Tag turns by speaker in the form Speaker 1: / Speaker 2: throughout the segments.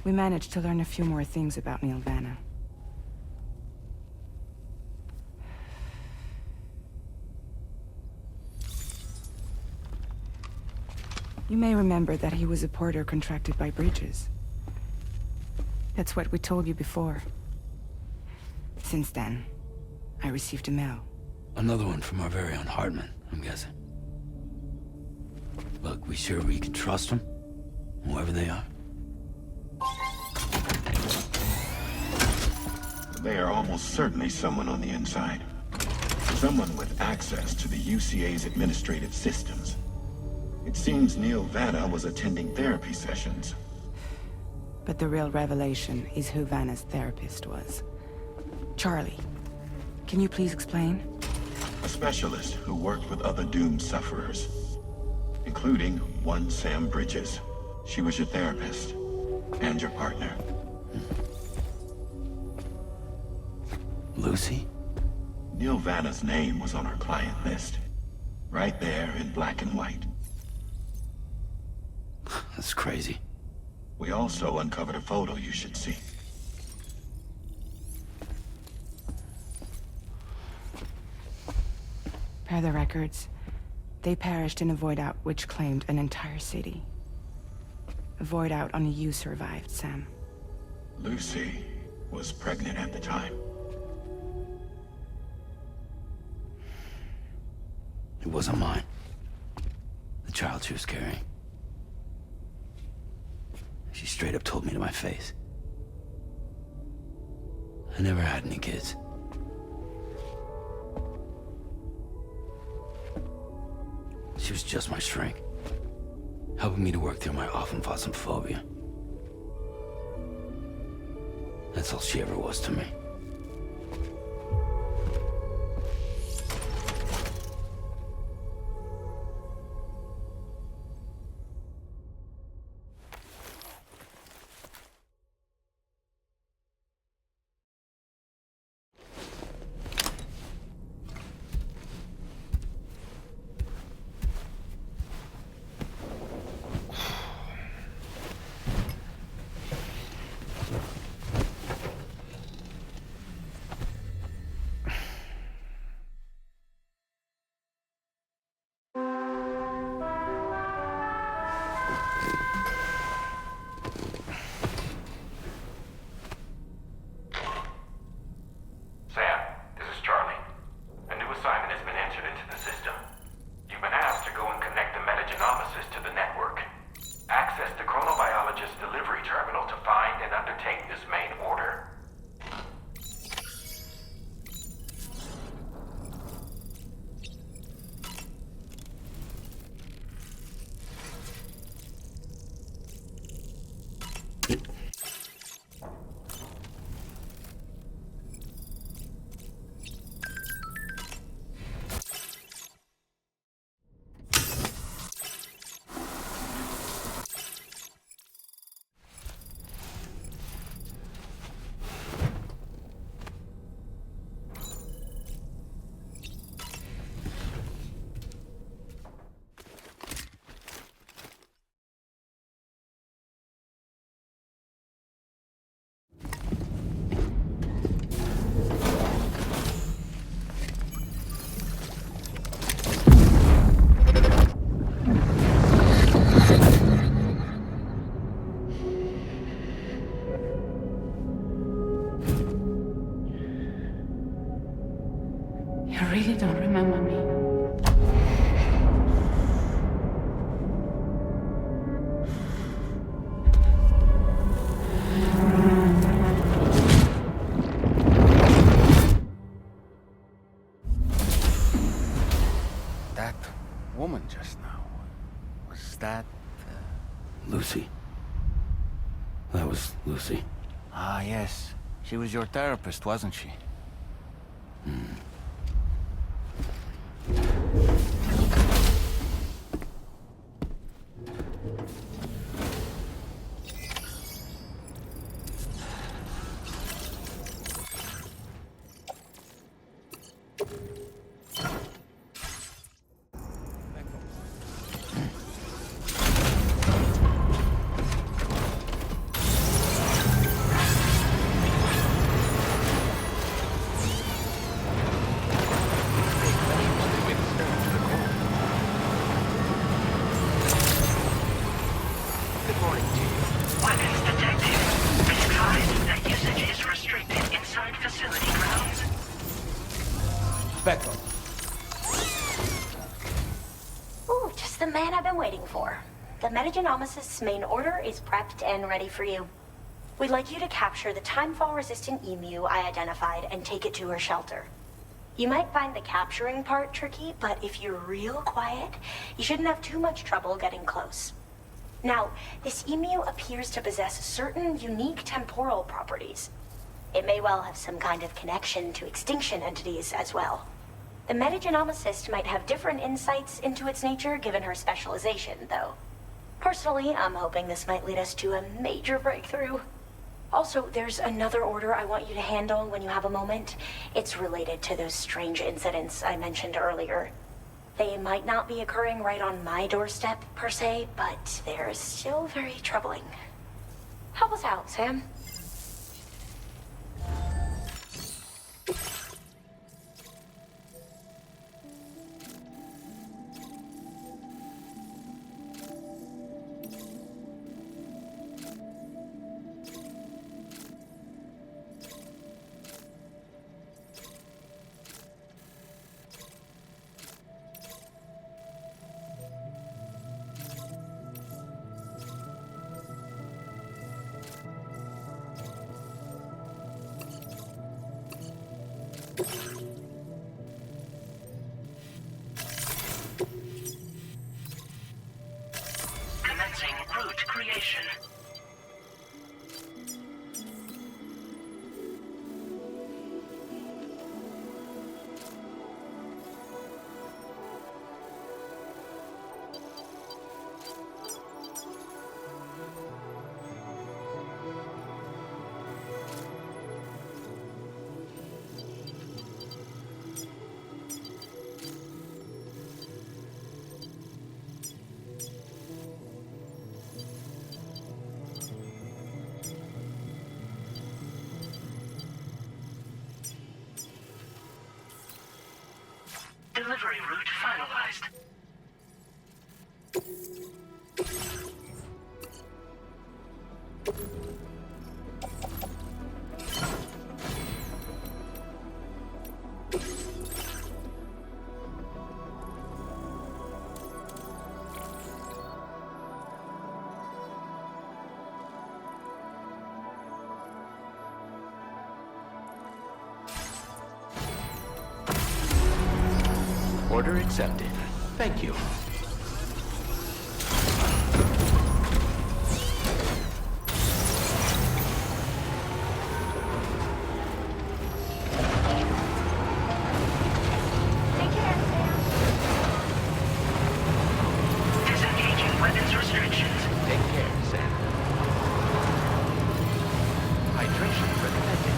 Speaker 1: We managed to learn a few more things about Neil Vanna. You may remember that he was a porter contracted by Bridges. That's what we told you before. Since then, I received a mail.
Speaker 2: Another one from our very own Hartman, I'm guessing. Look, we sure we can trust them? Whoever they are?
Speaker 3: They are almost certainly someone on the inside. Someone with access to the UCA's administrative systems. It seems Neil Vanna was attending therapy sessions.
Speaker 1: But the real revelation is who Vanna's therapist was. Charlie, can you please explain?
Speaker 3: A specialist who worked with other doomed sufferers, including one Sam Bridges. She was your therapist and your partner.
Speaker 2: Lucy?
Speaker 3: Neil Vanna's name was on our client list. Right there in black and white.
Speaker 2: That's crazy.
Speaker 3: We also uncovered a photo you should see.
Speaker 1: Per the records, they perished in a void out which claimed an entire city. A void out only you survived, Sam.
Speaker 3: Lucy was pregnant at the time.
Speaker 2: It wasn't mine. The child she was carrying. She straight up told me to my face. I never had any kids. She was just my shrink, helping me to work through my often phobia. That's all she ever was to me.
Speaker 1: You really don't remember me.
Speaker 4: That woman just now, was that...
Speaker 2: Lucy. That was Lucy.
Speaker 4: Ah, yes. She was your therapist, wasn't she?
Speaker 5: Becco.
Speaker 6: Ooh, just the man I've been waiting for. The Metagenomicist's main order is prepped and ready for you. We'd like you to capture the timefall-resistant emu I identified and take it to her shelter. You might find the capturing part tricky, but if you're real quiet, you shouldn't have too much trouble getting close. Now, this emu appears to possess certain unique temporal properties. It may well have some kind of connection to extinction entities as well. The Metagenomicist might have different insights into its nature given her specialization, though. Personally, I'm hoping this might lead us to a major breakthrough. Also, there's another order I want you to handle when you have a moment. It's related to those strange incidents I mentioned earlier. They might not be occurring right on my doorstep, per se, but they're still very troubling. Help us out, Sam.
Speaker 7: Commencing route creation. Delivery route finalized.
Speaker 2: Order accepted. Thank you.
Speaker 6: Take care, Sam.
Speaker 7: Disengaging weapons restrictions.
Speaker 2: Take care, Sam. Hydration recommended.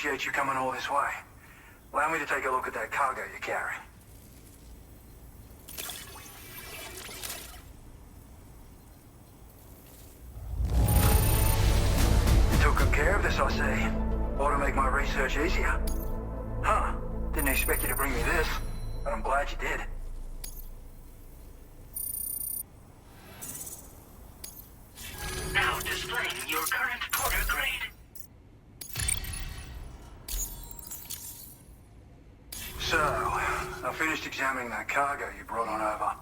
Speaker 5: appreciate you coming all this way. Allow me to take a look at that cargo you carry. You took good care of this, I see. Ought to make my research easier. Huh. Didn't expect you to bring me this, but I'm glad you did.
Speaker 7: Now displaying your current porter grade.
Speaker 5: So, I finished examining that cargo you brought on over.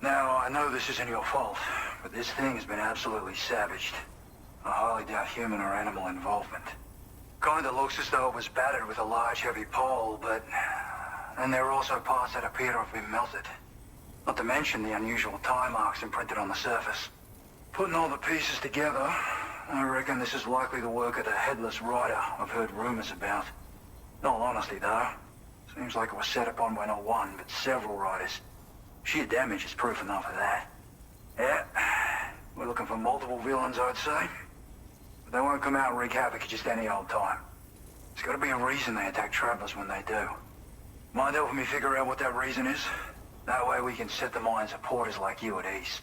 Speaker 5: Now, I know this isn't your fault, but this thing has been absolutely savaged. I highly doubt human or animal involvement. Kinda looks as though it was battered with a large heavy pole, but... And there are also parts that appear to have been melted. Not to mention the unusual tie marks imprinted on the surface. Putting all the pieces together, I reckon this is likely the work of the Headless Rider I've heard rumors about. In all honesty, though, seems like it was set upon by not one, but several riders. Sheer damage is proof enough of that. Yeah, we're looking for multiple villains, I'd say. But they won't come out and wreak havoc at just any old time. There's gotta be a reason they attack travelers when they do. Mind helping me figure out what that reason is? That way we can set the minds of porters like you at ease.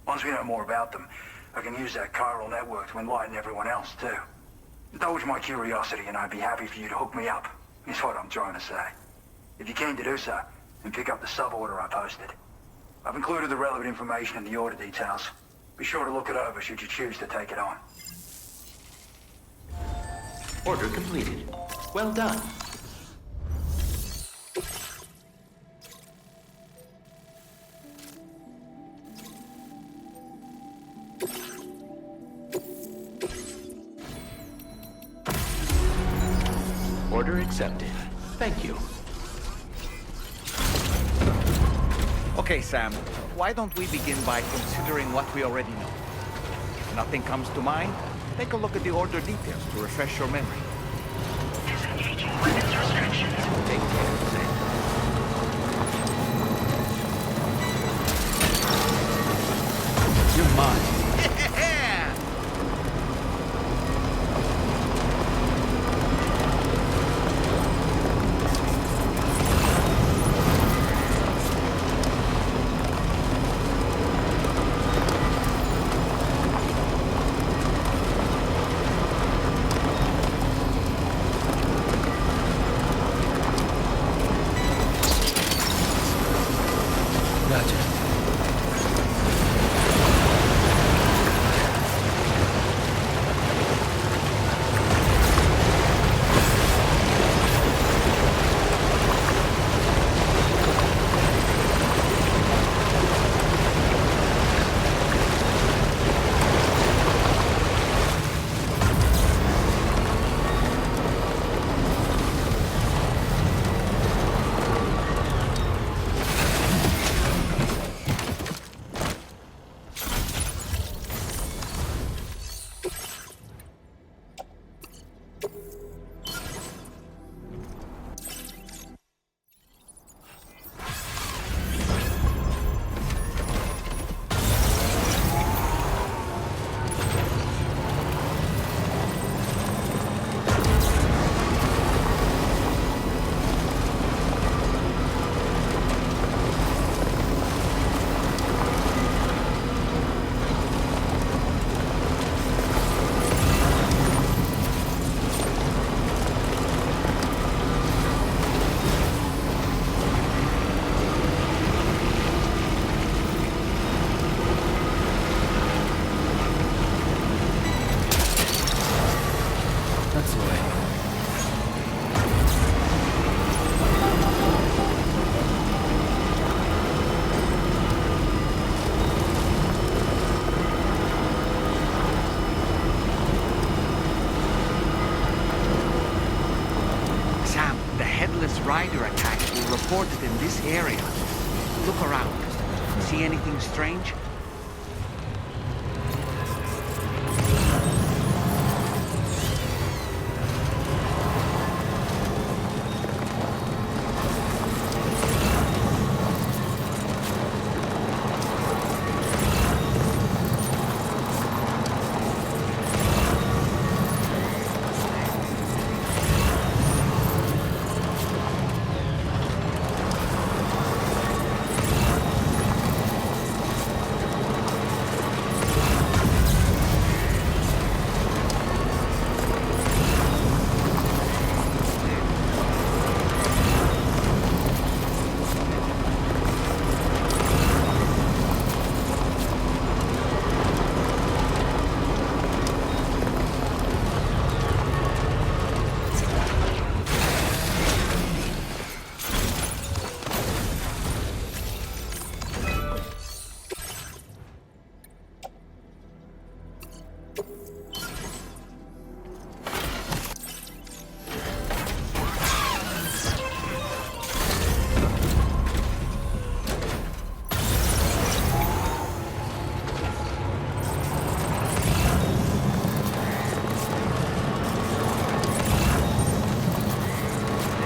Speaker 5: Once we know more about them, I can use that chiral network to enlighten everyone else, too. Indulge my curiosity and I'd be happy for you to hook me up, is what I'm trying to say. If you're keen to do so, then pick up the sub-order I posted. I've included the relevant information in the order details. Be sure to look it over should you choose to take it on.
Speaker 8: Order completed. Well done. Order accepted. Thank you.
Speaker 4: Okay, Sam, why don't we begin by considering what we already know? If nothing comes to mind, take a look at the order details to refresh your memory.
Speaker 7: Disengaging weapons restrictions.
Speaker 4: Take care, Sam.
Speaker 2: You're mine.
Speaker 4: Rider attacks were reported in this area. Look around. See anything strange?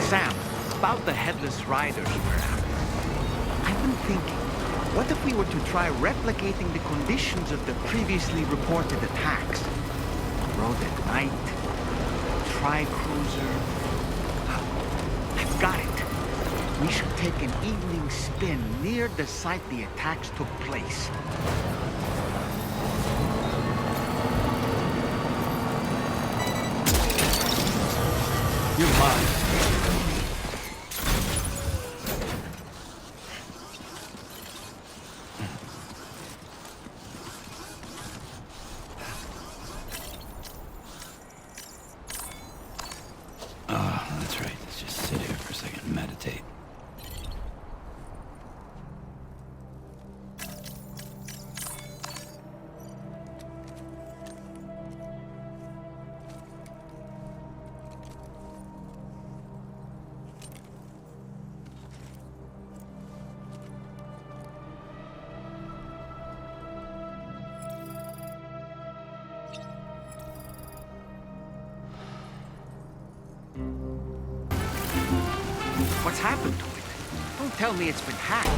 Speaker 4: Sam, about the headless riders we're after. I've been thinking, what if we were to try replicating the conditions of the previously reported attacks? Road at night, tri-cruiser. I've got it. We should take an evening spin near the site the attacks took place.
Speaker 2: You're mine. That's right. Let's just sit here for a second and meditate.
Speaker 4: What's happened to it? Don't tell me it's been hacked.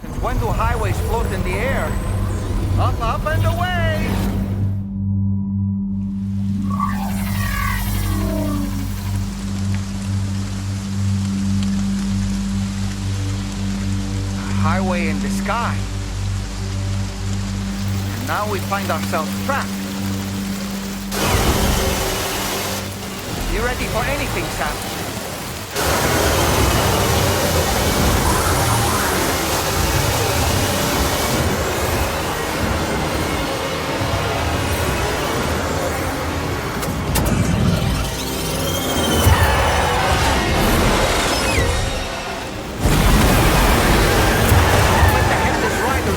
Speaker 4: Since when do highways float in the air? Up, up, and away! Highway in the sky. And now we find ourselves trapped. You ready for anything, Sam?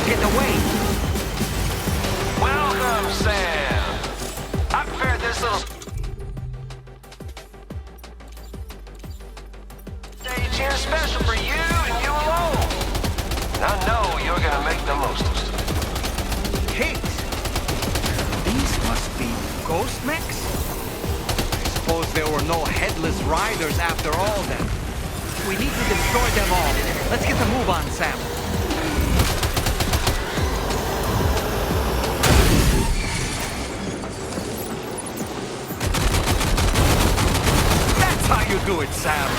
Speaker 4: Get away!
Speaker 8: Welcome, Sam! I prepared this little stage here special for you and you alone. And I know you're gonna make the most of it.
Speaker 4: Pigs? These must be ghost mechs? I suppose there were no headless riders after all then. We need to destroy them all. Let's get the move on, Sam. How you do it, Sam?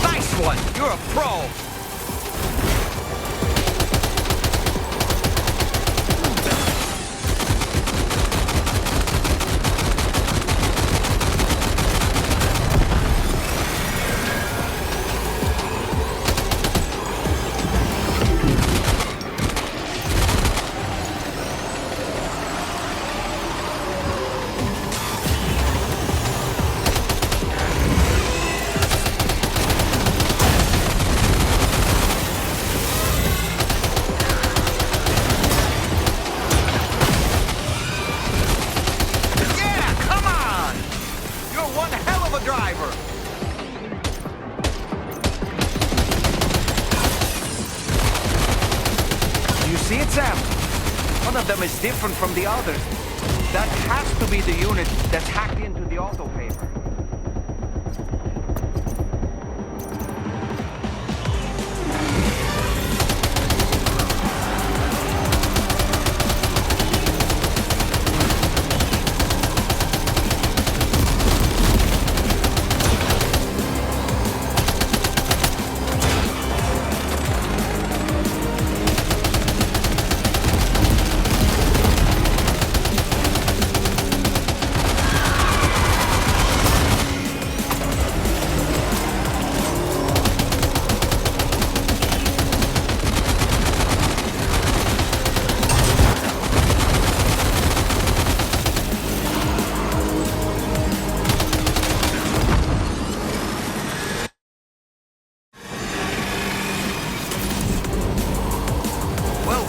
Speaker 4: Nice one! You're a pro! See it, Sam? One of them is different from the others. That has to be the unit that's hacked into the autopaver.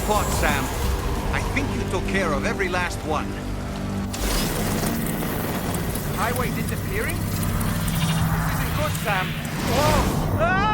Speaker 4: fought, Sam. I think you took care of every last one. Highway disappearing? This isn't good, Sam. Whoa! Ah!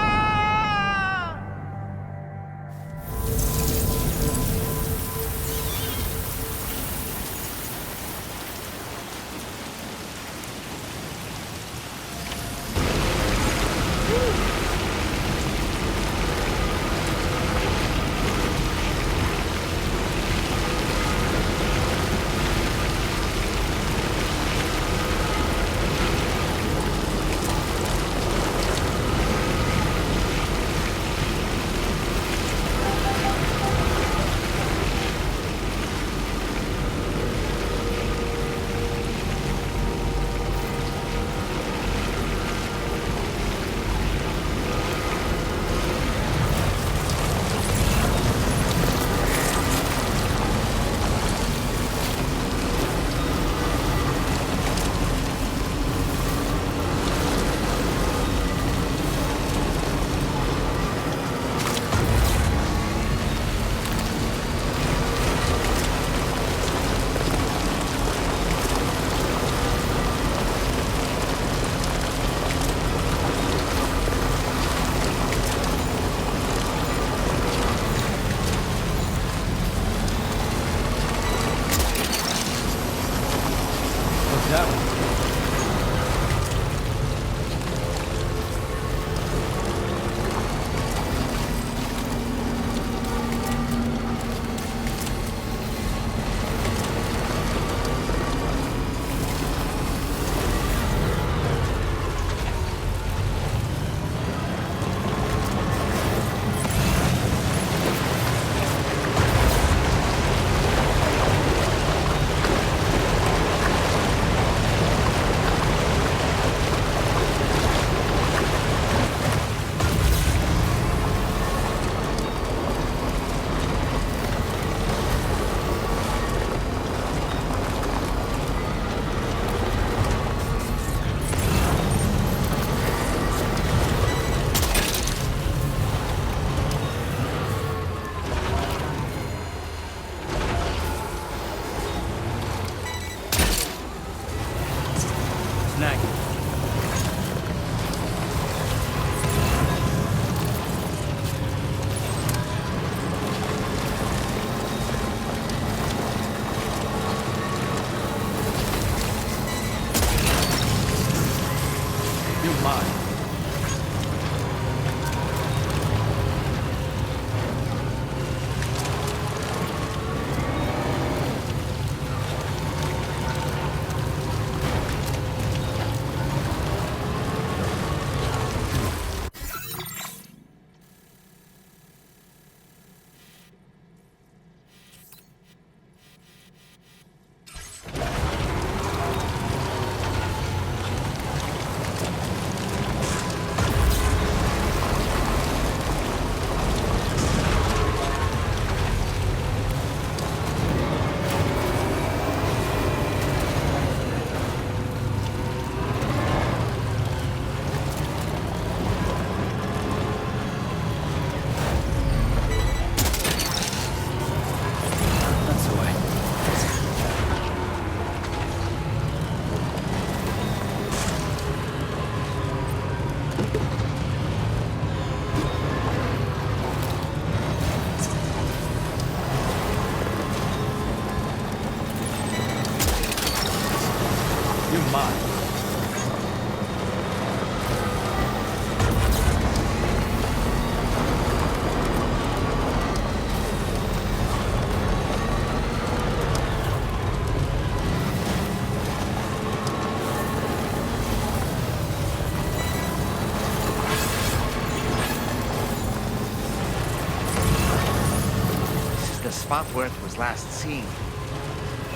Speaker 4: Spot where it was last seen.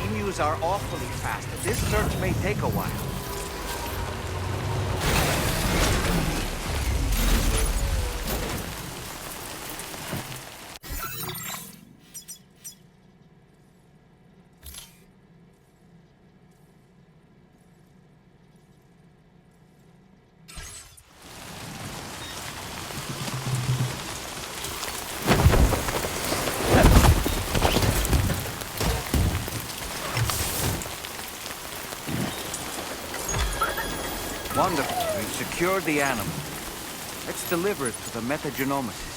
Speaker 4: Emus are awfully fast, and this search may take a while. secured the animal. Let's deliver it to the metagenomicist.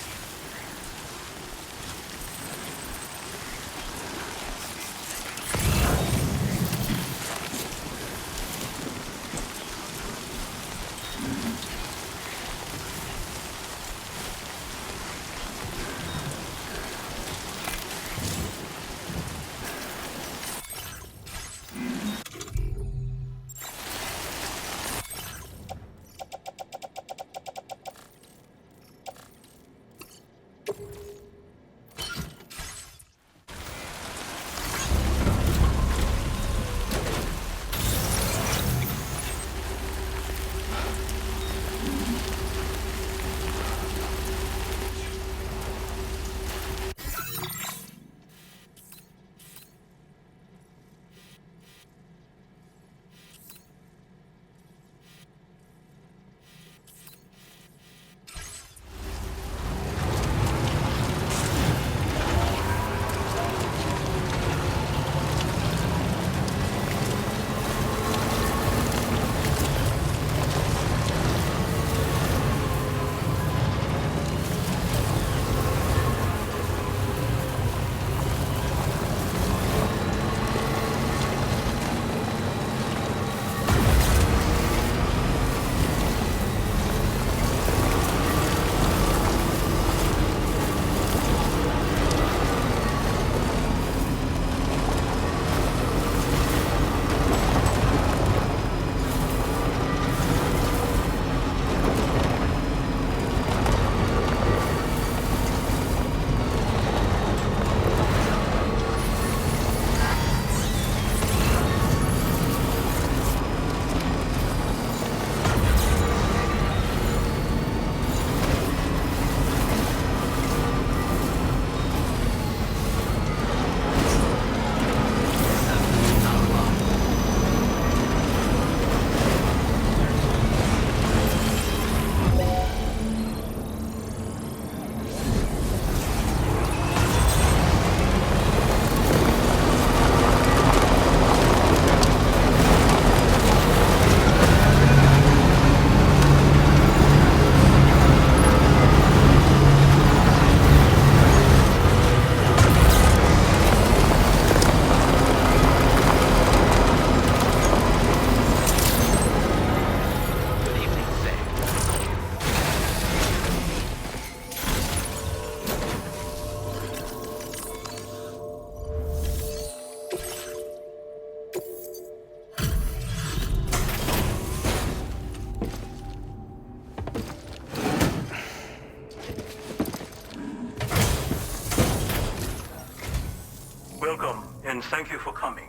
Speaker 5: Welcome, and thank you for coming.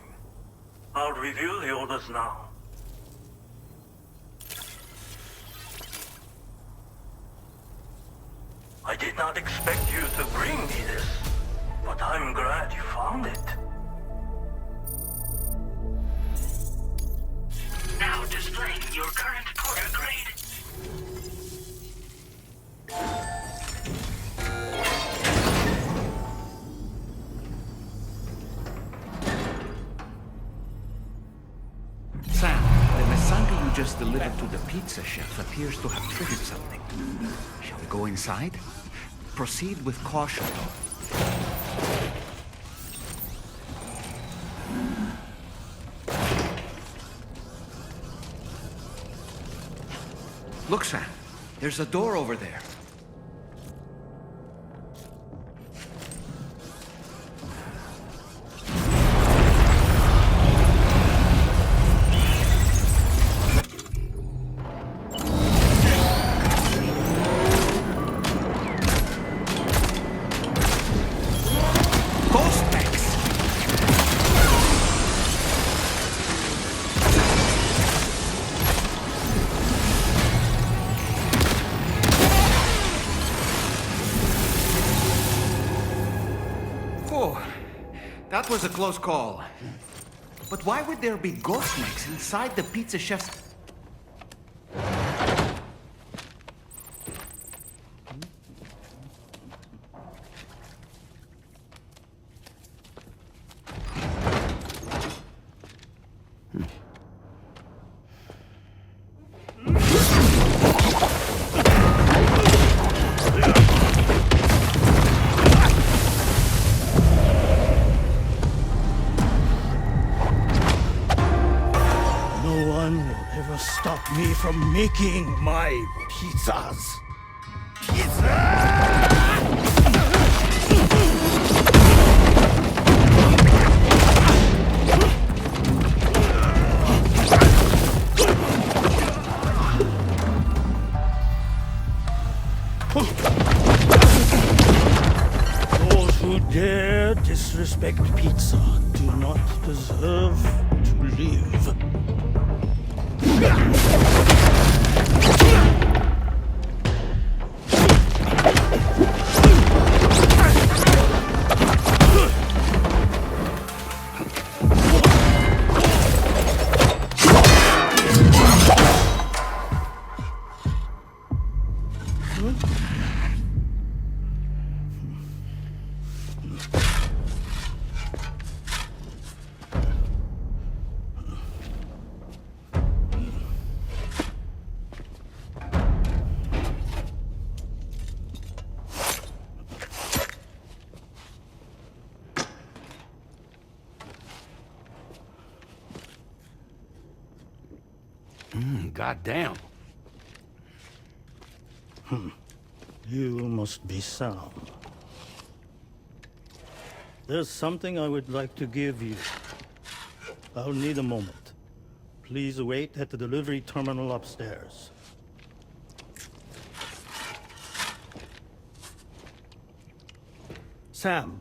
Speaker 5: I'll review the orders now. I did not expect you to bring me this, but I'm glad you found it.
Speaker 7: Now displaying your current porter grade.
Speaker 4: Sam, the Messanga you just delivered to the pizza chef appears to have triggered something. Shall we go inside? Proceed with caution, though. Look, Sam. There's a door over there. That was a close call. But why would there be ghost snakes inside the pizza chef's...
Speaker 9: from making my pizzas. Those who dare disrespect pizza do not deserve to live.
Speaker 2: Goddamn.
Speaker 9: You must be Sam. There's something I would like to give you. I'll need a moment. Please wait at the delivery terminal upstairs. Sam.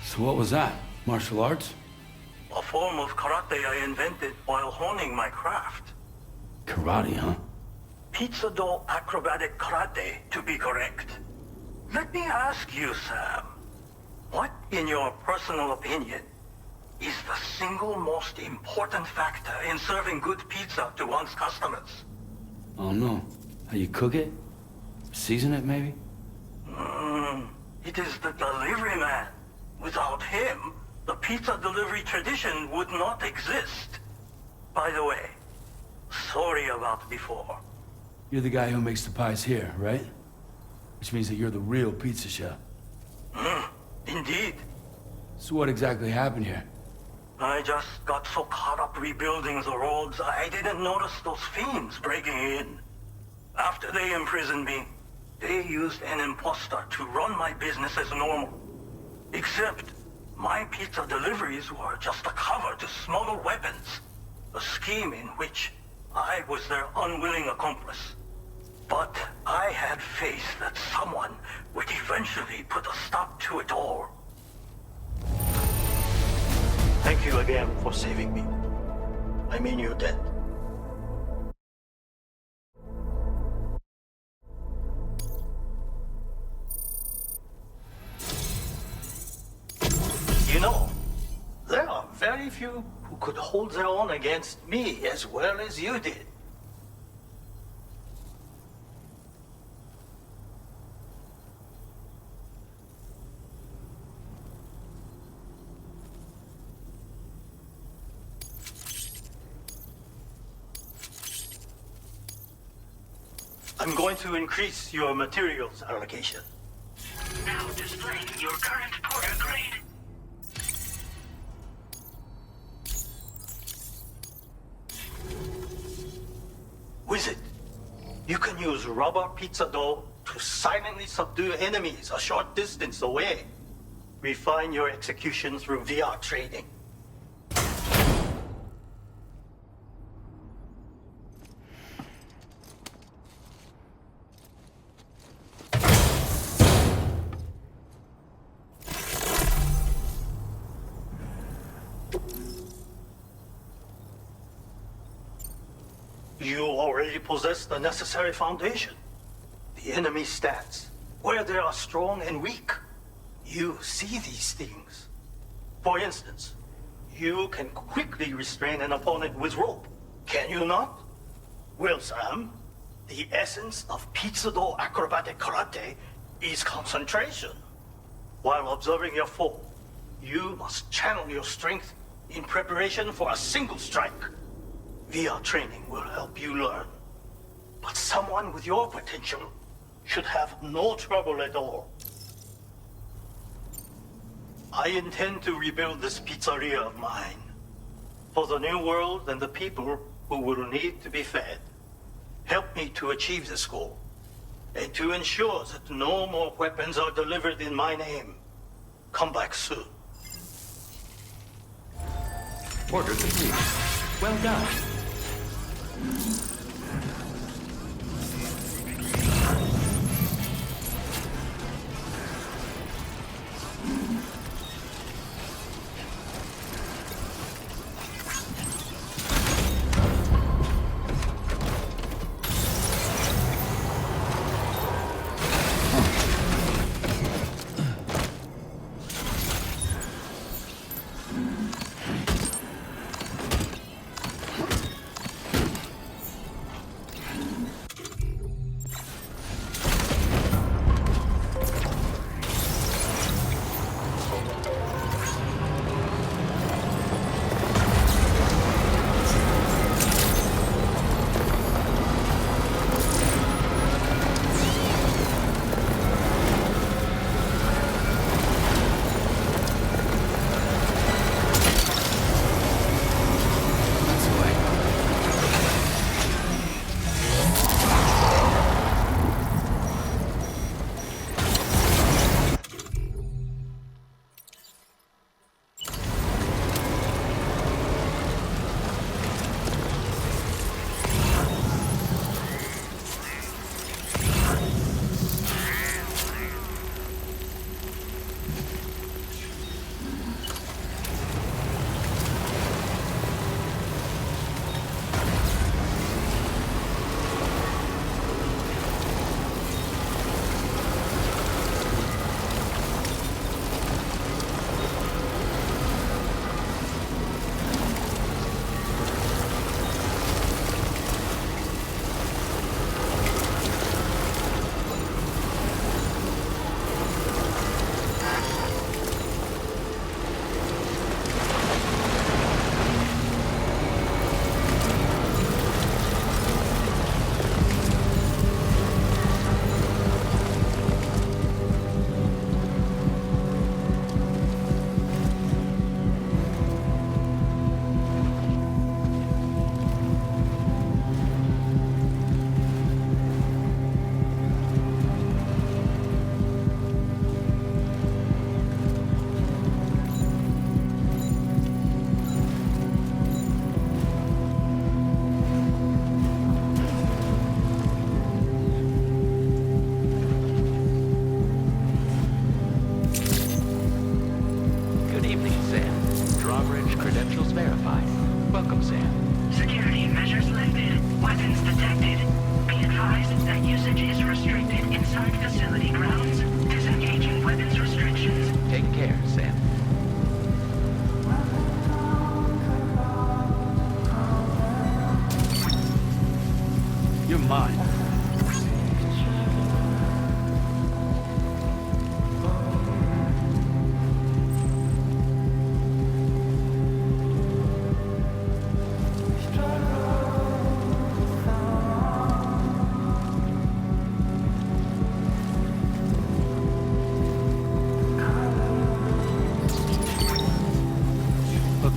Speaker 2: So what was that? Martial arts?
Speaker 5: A form of karate I invented while honing my craft.
Speaker 2: Karate, huh?
Speaker 5: Pizza dough acrobatic karate, to be correct. Let me ask you, Sam. What, in your personal opinion, is the single most important factor in serving good pizza to one's customers?
Speaker 2: Oh no. How you cook it? Season it, maybe?
Speaker 5: It is the delivery man. Without him, the pizza delivery tradition would not exist. By the way, sorry about before.
Speaker 2: You're the guy who makes the pies here, right? Which means that you're the real pizza chef.
Speaker 5: Indeed.
Speaker 2: So what exactly happened here?
Speaker 5: I just got so caught up rebuilding the roads, I didn't notice those fiends breaking in. After they imprisoned me, they used an imposter to run my business as normal. Except, my pizza deliveries were just a cover to smuggle weapons. A scheme in which I was their unwilling accomplice. But I had faith that someone would eventually put a stop to it all. Thank you again for saving me. I mean you dead. You know, there are very few who could hold their own against me as well as you did. I'm going to increase your materials allocation.
Speaker 7: Now displaying your current porter grade.
Speaker 5: Wizard,
Speaker 9: You can use rubber pizza dough to silently subdue enemies a short distance away. Refine your execution through VR trading. You already possess the necessary foundation. The enemy stats, where they are strong and weak. You see these things. For instance, you can quickly restrain an opponent with rope. Can you not? Well, Sam, the essence of pizza dough acrobatic karate is concentration. While observing your foe, you must channel your strength in preparation for a single strike. VR training will help you learn. But someone with your potential should have no trouble at all. I intend to rebuild this pizzeria of mine. For the new world and the people who will need to be fed. Help me to achieve this goal. And to ensure that no more weapons are delivered in my name. Come back soon.
Speaker 10: Order complete. Well done.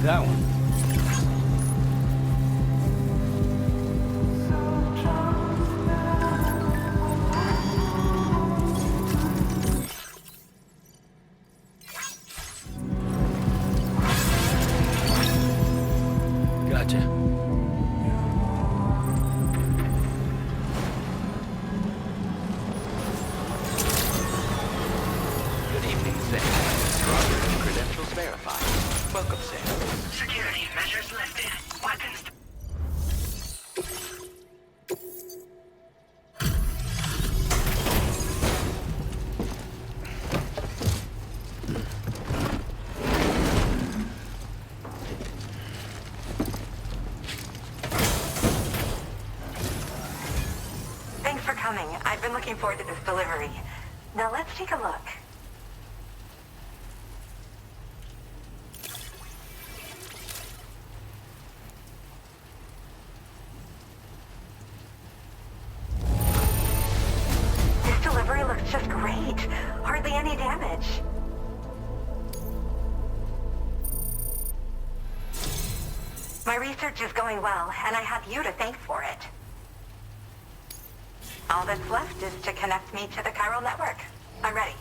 Speaker 2: That one. Gotcha.
Speaker 10: Good evening, Sam. Your operative credentials verified. Welcome, Sam.
Speaker 7: Security measures lifted. Weapons.
Speaker 11: Thanks for coming. I've been looking forward to this delivery. Now let's take a look. This delivery looks just great. Hardly any damage. My research is going well, and I have you to thank for it. All that's left is to connect me to the chiral network. I'm ready.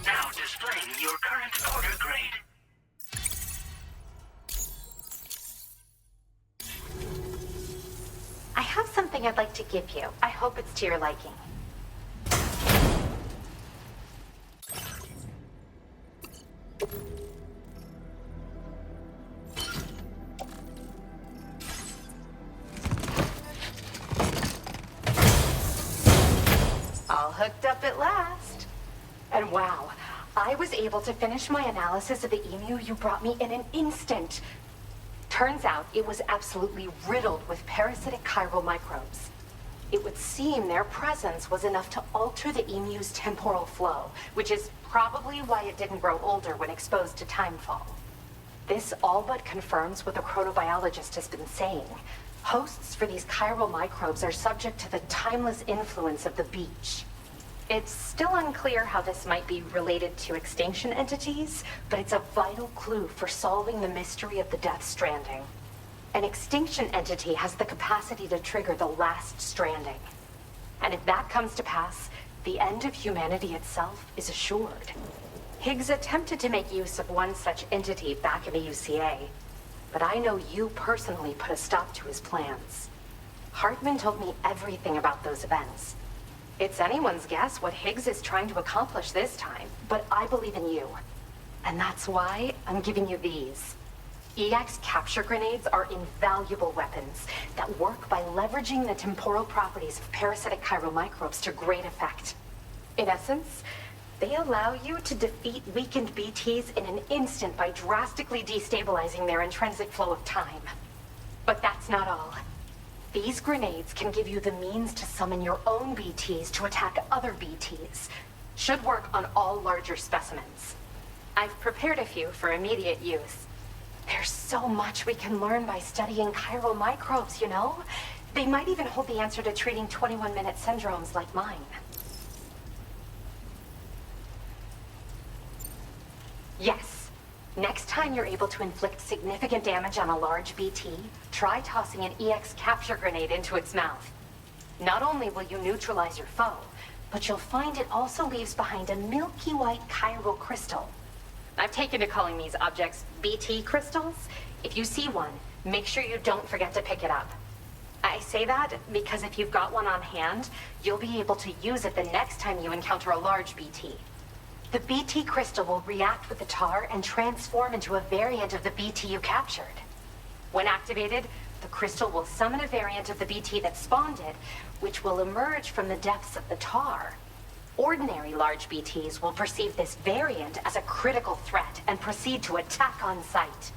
Speaker 7: Now displaying your current order grade.
Speaker 11: I have something I'd like to give you. I hope it's to your liking. All hooked up at last. And wow, I was able to finish my analysis of the emu you brought me in an instant. Turns out it was absolutely riddled with parasitic chiral microbes. It would seem their presence was enough to alter the emu's temporal flow, which is probably why it didn't grow older when exposed to timefall. This all but confirms what the chronobiologist has been saying. Hosts for these chiral microbes are subject to the timeless influence of the beach. It's still unclear how this might be related to extinction entities, but it's a vital clue for solving the mystery of the Death Stranding. An extinction entity has the capacity to trigger the last stranding. And if that comes to pass, the end of humanity itself is assured. Higgs attempted to make use of one such entity back in the UCA, but I know you personally put a stop to his plans. Hartman told me everything about those events. It's anyone's guess what Higgs is trying to accomplish this time, but I believe in you. And that's why I'm giving you these. EX capture grenades are invaluable weapons that work by leveraging the temporal properties of parasitic chiral microbes to great effect. In essence, they allow you to defeat weakened BTs in an instant by drastically destabilizing their intrinsic flow of time. But that's not all. These grenades can give you the means to summon your own BTs to attack other BTs. Should work on all larger specimens. I've prepared a few for immediate use. There's so much we can learn by studying chiral microbes, you know? They might even hold the answer to treating 21-minute syndromes like mine. Yes. Next time you're able to inflict significant damage on a large BT, try tossing an EX capture grenade into its mouth. Not only will you neutralize your foe, but you'll find it also leaves behind a milky white chiral crystal. I've taken to calling these objects BT crystals. If you see one, make sure you don't forget to pick it up. I say that because if you've got one on hand, you'll be able to use it the next time you encounter a large BT. The BT crystal will react with the tar and transform into a variant of the BT you captured. When activated, the crystal will summon a variant of the BT that spawned it, which will emerge from the depths of the tar. Ordinary large BTs will perceive this variant as a critical threat and proceed to attack on sight.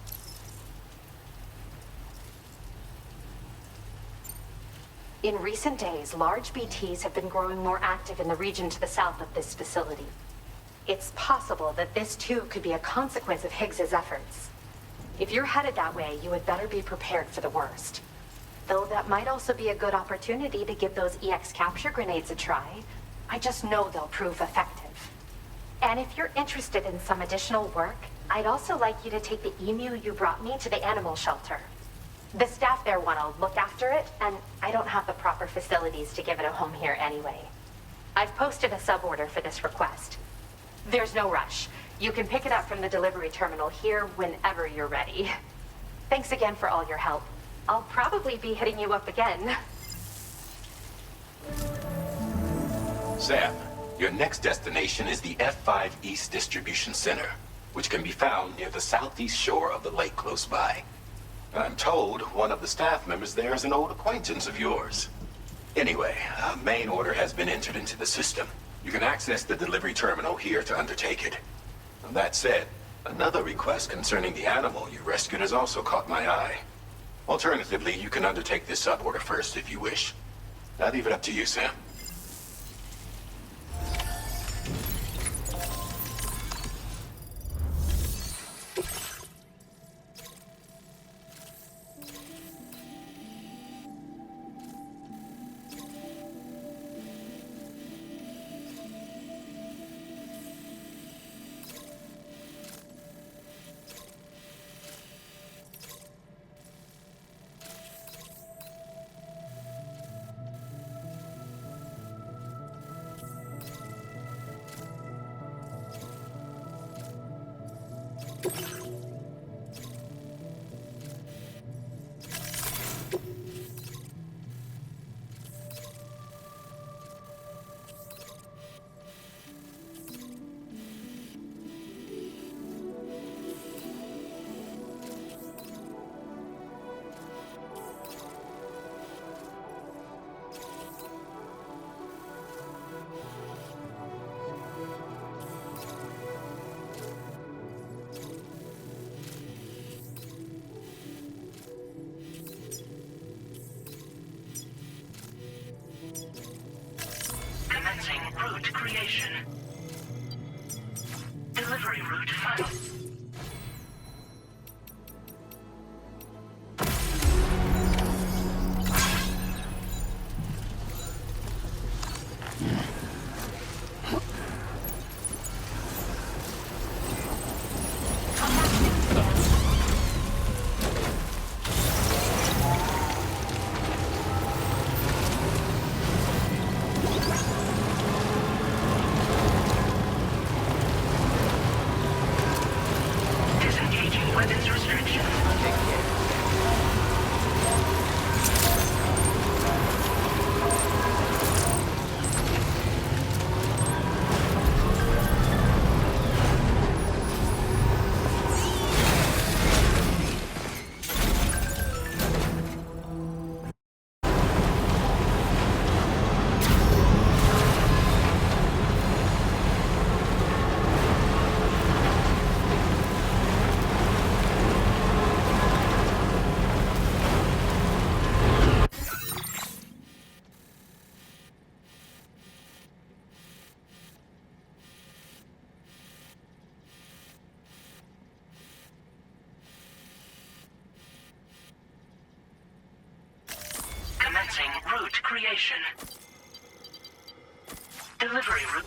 Speaker 11: In recent days, large BTs have been growing more active in the region to the south of this facility. It's possible that this too could be a consequence of Higgs's efforts. If you're headed that way, you had better be prepared for the worst. Though that might also be a good opportunity to give those EX capture grenades a try. I just know they'll prove effective. And if you're interested in some additional work, I'd also like you to take the emu you brought me to the animal shelter. The staff there want to look after it, and I don't have the proper facilities to give it a home here anyway. I've posted a sub-order for this request. There's no rush. You can pick it up from the delivery terminal here whenever you're ready. Thanks again for all your help. I'll probably be hitting you up again.
Speaker 2: Sam, your next destination is the F5 East Distribution Center, which can be found near the southeast shore of the lake close by. I'm told one of the staff members there is an old acquaintance of yours. Anyway, a main order has been entered into the system. You can access the delivery terminal here to undertake it. That said, another request concerning the animal you rescued has also caught my eye. Alternatively, you can undertake this sub-order first if you wish. I'll leave it up to you, Sam.
Speaker 7: Route creation. Delivery route found. Commencing route creation. Delivery route.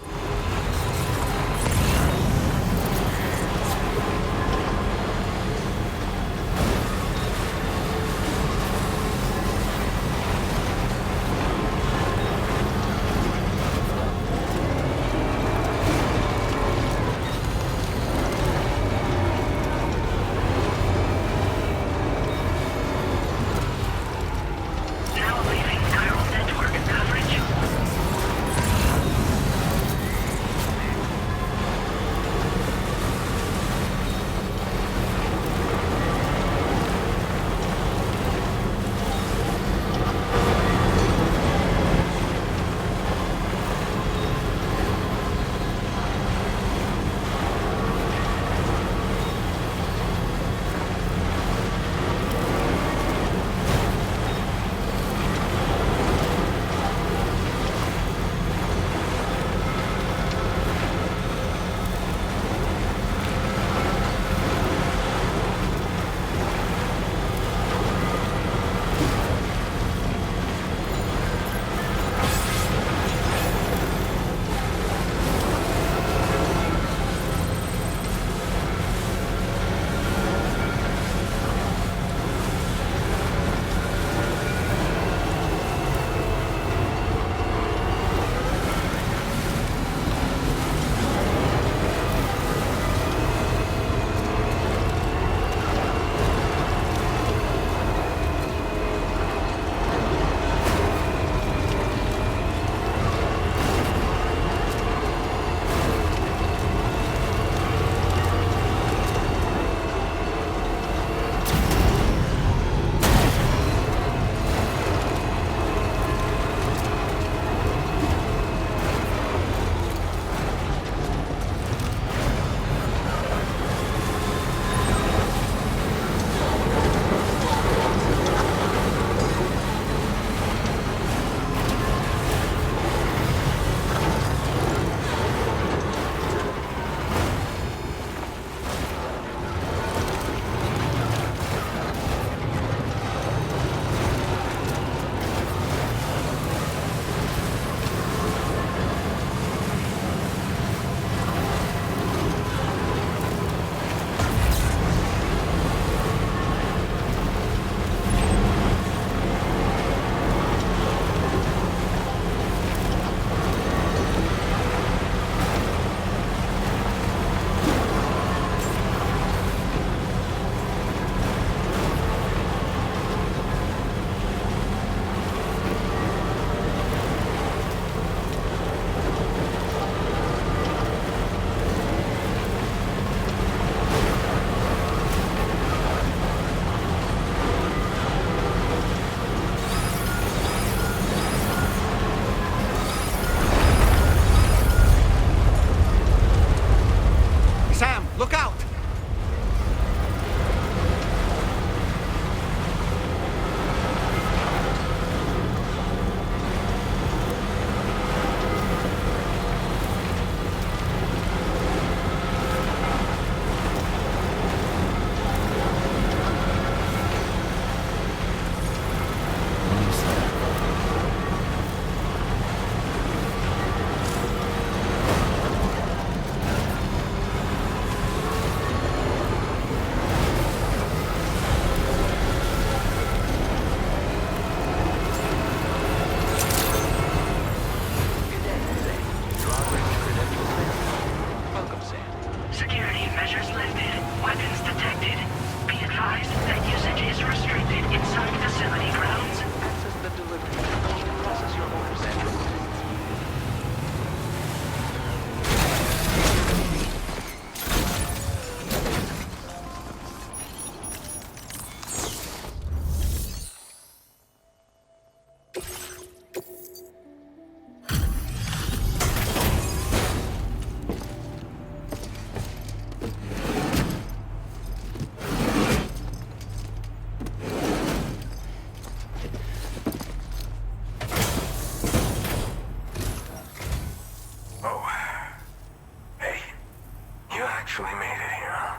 Speaker 5: actually made it here, huh?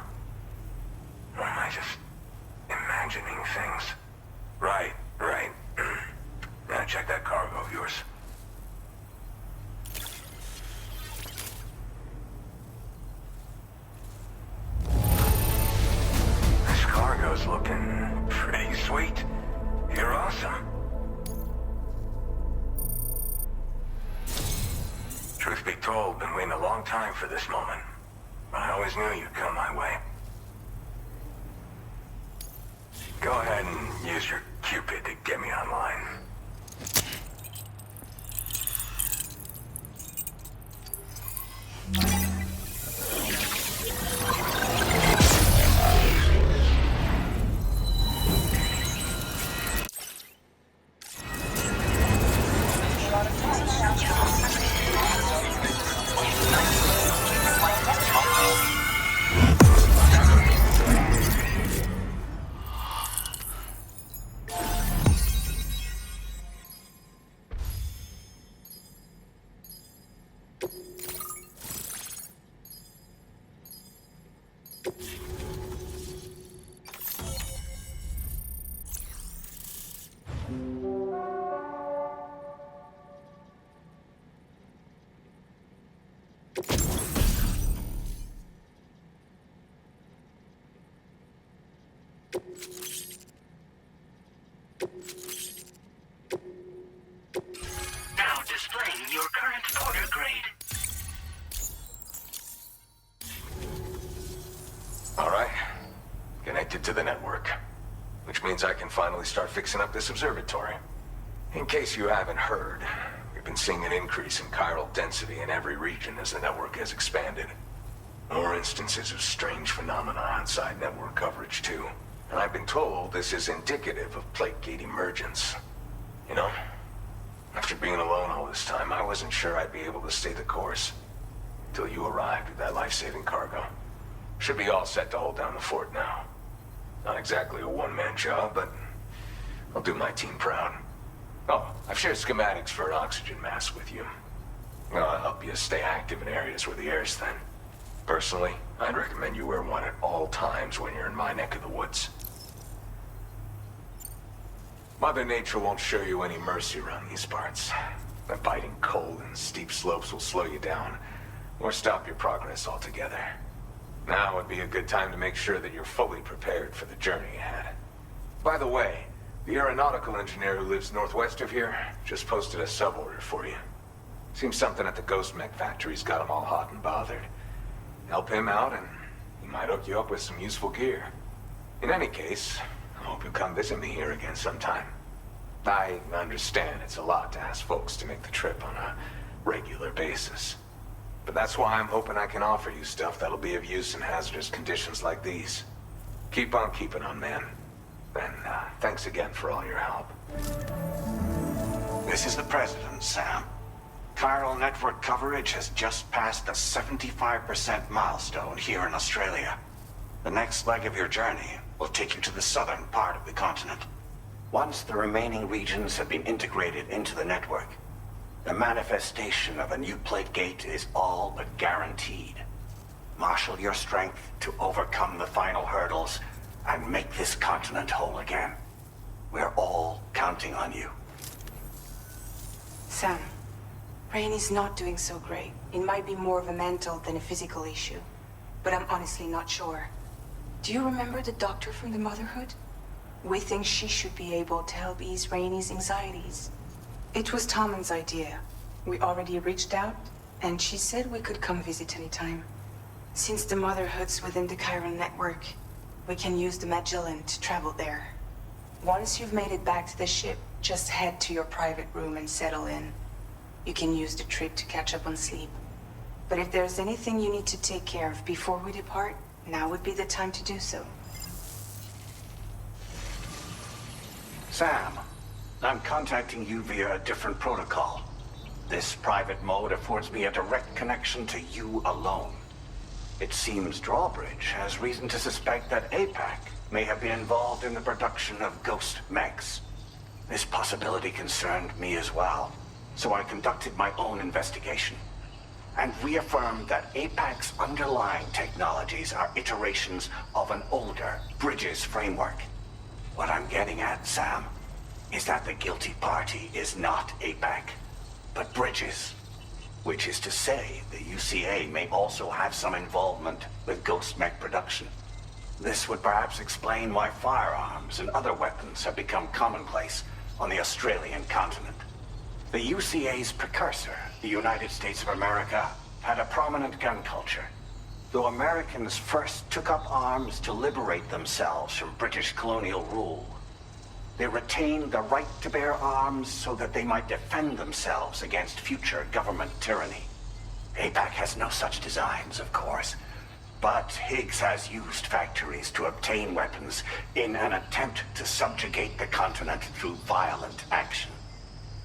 Speaker 5: Or am I just imagining things? Right. Now check that cargo of yours. This cargo's looking pretty sweet. You're awesome. Truth be told, been waiting a long time for this moment. I always knew you'd come my way. Go ahead and use your Cupid to get me online.
Speaker 7: Now displaying your current porter grade.
Speaker 8: All right. Connected to the network. Which means I can finally start fixing up this observatory. In case you haven't heard, we've been seeing an increase in chiral density in every region as the network has expanded. More instances of strange phenomena outside network coverage, too. And I've been told this is indicative of plate gate emergence. You know, after being alone all this time, I wasn't sure I'd be able to stay the course. Until you arrived with that life-saving cargo. Should be all set to hold down the fort now. Not exactly a one-man job, but I'll do my team proud. Oh, I've shared schematics for an oxygen mask with you. I'll help you stay active in areas where the air's thin. Personally, I'd recommend you wear one at all times when you're in my neck of the woods. Mother Nature won't show you any mercy around these parts. The biting cold and steep slopes will slow you down, or stop your progress altogether. Now would be a good time to make sure that you're fully prepared for the journey ahead. By the way, the aeronautical engineer who lives northwest of here just posted a sub-order for you. Seems something at the Ghost Mech factory's got him all hot and bothered. Help him out and he might hook you up with some useful gear. In any case, I hope you'll come visit me here again sometime. I understand it's a lot to ask folks to make the trip on a regular basis. But that's why I'm hoping I can offer you stuff that'll be of use in hazardous conditions like these. Keep on keeping on, man. And thanks again for all your help.
Speaker 12: This is the President, Sam. Chiral network coverage has just passed the 75% milestone here in Australia. The next leg of your journey will take you to the southern part of the continent. Once the remaining regions have been integrated into the network, the manifestation of a new plate gate is all but guaranteed. Marshal your strength to overcome the final hurdles and make this continent whole again. We're all counting on you.
Speaker 1: Sam, Rainey's not doing so great. It might be more of a mental than a physical issue, but I'm honestly not sure. Do you remember the doctor from the Motherhood? We think she should be able to help ease Rainey's anxieties. It was Tommen's idea. We already reached out, and she said we could come visit anytime. Since the Motherhood's within the chiral network, we can use the Magellan to travel there. Once you've made it back to the ship, just head to your private room and settle in. You can use the trip to catch up on sleep. But if there's anything you need to take care of before we depart, now would be the time to do so.
Speaker 12: Sam, I'm contacting you via a different protocol. This private mode affords me a direct connection to you alone. It seems Drawbridge has reason to suspect that APAC may have been involved in the production of ghost mechs. This possibility concerned me as well, so I conducted my own investigation. and reaffirmed that APAC's underlying technologies are iterations of an older Bridges framework. What I'm getting at, Sam, is that the guilty party is not APAC, but Bridges. Which is to say, the UCA may also have some involvement with Ghost Mech production. This would perhaps explain why firearms and other weapons have become commonplace on the Australian continent. The UCA's precursor, the United States of America, had a prominent gun culture. Though Americans first took up arms to liberate themselves from British colonial rule, they retained the right to bear arms so that they might defend themselves against future government tyranny. APAC has no such designs, of course, but Higgs has used factories to obtain weapons in an attempt to subjugate the continent through violent action.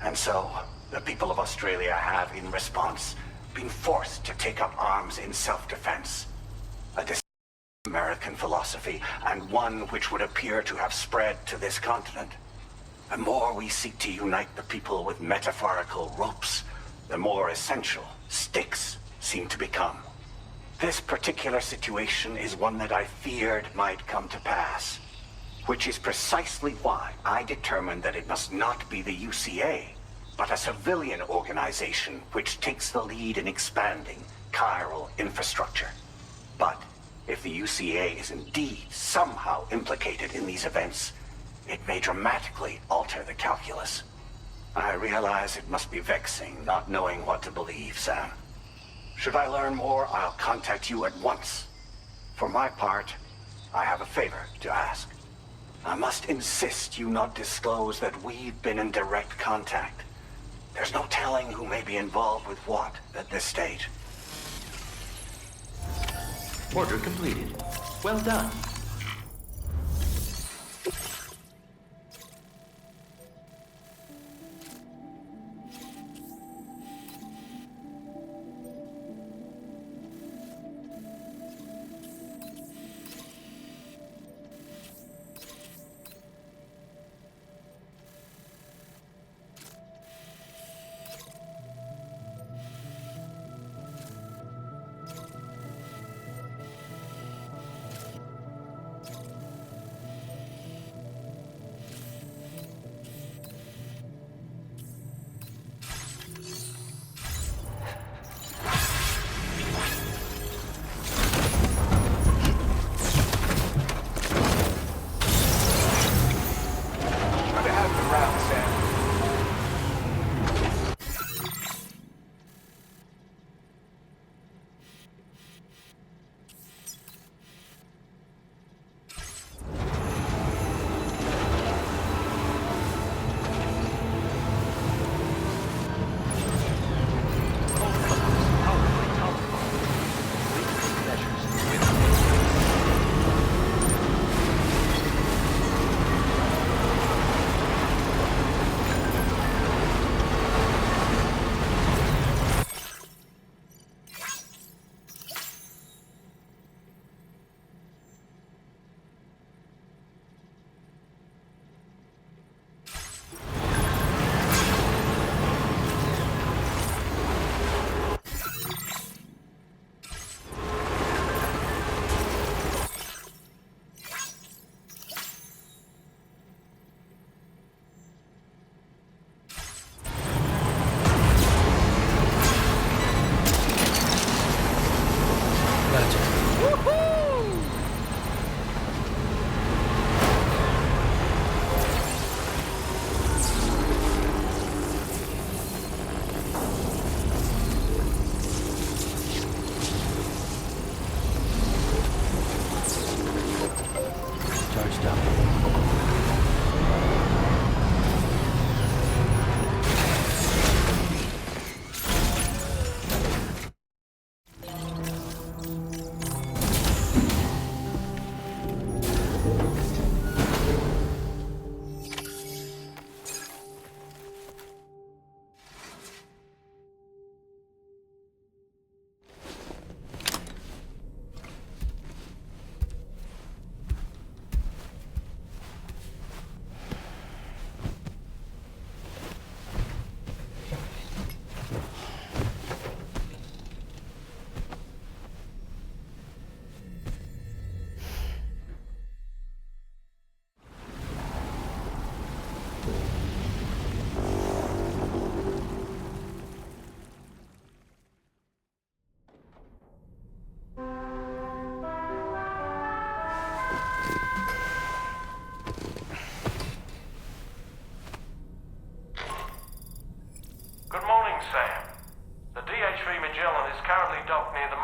Speaker 12: And so, the people of Australia have, in response, been forced to take up arms in self-defense. A American philosophy, and one which would appear to have spread to this continent. The more we seek to unite the people with metaphorical ropes, the more essential sticks seem to become. This particular situation is one that I feared might come to pass, which is precisely why I determined that it must not be the UCA, but a civilian organization which takes the lead in expanding chiral infrastructure. But if the UCA is indeed somehow implicated in these events, it may dramatically alter the calculus. I realize it must be vexing not knowing what to believe, Sam. Should I learn more, I'll contact you at once. For my part, I have a favor to ask. I must insist you not disclose that we've been in direct contact. There's no telling who may be involved with what at this stage.
Speaker 10: Order completed. Well done.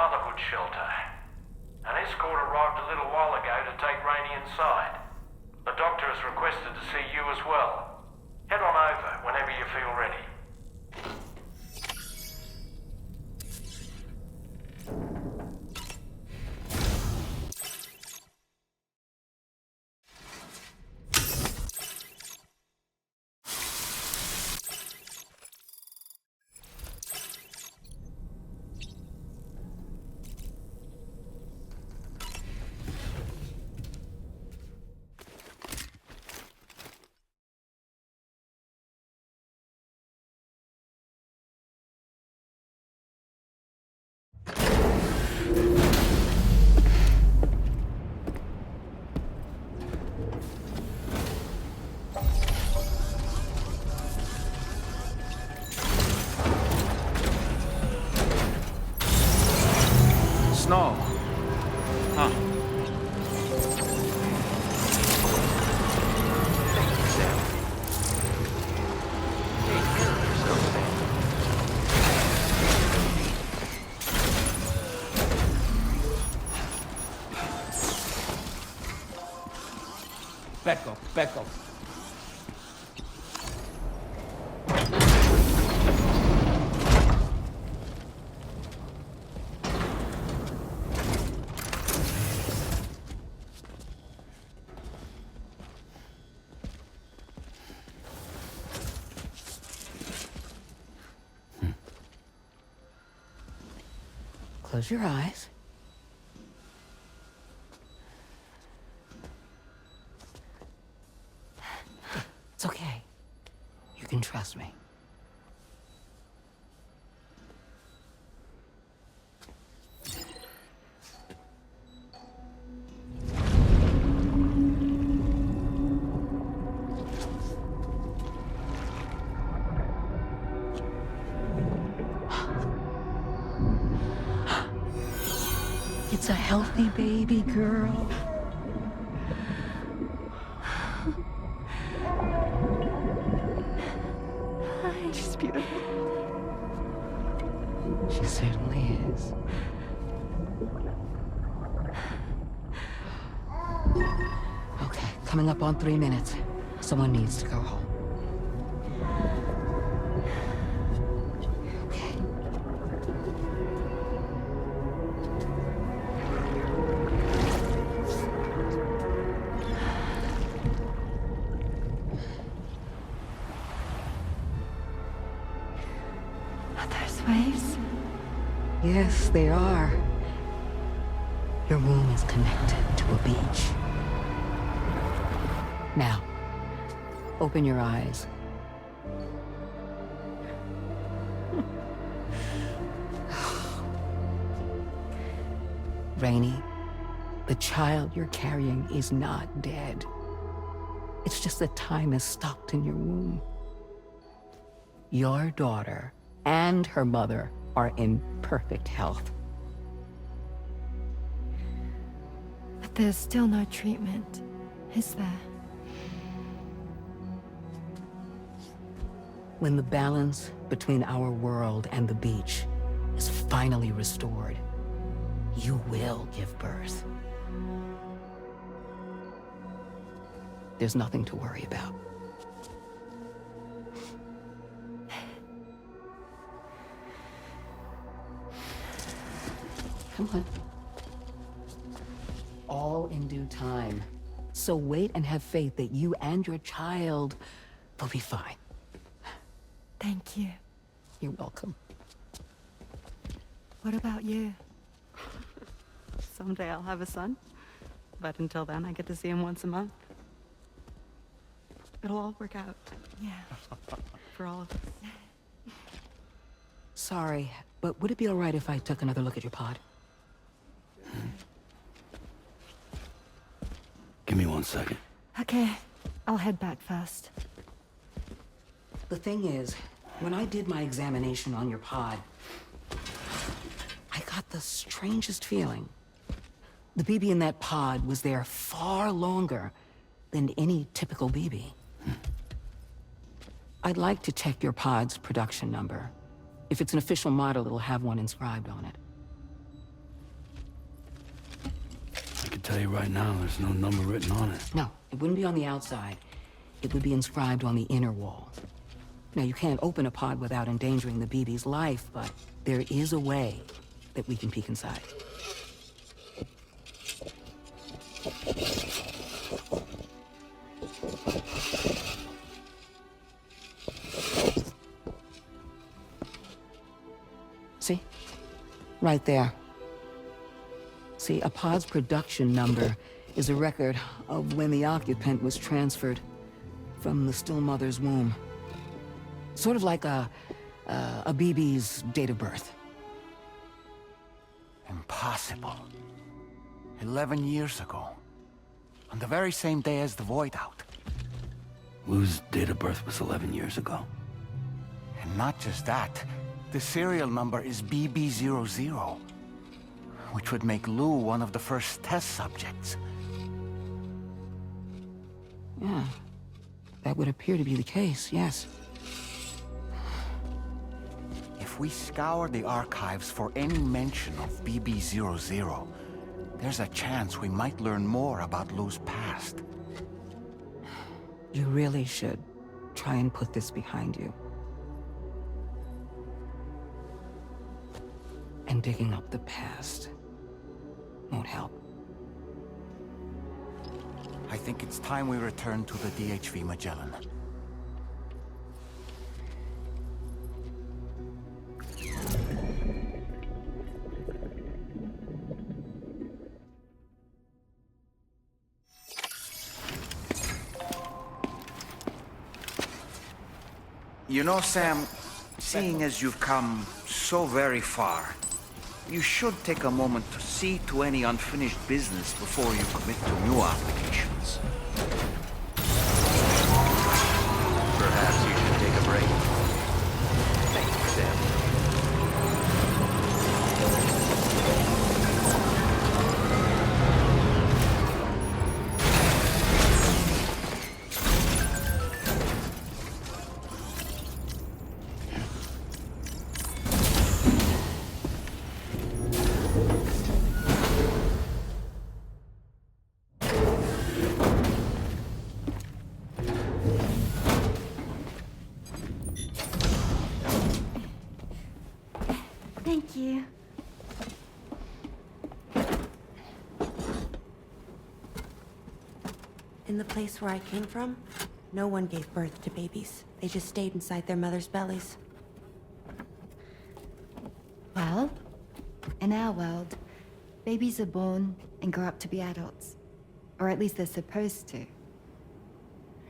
Speaker 13: Motherhood shelter. An escort arrived a little while ago to take Rainey inside. The doctor has requested to see you as well. Head on over whenever you feel ready.
Speaker 4: Snow. Huh.
Speaker 10: Thank you, Sam. Take care of yourself, Sam.
Speaker 4: Back up.
Speaker 14: Close your eyes. It's okay. You can trust me. It's a healthy baby girl. She's beautiful. She certainly is. Okay, coming up on 3 minutes. Someone needs to go home. Yes, they are. Your womb is connected to a beach. Now, open your eyes. Rainey, the child you're carrying is not dead. It's just that time has stopped in your womb. Your daughter and her mother are in perfect health.
Speaker 15: But there's still no treatment, is there?
Speaker 14: When the balance between our world and the beach is finally restored, you will give birth. There's nothing to worry about. Come on. All in due time. So wait and have faith that you and your child will be fine.
Speaker 15: Thank you.
Speaker 14: You're welcome.
Speaker 15: What about you?
Speaker 16: Someday I'll have a son, but until then I get to see him once a month. It'll all work out.
Speaker 15: Yeah.
Speaker 16: For all of us.
Speaker 14: Sorry, but would it be all right if I took another look at your pod?
Speaker 17: Give me 1 second.
Speaker 15: Okay, I'll head back first.
Speaker 14: The thing is, when I did my examination on your pod, I got the strangest feeling. The BB in that pod was there far longer than any typical BB. I'd like to check your pod's production number. If it's an official model, it'll have one inscribed on it.
Speaker 17: tell you right now, there's no number written on it.
Speaker 14: No, it wouldn't be on the outside. It would be inscribed on the inner wall. Now, you can't open a pod without endangering the BB's life, but there is a way that we can peek inside. See? Right there. See, a pod's production number is a record of when the occupant was transferred from the still mother's womb. Sort of like a BB's date of birth.
Speaker 4: Impossible. 11 years ago. On the very same day as the Void Out.
Speaker 17: Lou's date of birth was 11 years ago.
Speaker 4: And not just that, the serial number is BB00, which would make Lou one of the first test subjects.
Speaker 14: Yeah, that would appear to be the case, yes.
Speaker 4: If we scour the archives for any mention of BB00, there's a chance we might learn more about Lou's past.
Speaker 14: You really should try and put this behind you. And digging up the past won't help.
Speaker 4: I think it's time we return to the DHV Magellan.
Speaker 18: You know, Sam, seeing as you've come so very far, you should take a moment to see to any unfinished business before you commit to new obligations.
Speaker 10: Perhaps you should take a break. Thank you, Sam.
Speaker 19: Thank you.
Speaker 20: In the place where I came from, no one gave birth to babies. They just stayed inside their mother's bellies.
Speaker 19: Well, in our world, babies are born and grow up to be adults. Or at least they're supposed to.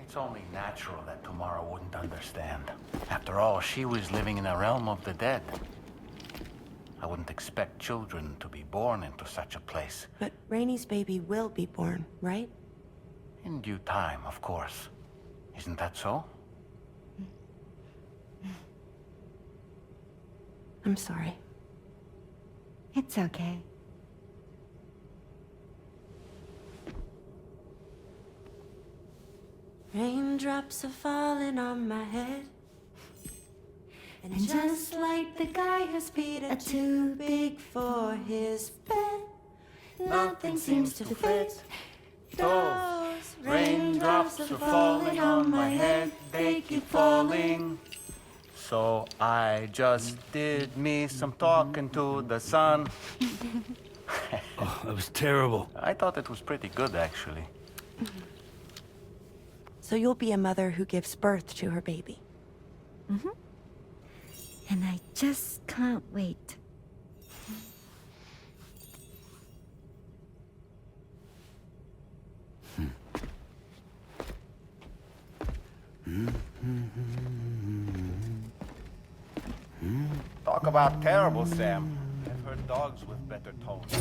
Speaker 4: It's only natural that Tamara wouldn't understand. After all, she was living in a realm of the dead. I wouldn't expect children to be born into such a place.
Speaker 20: But Rainey's baby will be born, right?
Speaker 4: In due time, of course. Isn't that so?
Speaker 20: I'm sorry.
Speaker 19: It's okay.
Speaker 20: Raindrops are falling on my head. And just like the guy whose feet are too big for his bed, nothing seems to fit. Those raindrops are falling on my head, they keep falling.
Speaker 4: So I just did me some talking to the sun.
Speaker 17: Oh, that was terrible.
Speaker 4: I thought it was pretty good, actually.
Speaker 20: So you'll be a mother who gives birth to her baby.
Speaker 19: Mm-hmm. And I just can't wait.
Speaker 4: Talk about terrible, Sam. I've heard dogs with better tones.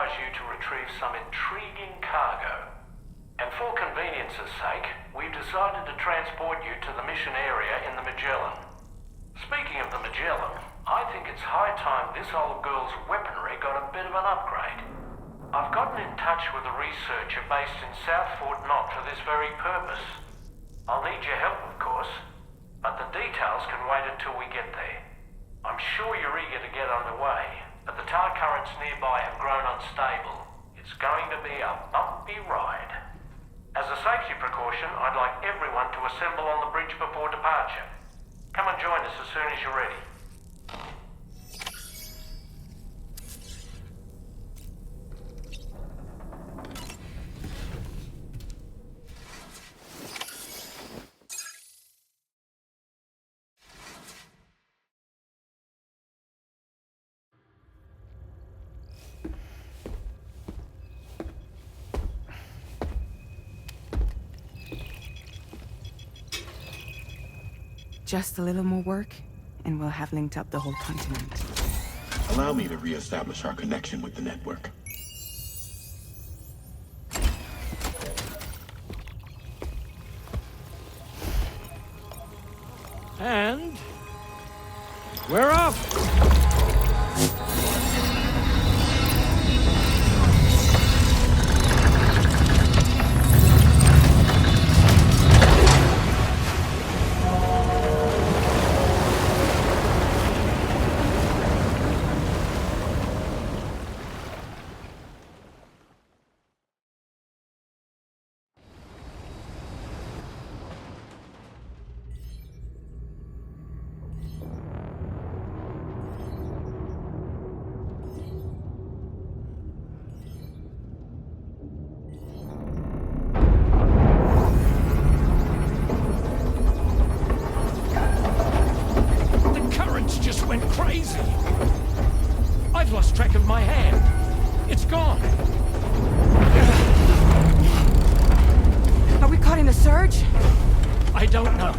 Speaker 13: authorize you to retrieve some intriguing cargo. And for convenience's sake, we've decided to transport you to the mission area in the Magellan. Speaking of the Magellan, I think it's high time this old girl's weaponry got a bit of an upgrade. I've gotten in touch with a researcher based in South Fort Knott for this very purpose. I'll need your help, of course, but the details can wait until we get there. I'm sure you're eager to get underway, but the tar currents nearby have grown unstable. It's going to be a bumpy ride. As a safety precaution, I'd like everyone to assemble on the bridge before departure. Come and join us as soon as you're ready.
Speaker 16: Just a little more work, and we'll have linked up the whole continent.
Speaker 3: Allow me to reestablish our connection with the network.
Speaker 13: And we're off! Went crazy. I've lost track of my hand. It's gone.
Speaker 16: Are we caught in a surge?
Speaker 13: I don't know.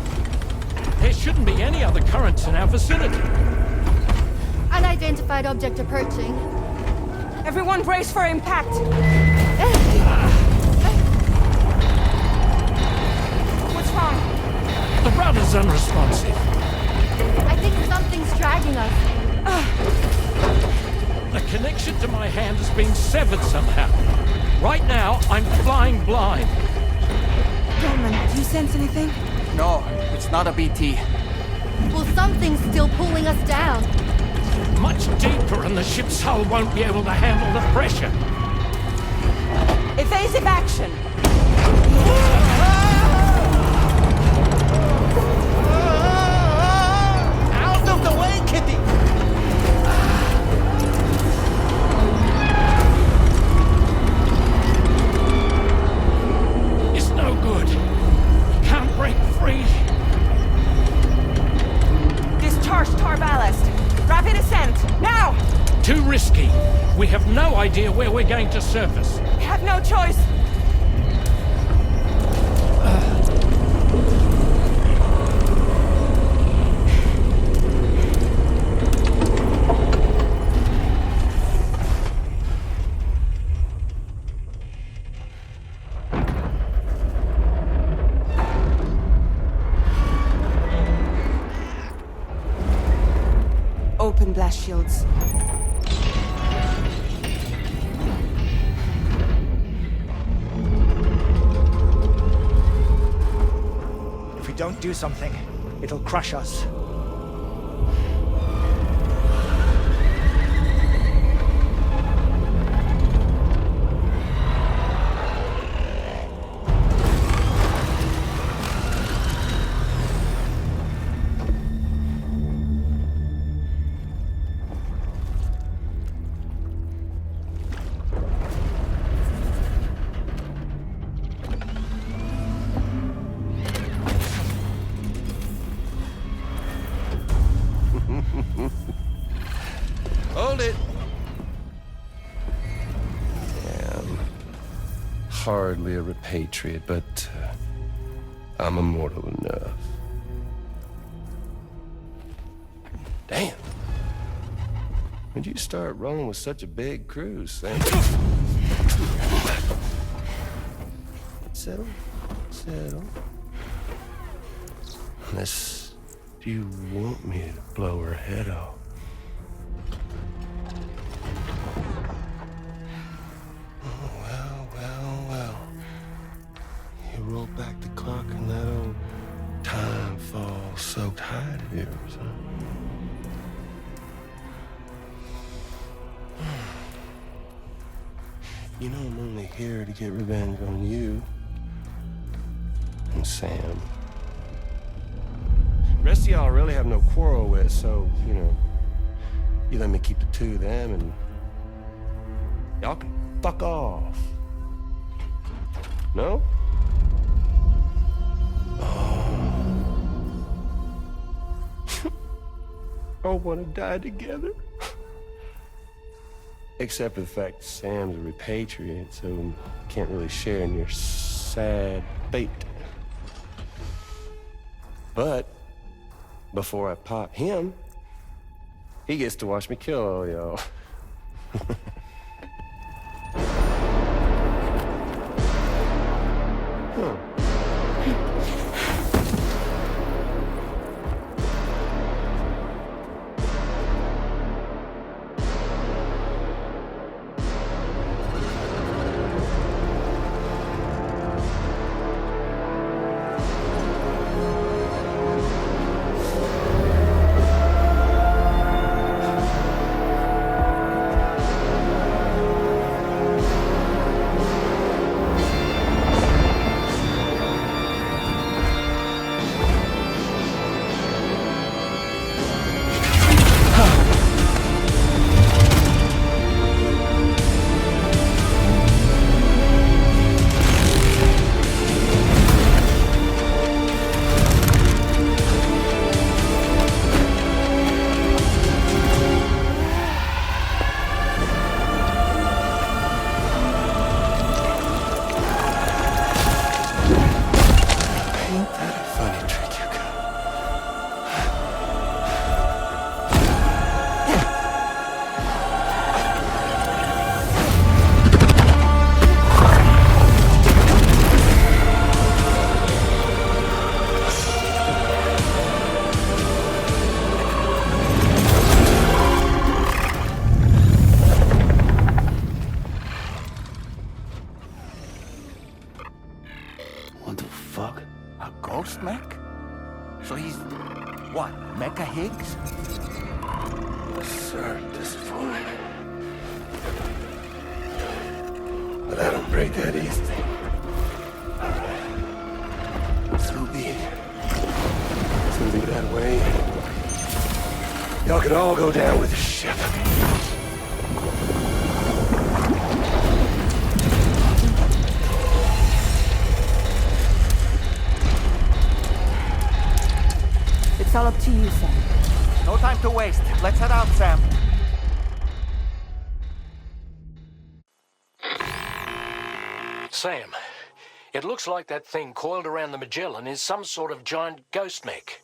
Speaker 13: There shouldn't be any other currents in our vicinity.
Speaker 21: Unidentified object approaching.
Speaker 16: Everyone brace for impact. What's wrong?
Speaker 13: The rudder's unresponsive.
Speaker 21: I think something's dragging us.
Speaker 13: The connection to my hand has been severed somehow. Right now, I'm flying blind.
Speaker 16: Dolman, do you sense anything?
Speaker 18: No, it's not a BT.
Speaker 21: Well, something's still pulling us down.
Speaker 13: Much deeper, and the ship's hull won't be able to handle the pressure.
Speaker 16: Evasive action!
Speaker 18: Out of the way, Kitty!
Speaker 13: It's no good. Can't break free.
Speaker 16: Discharge tar ballast. Rapid ascent, now!
Speaker 13: Too risky. We have no idea where we're going to surface.
Speaker 16: We have no choice. Open blast shields.
Speaker 22: If we don't do something, it'll crush us.
Speaker 13: Hold it.
Speaker 23: Hardly a repatriate, but I'm immortal enough.
Speaker 13: Damn.
Speaker 23: When'd you start rolling with such a big crew, Sam? Settle. Unless you want me to blow her head off. Well. You roll back the clock and that old time fall soaked hide of yours, huh? You know I'm only here to get revenge on you and Sam. Rest of y'all really have no quarrel with, so, you know, you let me keep the two of them and y'all can fuck off. No? All want to die together. Except for the fact Sam's a repatriate, so can't really share in your sad fate. But before I pop him, he gets to watch me kill all y'all.
Speaker 18: Ghost mech? So he's, what, Mecha Higgs?
Speaker 23: Sir, at this point. But I don't break that easy. So be it. It's gonna be that way. Y'all could all go down with the ship.
Speaker 14: It's all up to you, Sam.
Speaker 18: No time to waste. Let's head out, Sam.
Speaker 13: Sam, it looks like that thing coiled around the Magellan is some sort of giant ghost mech.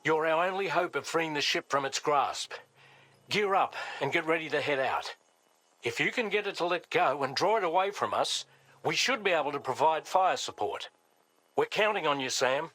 Speaker 13: You're our only hope of freeing the ship from its grasp. Gear up and get ready to head out. If you can get it to let go and draw it away from us, we should be able to provide fire support. We're counting on you, Sam.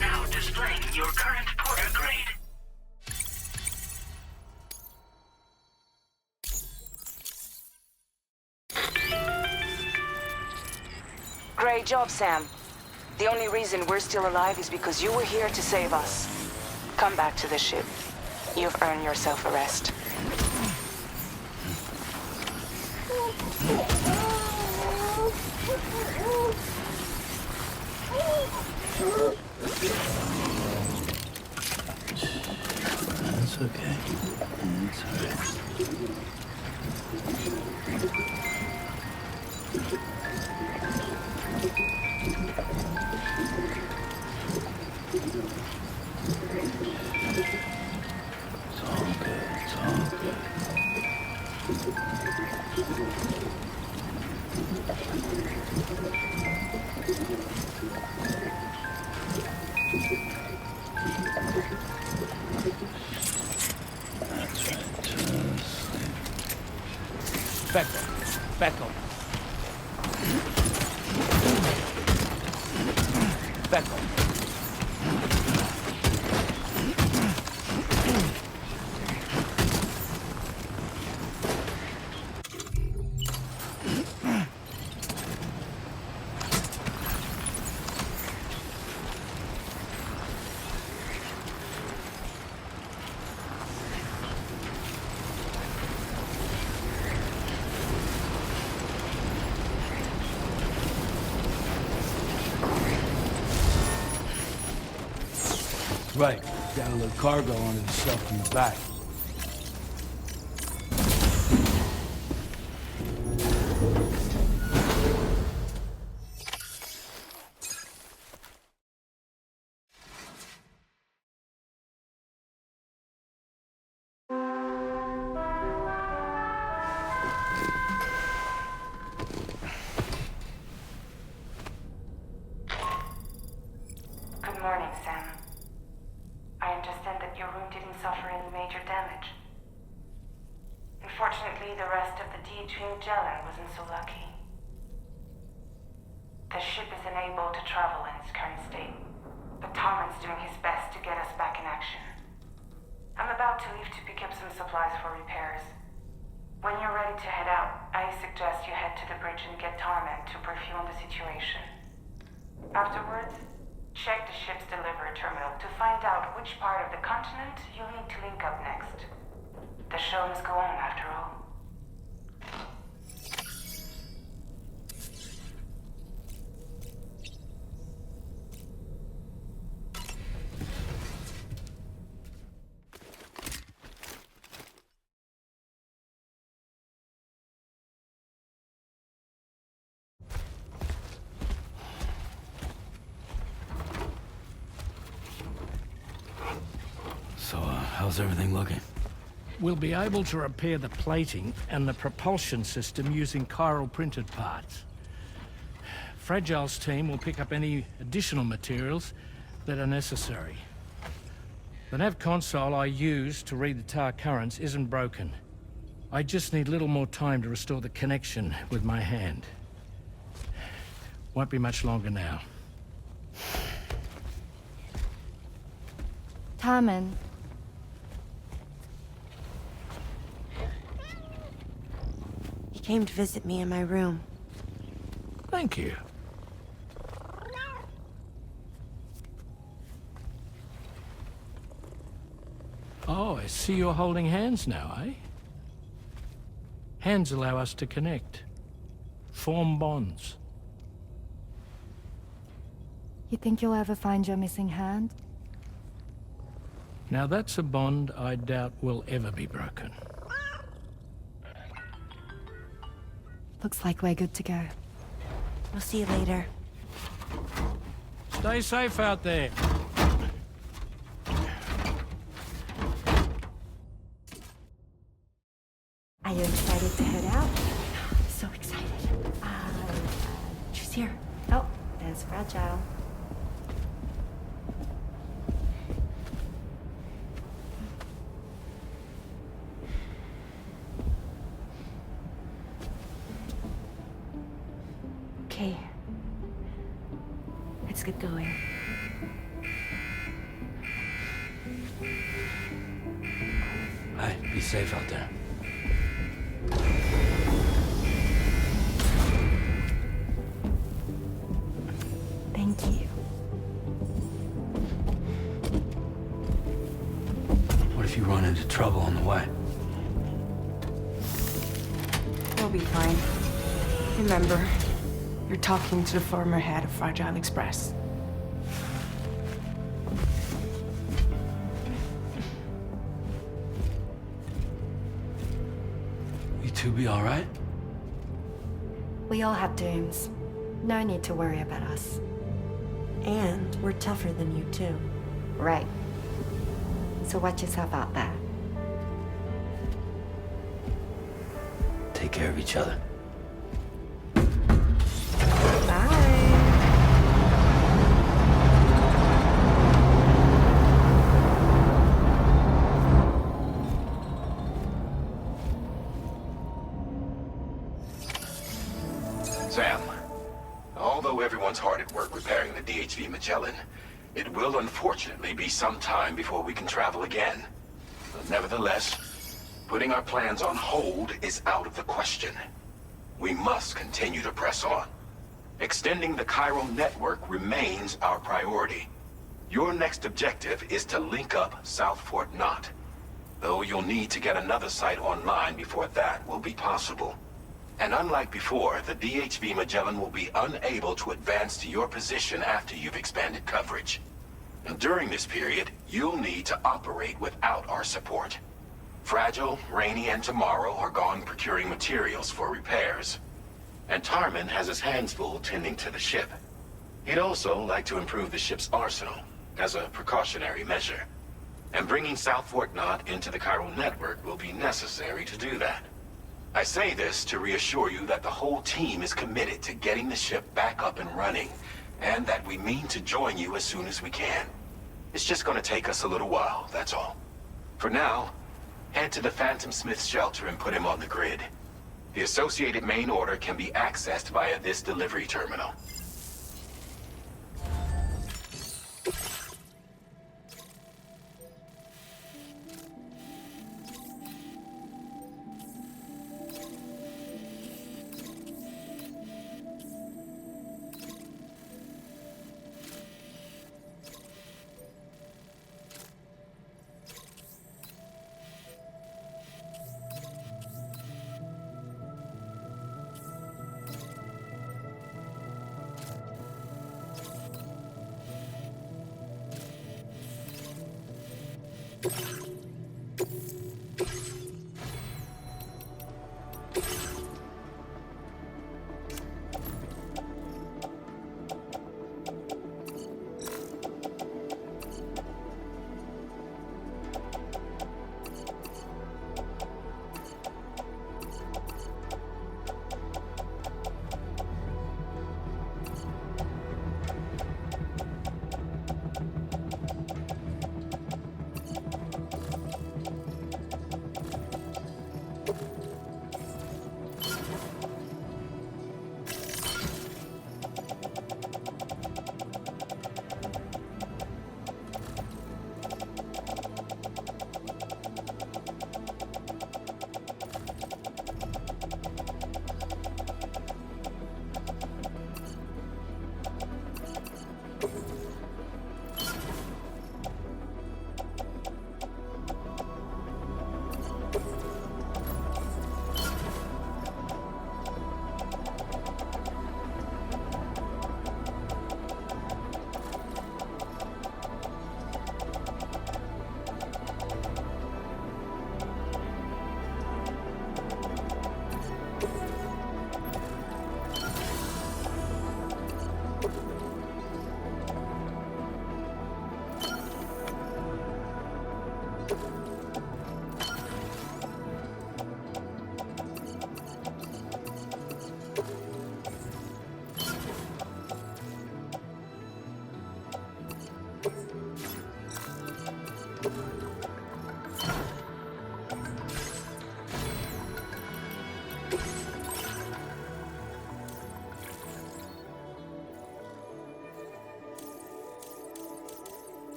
Speaker 7: Now displaying your current porter grade.
Speaker 1: Great job, Sam. The only reason we're still alive is because you were here to save us. Come back to the ship. You've earned yourself a rest.
Speaker 17: That's okay. It's alright. It's all good. It's all good. That's right. Just sleep.
Speaker 22: Back on. Back on.
Speaker 6: Right. Got a little cargo on itself in the back.
Speaker 1: Good morning, Sam. I understand that your room didn't suffer any major damage. Unfortunately, the rest of the D2 Magellan wasn't so lucky. The ship is unable to travel in its current state, but Tomlin's doing his best to get us back in action. I'm about to leave to pick up some supplies for repairs. When you're ready to head out, I suggest you head to the bridge and get Tarman to brief you on the situation. Afterwards, check the ship's delivery terminal to find out which part of the continent you'll need to link up next. The show must go on, after all.
Speaker 17: So, how's everything looking?
Speaker 13: We'll be able to repair the plating and the propulsion system using chiral printed parts. Fragile's team will pick up any additional materials that are necessary. The nav console I use to read the tower currents isn't broken. I just need a little more time to restore the connection with my hand. Won't be much longer now.
Speaker 21: Tarman.
Speaker 20: He came to visit me in my room.
Speaker 13: Thank you. Oh, I see you're holding hands now, eh? Hands allow us to connect, form bonds.
Speaker 21: You think you'll ever find your missing hand?
Speaker 13: Now that's a bond I doubt will ever be broken.
Speaker 21: Looks like we're good to go.
Speaker 20: We'll see you later.
Speaker 13: Stay safe out there.
Speaker 20: Are you excited to head out? So excited. She's here. Oh, there's Fragile. Okay. Let's get going.
Speaker 17: Hey, be safe out there.
Speaker 20: Thank you.
Speaker 17: What if you run into trouble on the way?
Speaker 1: We'll be fine. Remember, you're talking to the former head of Fragile Express.
Speaker 17: You two be all right?
Speaker 21: We all have dooms. No need to worry about us.
Speaker 20: And we're tougher than you too.
Speaker 19: Right. So watch yourself out there.
Speaker 17: Take care of each other.
Speaker 3: Sam, although everyone's hard at work repairing the DHV Magellan, it will unfortunately be some time before we can travel again. But nevertheless, putting our plans on hold is out of the question. We must continue to press on. Extending the chiral network remains our priority. Your next objective is to link up South Fort Knot, though you'll need to get another site online before that will be possible. And unlike before, the DHV Magellan will be unable to advance to your position after you've expanded coverage. And during this period, you'll need to operate without our support. Fragile, Rainey, and Tomorrow are gone procuring materials for repairs. And Tarman has his hands full tending to the ship. He'd also like to improve the ship's arsenal, as a precautionary measure. And bringing South Fort Knot into the chiral network will be necessary to do that. I say this to reassure you that the whole team is committed to getting the ship back up and running, and that we mean to join you as soon as we can. It's just gonna take us a little while, that's all. For now, head to the Phantom Smith's shelter and put him on the grid. The associated main order can be accessed via this delivery terminal.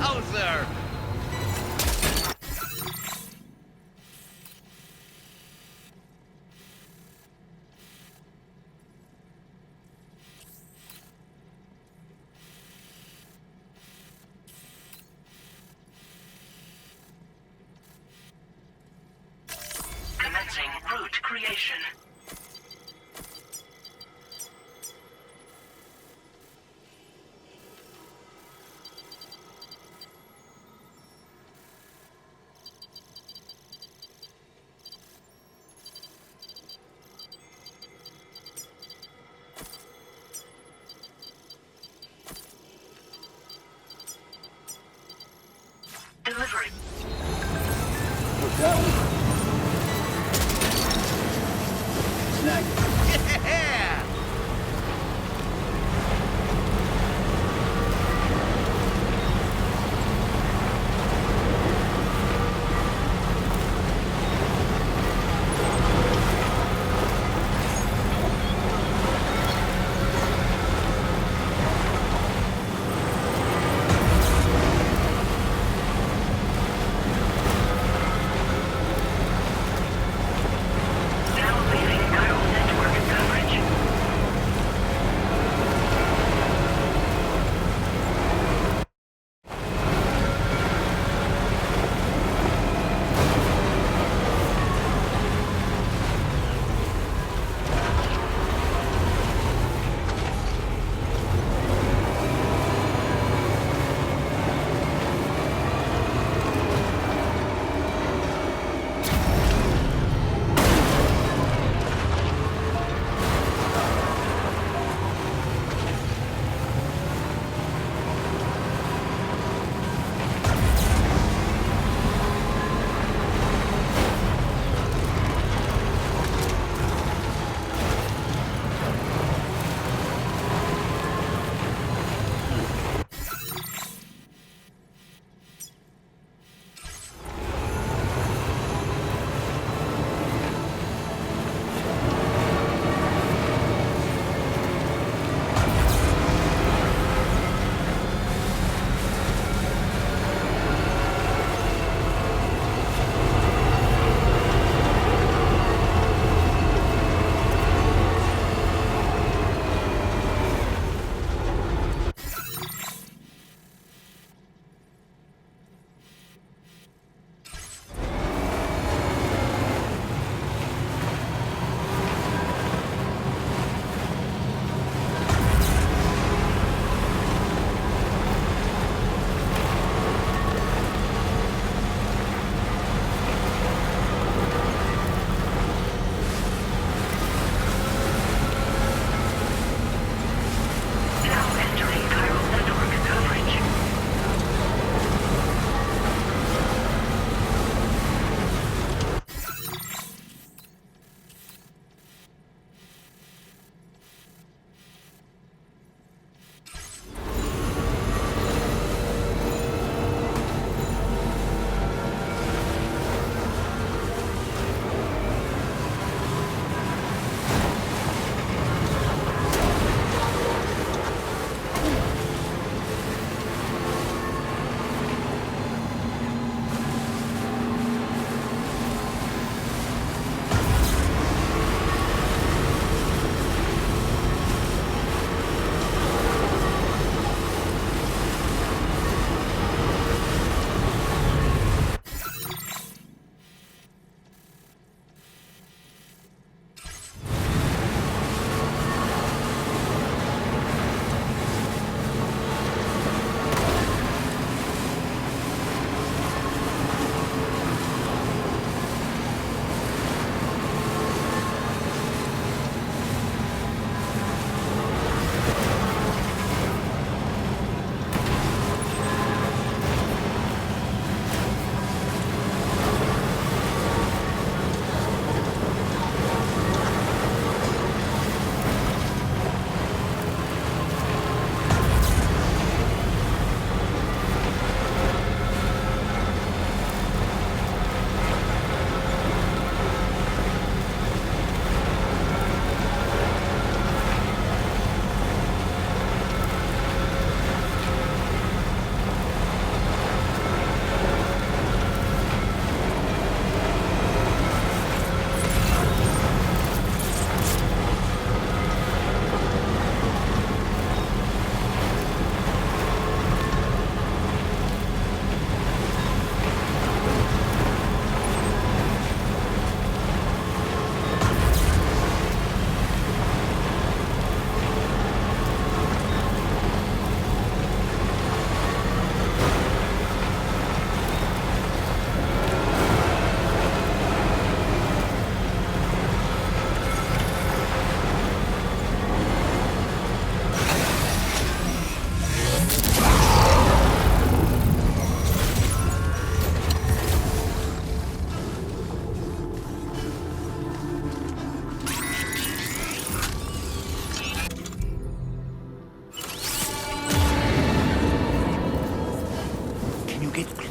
Speaker 4: Wowzer!
Speaker 7: Commencing route creation. Delivery.
Speaker 6: What's that one? Snag it.
Speaker 4: Yeah!
Speaker 7: Now leaving Chiral Network.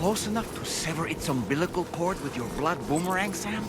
Speaker 4: close enough to sever its umbilical cord with your blood boomerang, Sam?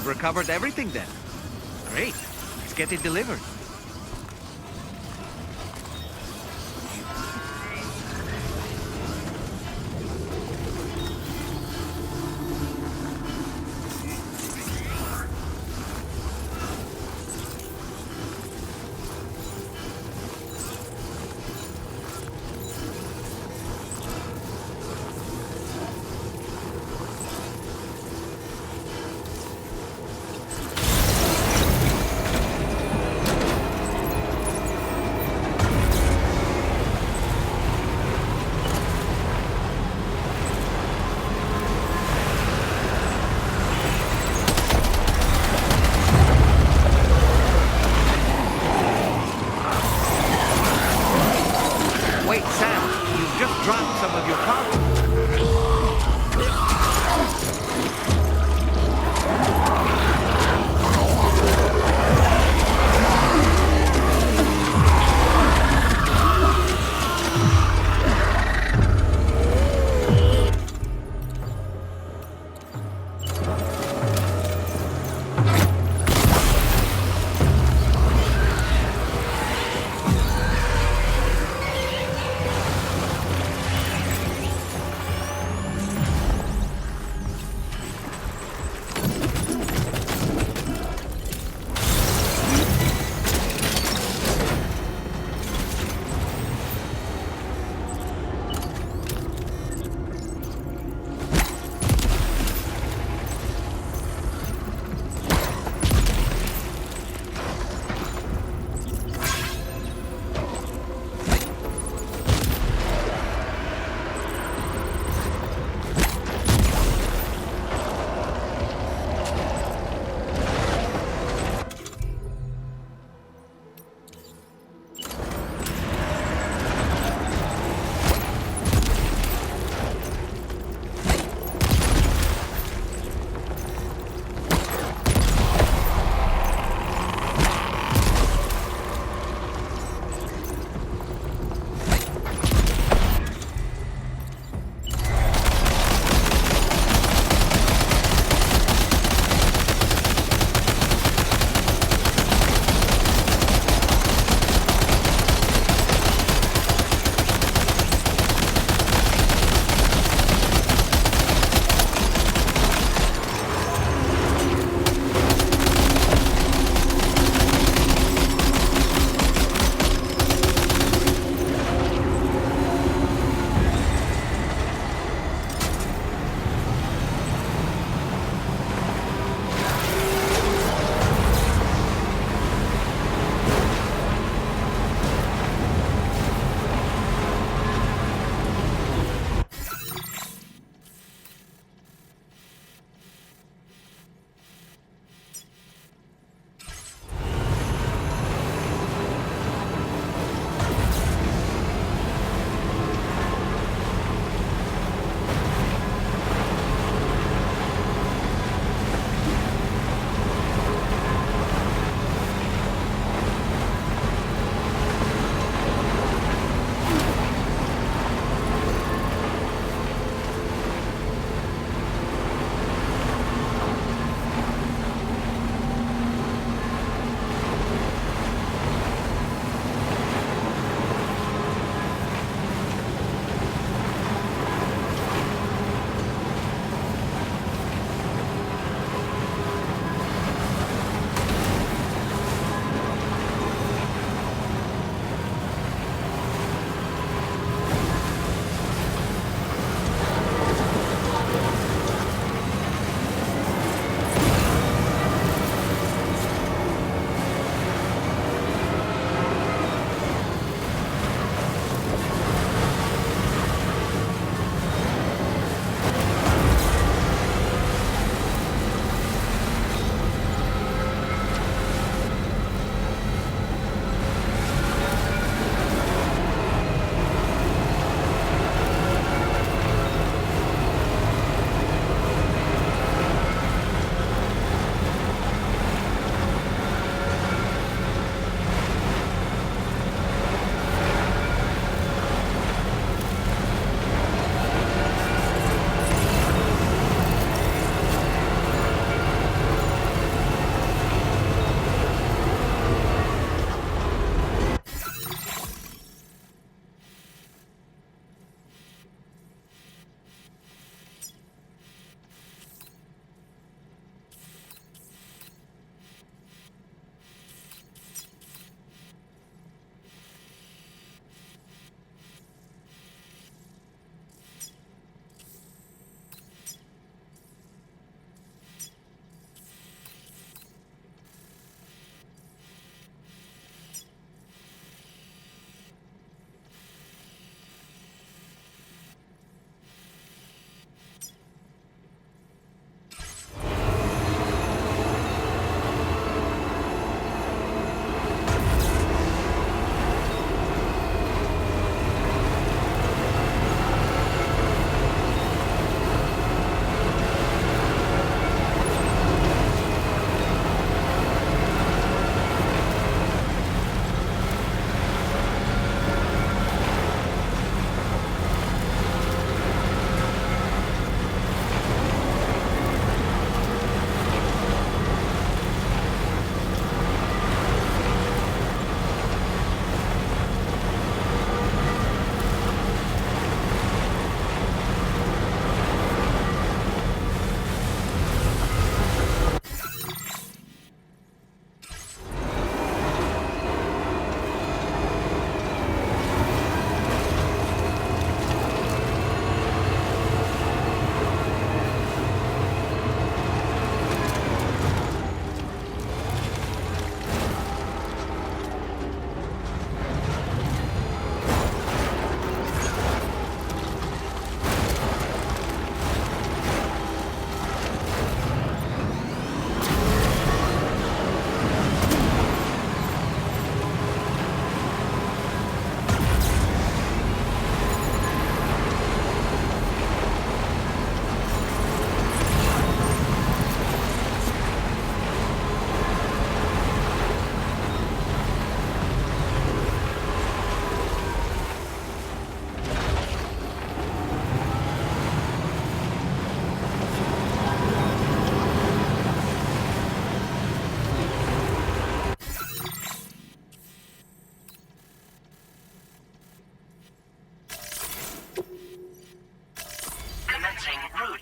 Speaker 4: Recovered everything then. Great. Let's get it delivered.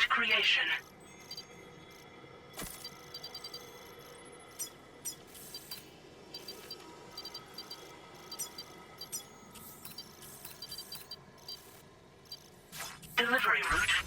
Speaker 7: next creation. Delivery route.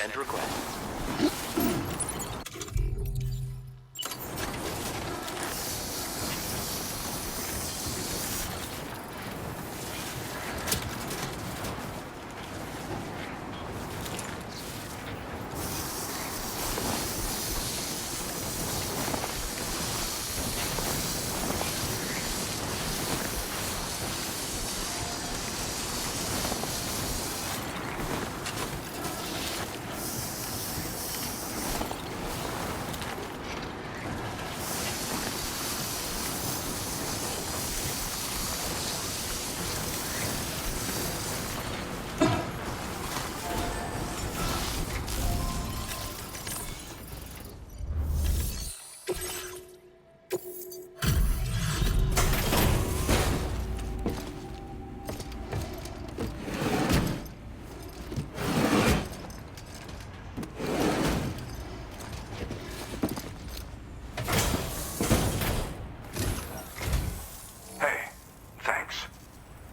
Speaker 10: Send request.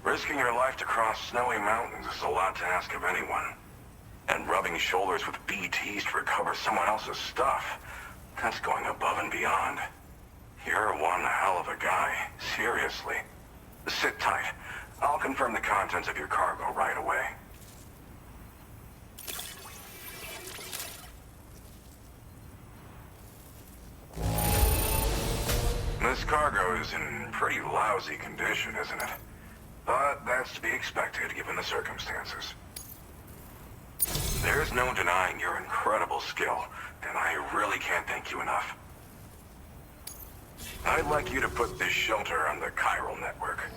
Speaker 5: Risking your life to cross snowy mountains is a lot to ask of anyone. And rubbing shoulders with BTs to recover someone else's stuff, that's going above and beyond. You're one hell of a guy, seriously. Sit tight. I'll confirm the contents of your cargo right away. This cargo is in pretty lousy condition, isn't it? But that's to be expected given the circumstances. There's no denying your incredible skill, and I really can't thank you enough. I'd like you to put this shelter on the chiral network.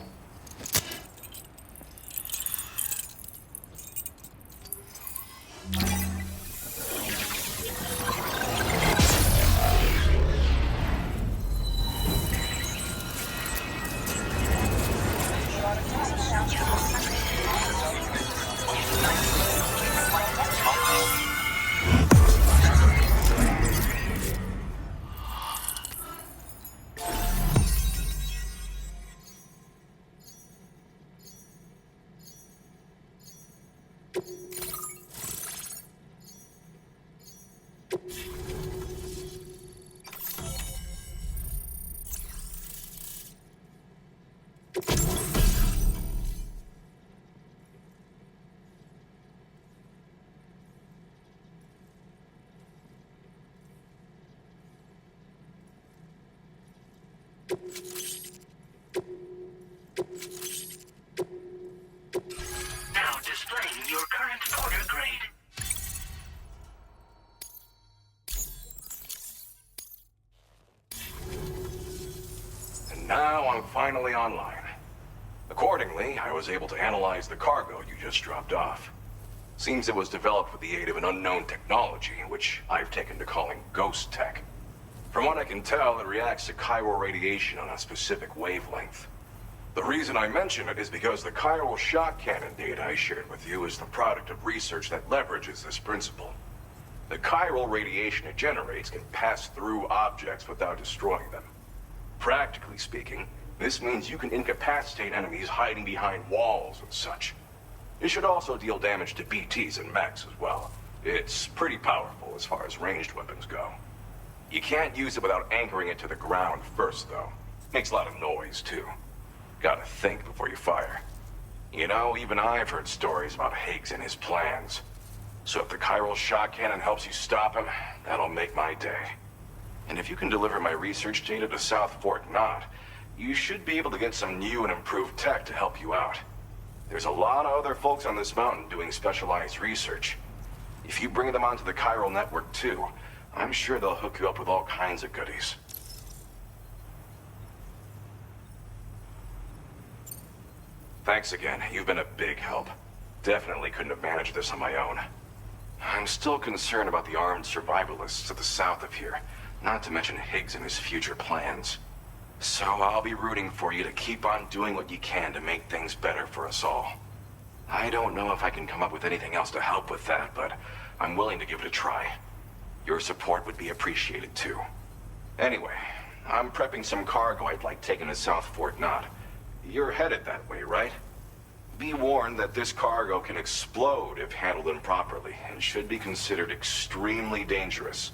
Speaker 7: Now displaying your current porter grade.
Speaker 8: And now I'm finally online. Accordingly, I was able to analyze the cargo you just dropped off. Seems it was developed with the aid of an unknown technology, which I've taken to calling ghost tech. From what I can tell, it reacts to chiral radiation on a specific wavelength. The reason I mention it is because the chiral shock cannon data I shared with you is the product of research that leverages this principle. The chiral radiation it generates can pass through objects without destroying them. Practically speaking, this means you can incapacitate enemies hiding behind walls and such. It should also deal damage to BTs and mechs as well. It's pretty powerful as far as ranged weapons go. You can't use it without anchoring it to the ground first, though. Makes a lot of noise, too. Gotta think before you fire. You know, even I've heard stories about Higgs and his plans. So if the chiral shock cannon helps you stop him, that'll make my day. And if you can deliver my research data to South Fort Knott, you should be able to get some new and improved tech to help you out. There's a lot of other folks on this mountain doing specialized research. If you bring them onto the chiral network too, I'm sure they'll hook you up with all kinds of goodies. Thanks again. You've been a big help. Definitely couldn't have managed this on my own. I'm still concerned about the armed survivalists to the south of here, not to mention Higgs and his future plans. So I'll be rooting for you to keep on doing what you can to make things better for us all. I don't know if I can come up with anything else to help with that, but I'm willing to give it a try. Your support would be appreciated too. Anyway, I'm prepping some cargo I'd like taken to South Fort Knott. You're headed that way, right?
Speaker 3: Be warned that this cargo can explode if handled improperly, and should be considered extremely dangerous.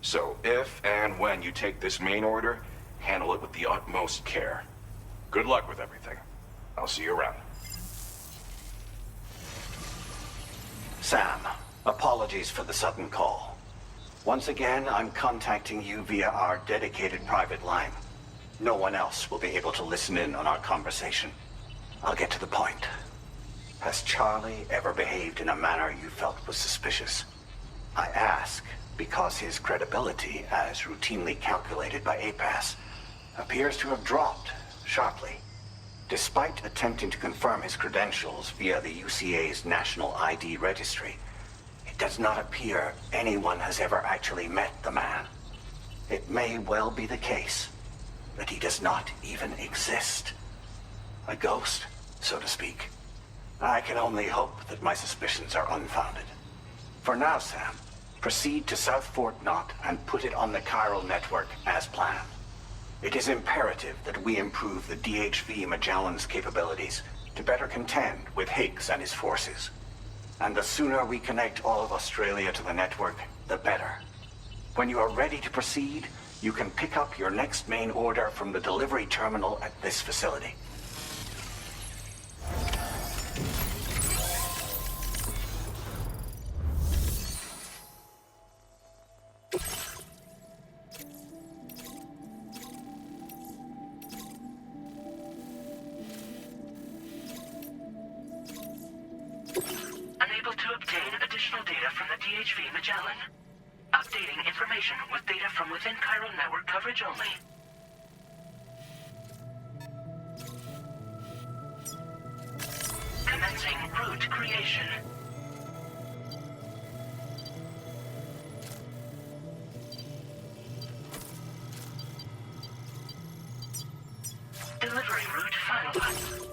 Speaker 3: So if and when you take this main order, handle it with the utmost care. Good luck with everything. I'll see you around.
Speaker 12: Sam, apologies for the sudden call. Once again, I'm contacting you via our dedicated private line. No one else will be able to listen in on our conversation. I'll get to the point. Has Charlie ever behaved in a manner you felt was suspicious? I ask because his credibility, as routinely calculated by APAS, appears to have dropped sharply. Despite attempting to confirm his credentials via the UCA's National ID Registry, it does not appear anyone has ever actually met the man. It may well be the case that he does not even exist. A ghost, so to speak. I can only hope that my suspicions are unfounded. For now, Sam, proceed to South Fort Knot and put it on the chiral network as planned. It is imperative that we improve the DHV Magellan's capabilities to better contend with Higgs and his forces. And the sooner we connect all of Australia to the network, the better. When you are ready to proceed, you can pick up your next main order from the delivery terminal at this facility.
Speaker 7: Unable to obtain additional data from the DHV Magellan. Updating information with data from within chiral network coverage only. Commencing route creation. Delivery route finalized.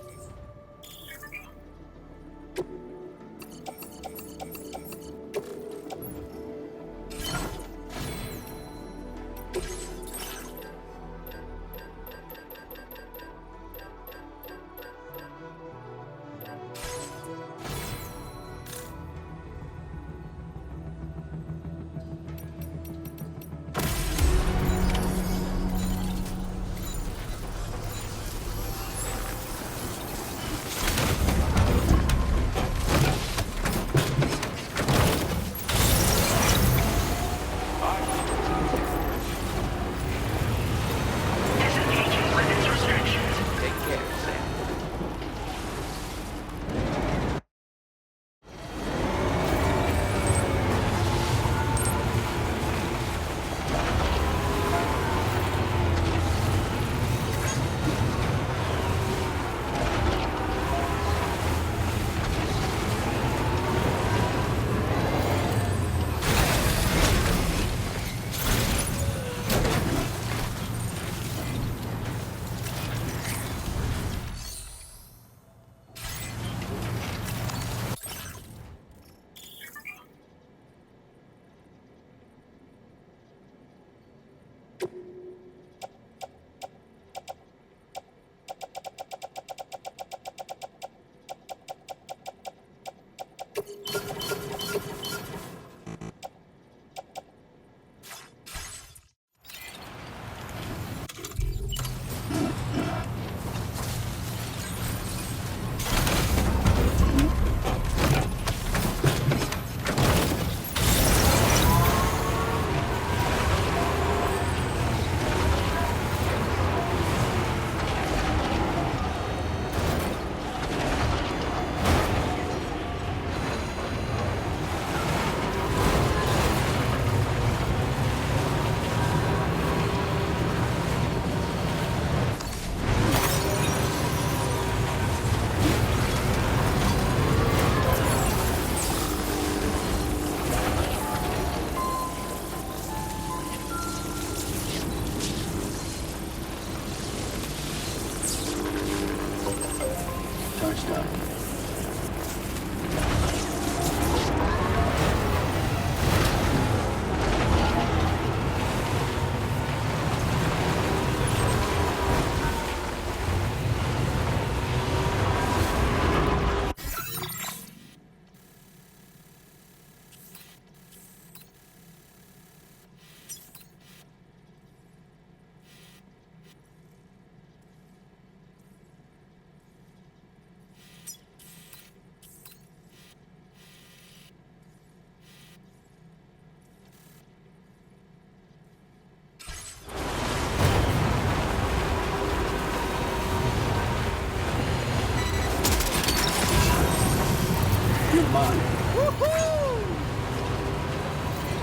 Speaker 6: Come on.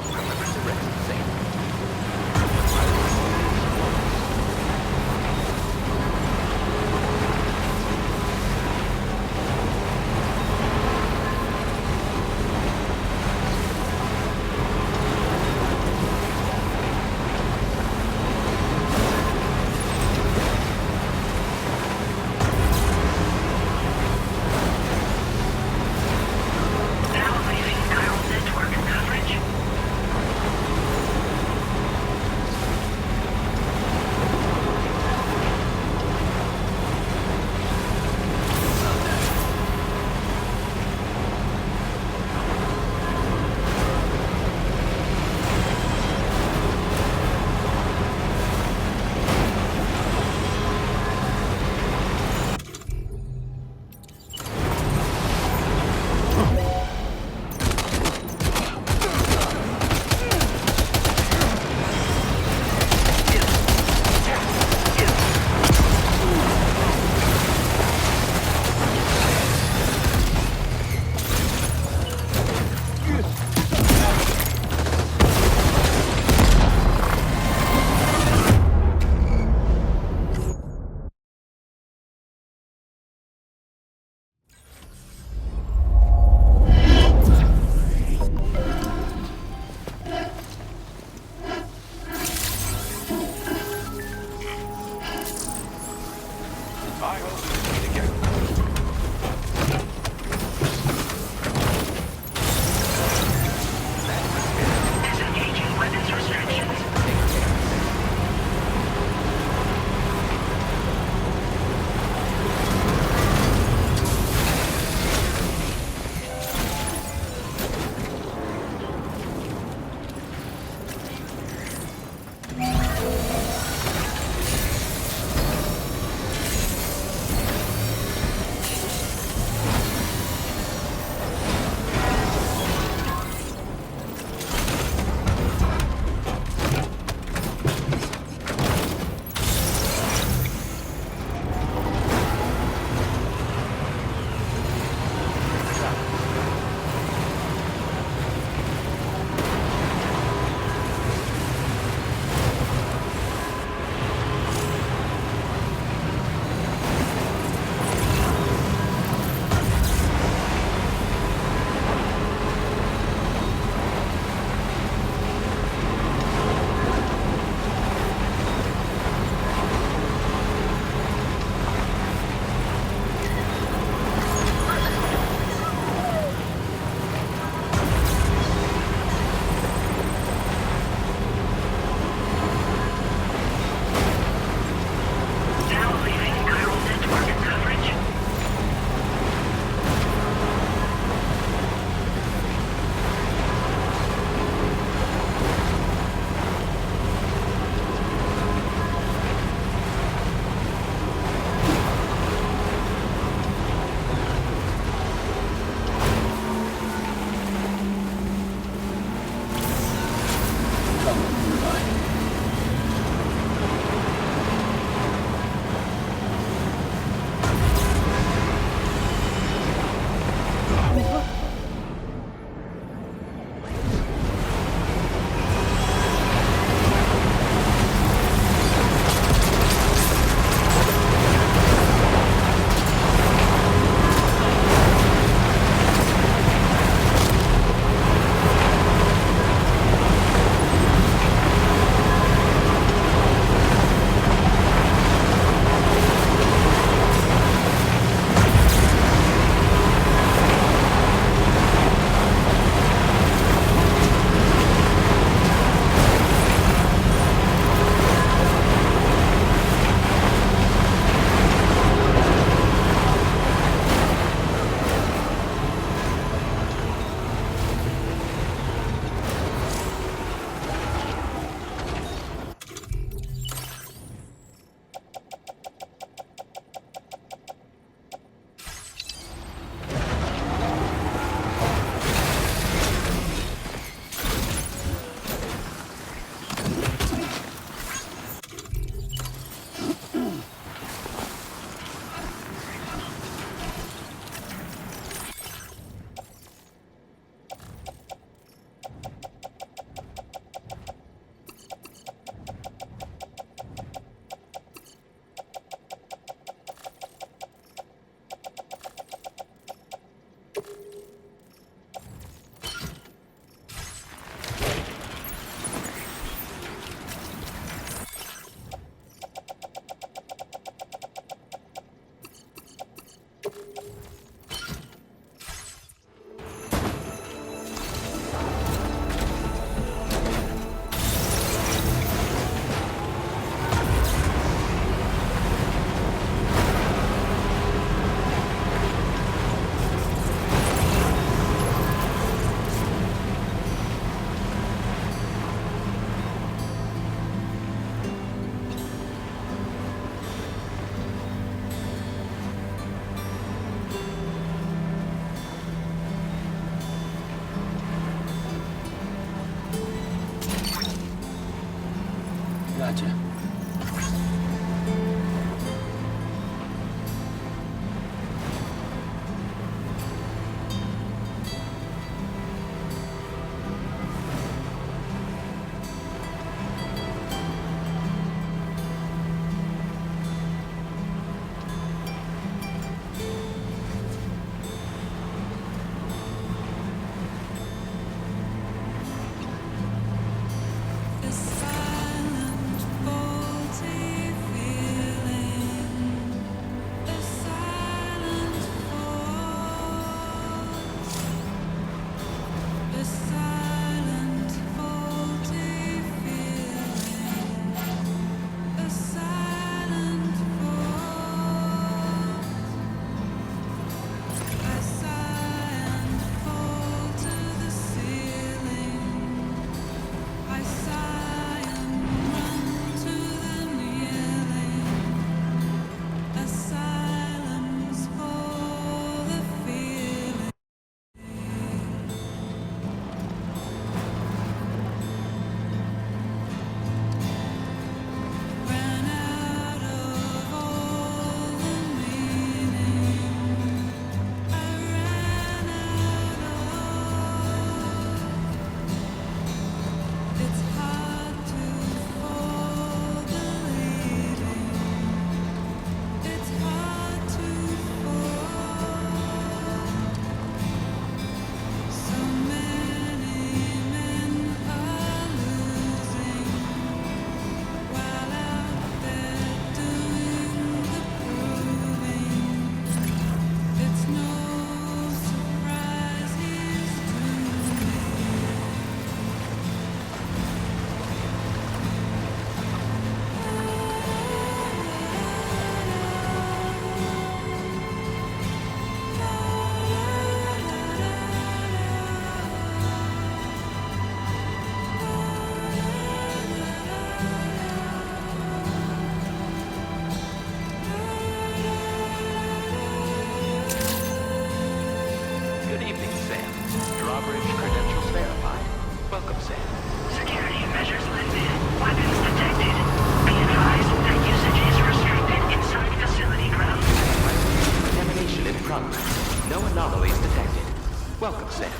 Speaker 10: Remember to rest, Sam.
Speaker 7: Now leaving Chiral network coverage.
Speaker 6: Gotcha.
Speaker 10: Good evening, Sam. Drawbridge credentials verified. Welcome, Sam.
Speaker 7: Security measures lifted. Weapons detected. Be advised that usage is restricted inside facility grounds.
Speaker 10: Contamination in progress. No anomalies detected. Welcome, Sam.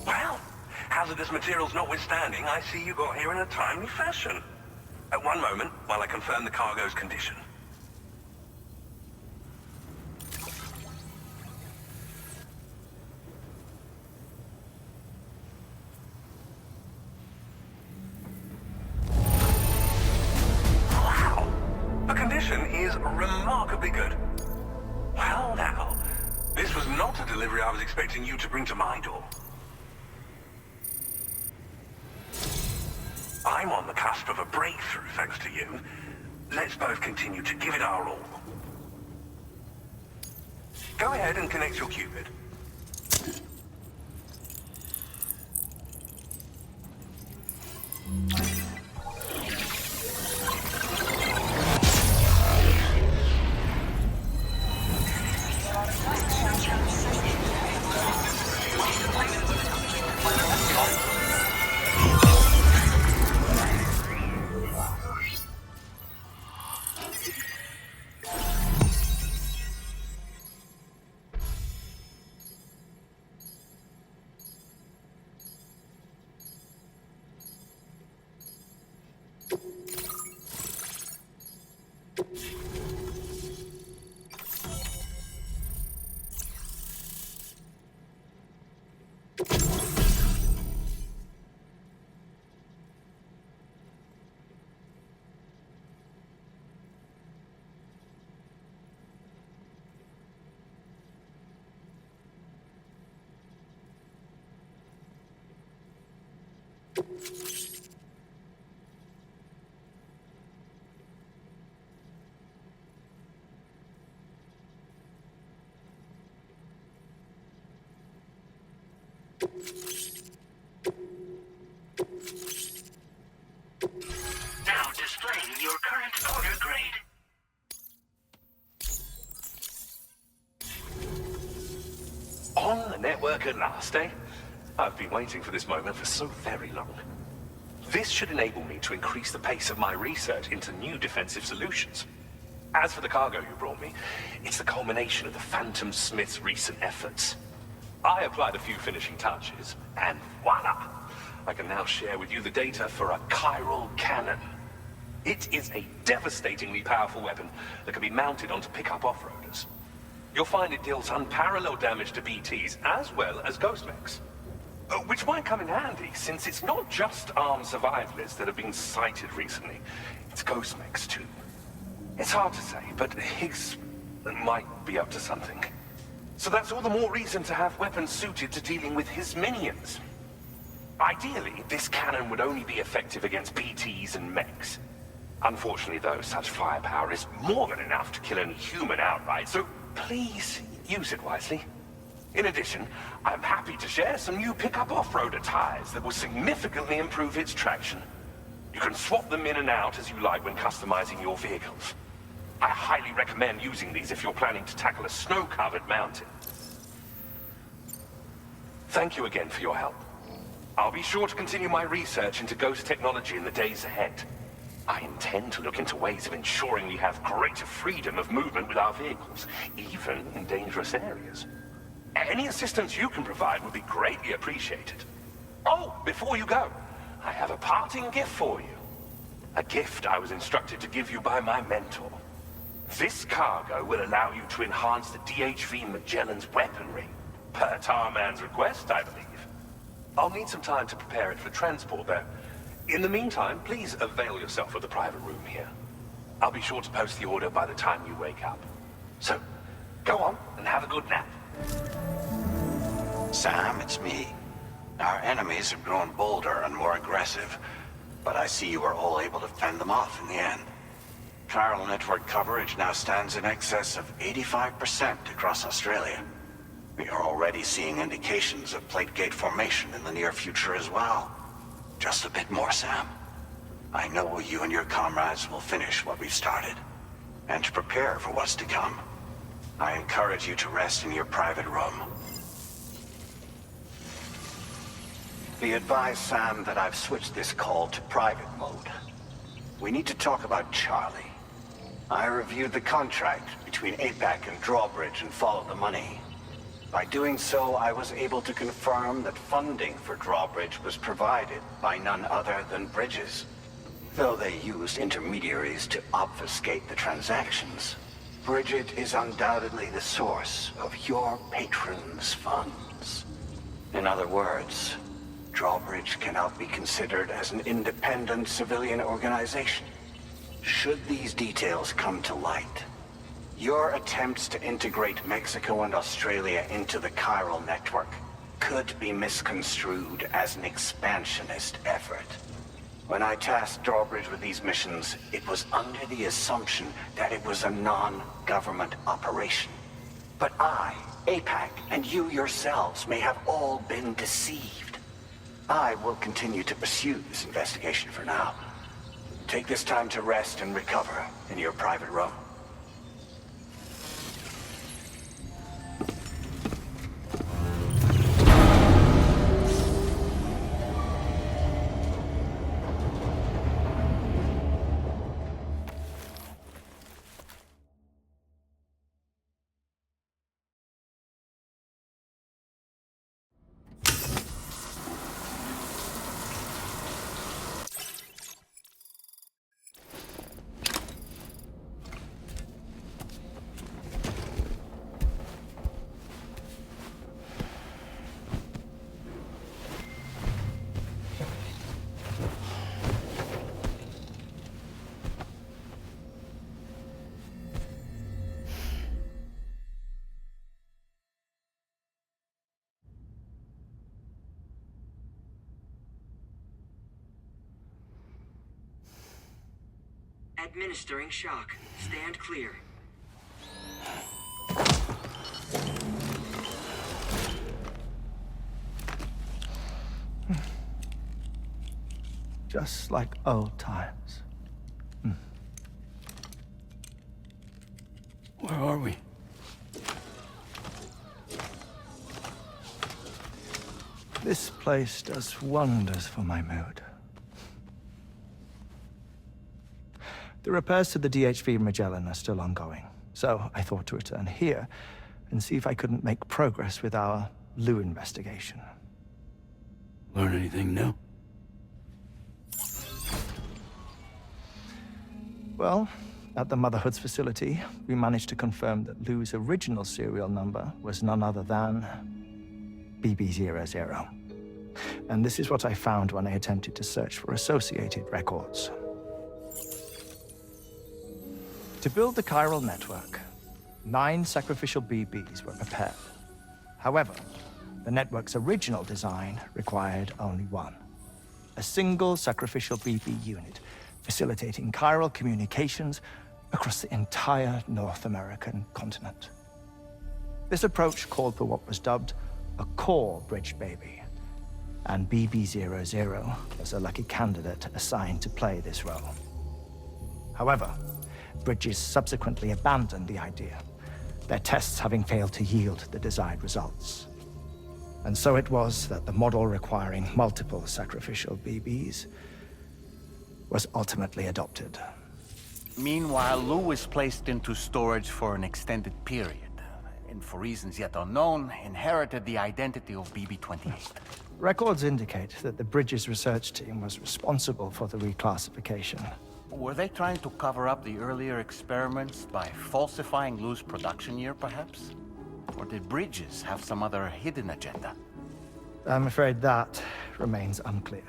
Speaker 5: Well, hazardous materials notwithstanding, I see you got here in a timely fashion. At one moment, while I confirm the cargo's condition. Wow! The condition is remarkably good. Well now, this was not a delivery I was expecting you to bring to my door. I'm on the cusp of a breakthrough, thanks to you. Let's both continue to give it our all. Go ahead and connect your Cupid.
Speaker 2: network at last, eh? I've been waiting for this moment for so very long. This should enable me to increase the pace of my research into new defensive solutions. As for the cargo you brought me, it's the culmination of the Phantom Smith's recent efforts. I applied a few finishing touches, and voila! I can now share with you the data for a chiral cannon. It is a devastatingly powerful weapon that can be mounted onto pickup off-roaders. You'll find it deals unparalleled damage to BTs as well as ghost mechs. Which might come in handy, since it's not just armed survivalists that have been sighted recently. It's ghost mechs too. It's hard to say, but Higgs might be up to something. So that's all the more reason to have weapons suited to dealing with his minions. Ideally, this cannon would only be effective against BTs and mechs. Unfortunately, though, such firepower is more than enough to kill any human outright, so please use it wisely. In addition, I'm happy to share some new pickup off-roader tires that will significantly improve its traction. You can swap them in and out as you like when customizing your vehicles. I highly recommend using these if you're planning to tackle a snow-covered mountain. Thank you again for your help. I'll be sure to continue my research into ghost technology in the days ahead. I intend to look into ways of ensuring we have greater freedom of movement with our vehicles, even in dangerous areas. Any assistance you can provide would be greatly appreciated. Oh, before you go, I have a parting gift for you. A gift I was instructed to give you by my mentor. This cargo will allow you to enhance the DHV Magellan's weaponry, per Tarman's request, I believe. I'll need some time to prepare it for transport, though. In the meantime, please avail yourself of the private room here. I'll be sure to post the order by the time you wake up. So, go on and have a good nap.
Speaker 12: Sam, it's me. Our enemies have grown bolder and more aggressive, but I see you were all able to fend them off in the end. Chiral network coverage now stands in excess of 85% across Australia. We are already seeing indications of plate gate formation in the near future as well. Just a bit more, Sam. I know you and your comrades will finish what we've started, and to prepare for what's to come. I encourage you to rest in your private room. Be advised, Sam, that I've switched this call to private mode. We need to talk about Charlie. I reviewed the contract between APAC and Drawbridge and followed the money. By doing so, I was able to confirm that funding for Drawbridge was provided by none other than Bridges. Though they used intermediaries to obfuscate the transactions, Bridget is undoubtedly the source of your patrons' funds. In other words, Drawbridge cannot be considered as an independent civilian organization. Should these details come to light, your attempts to integrate Mexico and Australia into the chiral network could be misconstrued as an expansionist effort. When I tasked Drawbridge with these missions, it was under the assumption that it was a non-government operation. But I, APAC, and you yourselves may have all been deceived. I will continue to pursue this investigation for now. Take this time to rest and recover in your private room.
Speaker 9: Administering shock. Stand clear.
Speaker 22: Just like old times.
Speaker 17: Where are we?
Speaker 22: This place does wonders for my mood. The repairs to the DHV Magellan are still ongoing, so I thought to return here and see if I couldn't make progress with our Lou investigation.
Speaker 17: Learn anything new?
Speaker 22: Well, at the Motherhood's facility, we managed to confirm that Lou's original serial number was none other than BB00. And this is what I found when I attempted to search for associated records. To build the chiral network, 9 sacrificial BBs were prepared. However, the network's original design required only 1. A single sacrificial BB unit, facilitating chiral communications across the entire North American continent. This approach called for what was dubbed a core bridge baby, and BB00 was a lucky candidate assigned to play this role. However, Bridges subsequently abandoned the idea, their tests having failed to yield the desired results. And so it was that the model requiring multiple sacrificial BBs was ultimately adopted.
Speaker 4: Meanwhile, Lou was placed into storage for an extended period, and for reasons yet unknown, inherited the identity of BB-28.
Speaker 22: Records indicate that the Bridges research team was responsible for the reclassification.
Speaker 4: Were they trying to cover up the earlier experiments by falsifying Lou's production year, perhaps? Or did Bridges have some other hidden agenda?
Speaker 22: I'm afraid that remains unclear.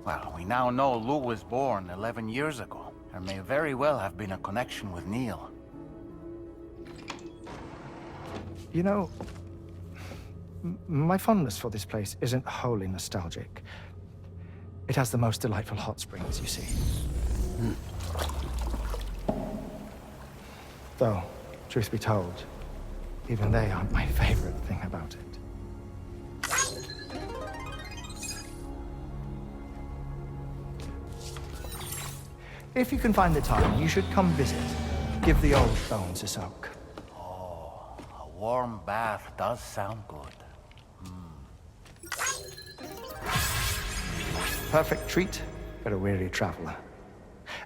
Speaker 4: Well, we now know Lou was born 11 years ago. There may very well have been a connection with Neil.
Speaker 22: You know, my fondness for this place isn't wholly nostalgic. It has the most delightful hot springs, you see. Though, truth be told, even they aren't my favorite thing about it. If you can find the time, you should come visit. Give the old bones a soak.
Speaker 4: Oh, a warm bath does sound good.
Speaker 22: Perfect treat for a weary traveler.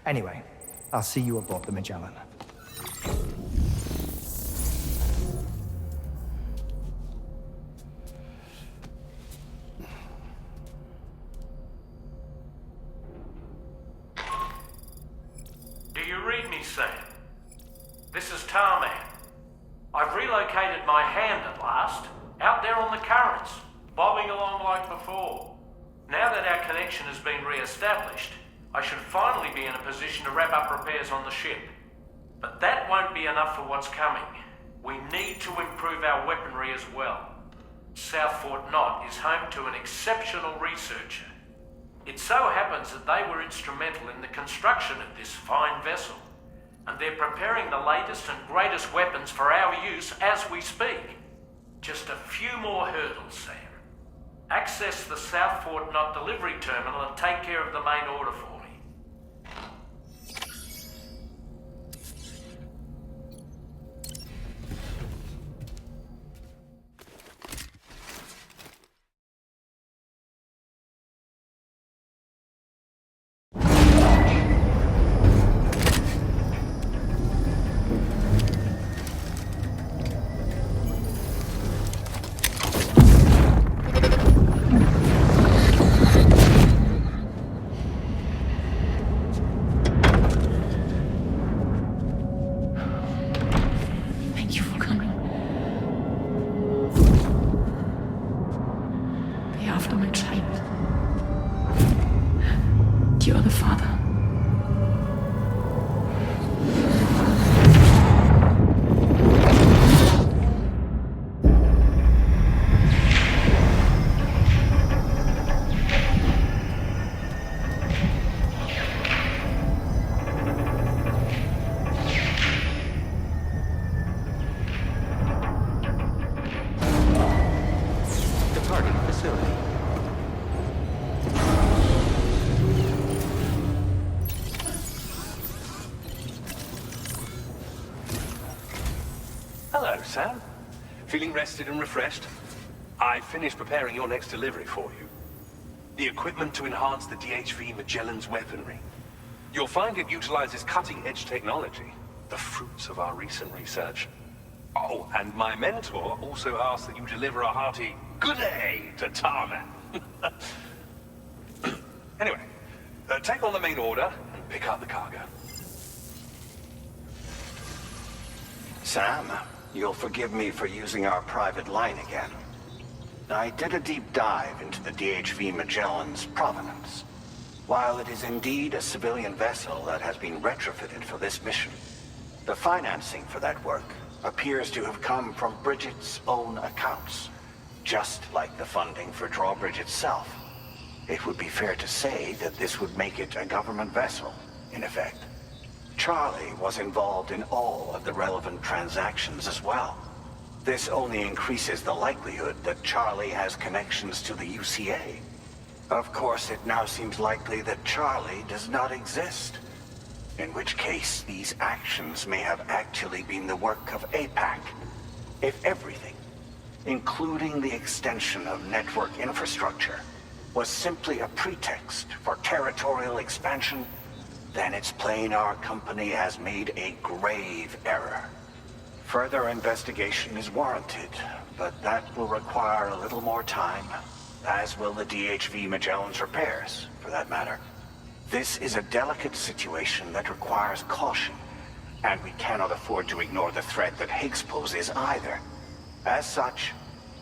Speaker 22: Anyway, I'll see you aboard the Magellan.
Speaker 13: Do you read me, Sam? This is Tarman. I've relocated my hand at last, out there on the currents, bobbing along like before. Now that our connection has been re-established, I should finally be in a position to wrap up repairs on the ship. But that won't be enough for what's coming. We need to improve our weaponry as well. South Fort Knott is home to an exceptional researcher. It so happens that they were instrumental in the construction of this fine vessel, and they're preparing the latest and greatest weapons for our use as we speak. Just a few more hurdles, Sam. Access the South Fort Knott delivery terminal and take care of the main order for me.
Speaker 2: Hello, Sam. Feeling rested and refreshed? I finished preparing your next delivery for you. The equipment to enhance the DHV Magellan's weaponry. You'll find it utilizes cutting-edge technology, the fruits of our recent research. Oh, and my mentor also asked that you deliver a hearty good day to Tarman. Anyway, take on the main order and pick up the cargo.
Speaker 12: Sam, you'll forgive me for using our private line again. I did a deep dive into the DHV Magellan's provenance. While it is indeed a civilian vessel that has been retrofitted for this mission, the financing for that work appears to have come from Bridget's own accounts, just like the funding for Drawbridge itself. It would be fair to say that this would make it a government vessel, in effect. Charlie was involved in all of the relevant transactions as well. This only increases the likelihood that Charlie has connections to the UCA. Of course, it now seems likely that Charlie does not exist. In which case, these actions may have actually been the work of APAC. If everything, including the extension of network infrastructure, was simply a pretext for territorial expansion, then it's plain our company has made a grave error. Further investigation is warranted, but that will require a little more time, as will the DHV Magellan's repairs, for that matter. This is a delicate situation that requires caution, and we cannot afford to ignore the threat that Higgs poses either. As such,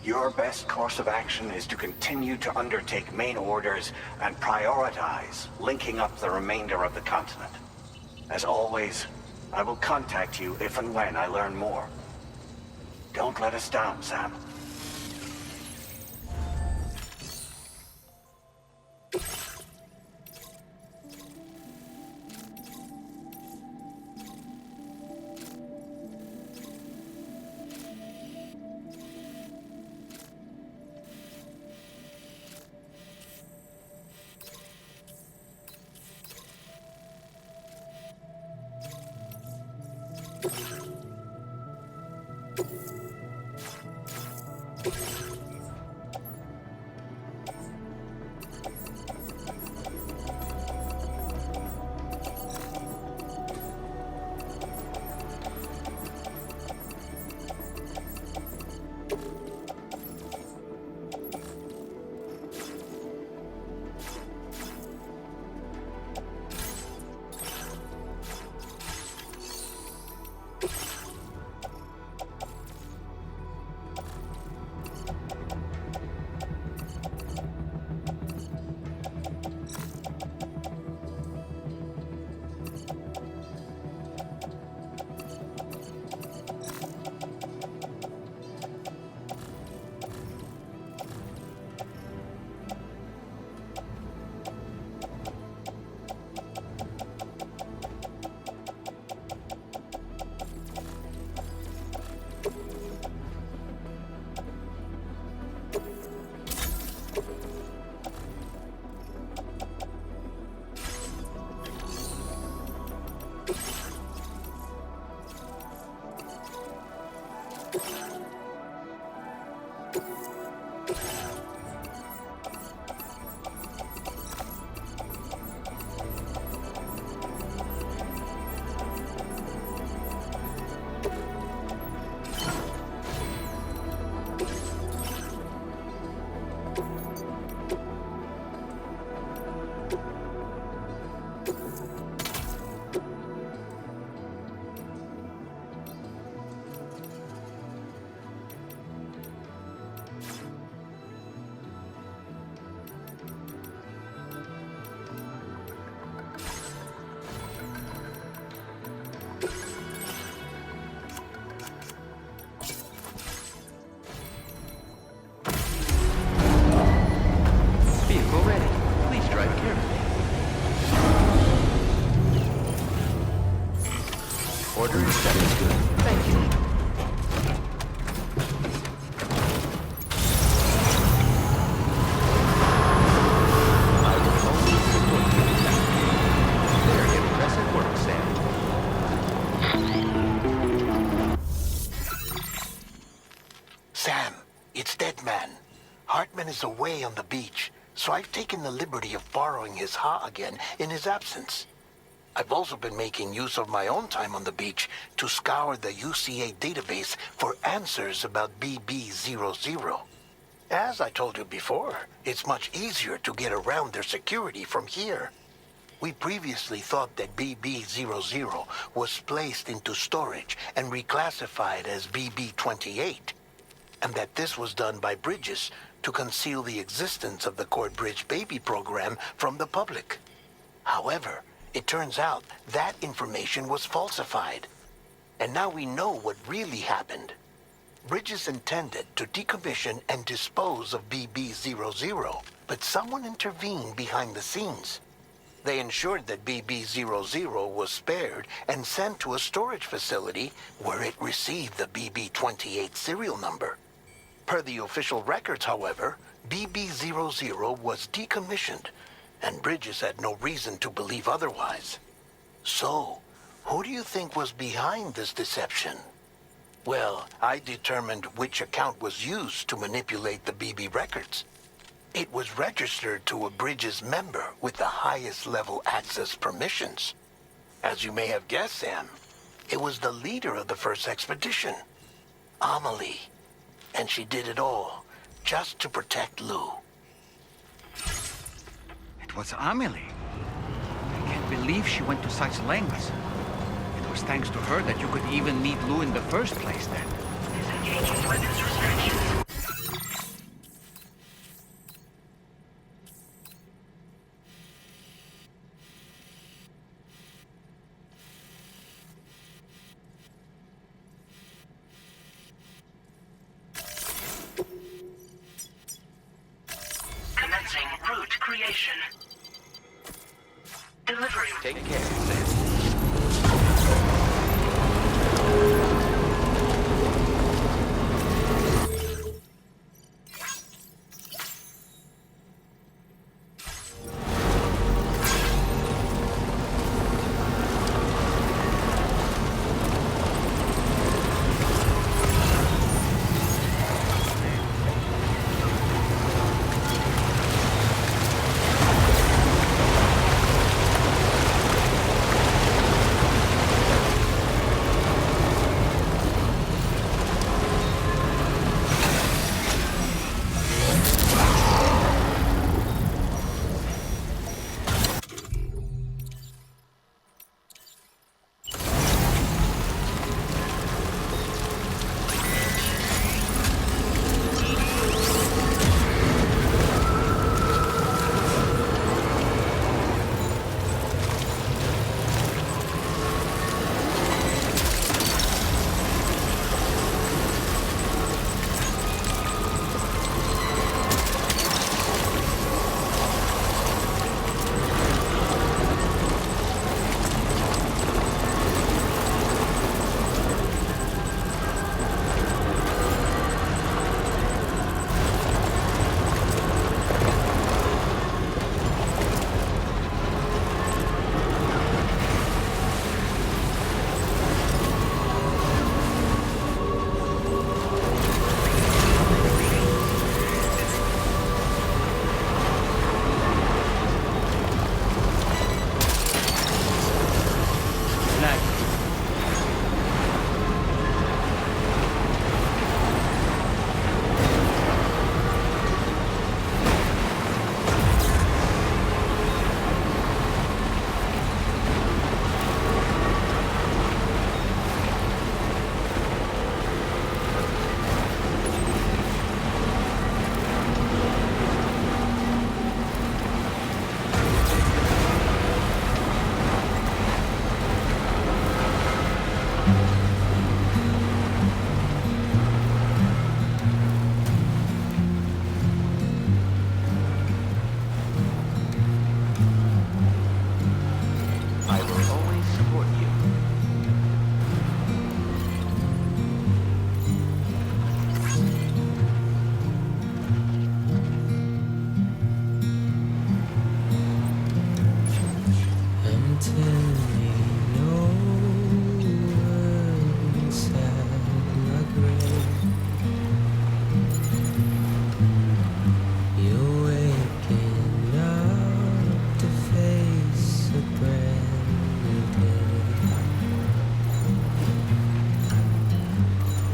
Speaker 12: your best course of action is to continue to undertake main orders and prioritize linking up the remainder of the continent. As always, I will contact you if and when I learn more. Don't let us down, Sam. Sam, it's Dead Man.
Speaker 11: Hartman is away on the beach, so I've taken the liberty of borrowing his Ha again in his absence. I've also been making use of my own time on the beach to scour the UCA database for answers about BB00. As I told you before, it's much easier to get around their security from here. We previously thought that BB00 was placed into storage and reclassified as BB28, and that this was done by Bridges to conceal the existence of the Court Bridge baby program from the public. However, it turns out that information was falsified, and now we know what really happened. Bridges intended to decommission and dispose of BB00, but someone intervened behind the scenes. They ensured that BB00 was spared and sent to a storage facility where it received the BB28 serial number. Per the official records, however, BB00 was decommissioned, and Bridges had no reason to believe otherwise. So, who do you think was behind this deception? Well, I determined which account was used to manipulate the BB records. It was registered to a Bridges member with the highest level access permissions. As you may have guessed, Sam, it was the leader of the first expedition, Amelie. And she did it all just to protect Lou.
Speaker 18: It was Amelie. I can't believe she went to such lengths. It was thanks to her that you could even meet Lou in the first place then.
Speaker 7: Disengaging weapons restrictions. Commencing route creation. Delivery.
Speaker 10: Take care, Sam.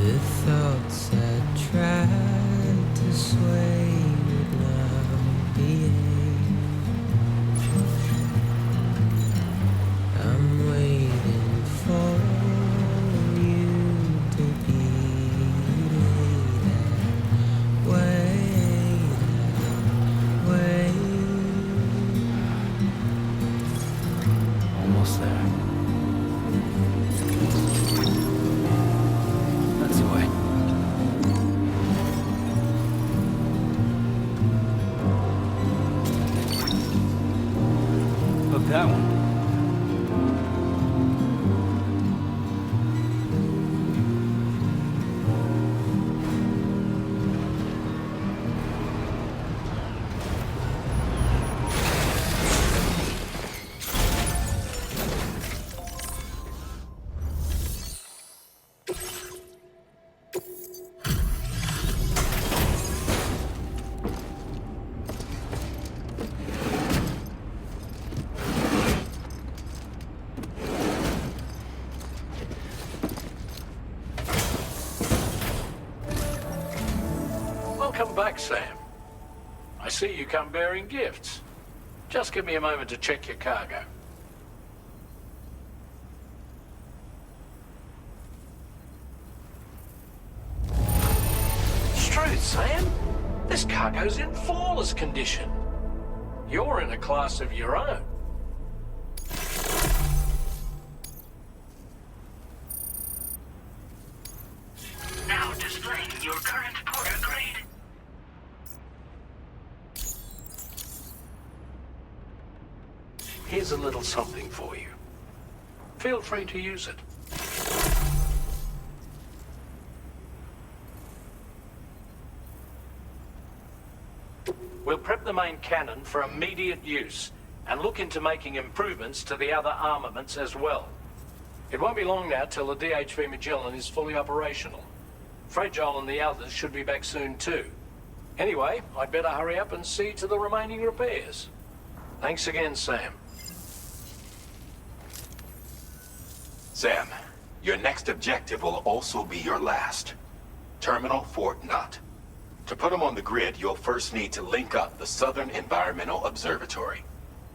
Speaker 20: The thoughts I tried to sway would not behave. I'm waiting for you to be laid way.
Speaker 17: Almost there. That's the way. Hook that one.
Speaker 13: Welcome back, Sam. I see you come bearing gifts. Just give me a moment to check your cargo. Truth, Sam. This cargo's in flawless condition. You're in a class of your own.
Speaker 7: Now displaying your current porter grade.
Speaker 13: Here's a little something for you. Feel free to use it. We'll prep the main cannon for immediate use and look into making improvements to the other armaments as well. It won't be long now till the DHV Magellan is fully operational. Fragile and the others should be back soon too. Anyway, I'd better hurry up and see to the remaining repairs. Thanks again, Sam.
Speaker 3: Sam, your next objective will also be your last. Terminal Fort Knott. To put them on the grid, you'll first need to link up the Southern Environmental Observatory.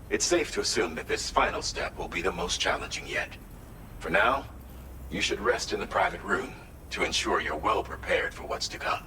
Speaker 3: It's safe to assume that this final step will be the most challenging yet. For now, you should rest in the private room to ensure you're well prepared for what's to come.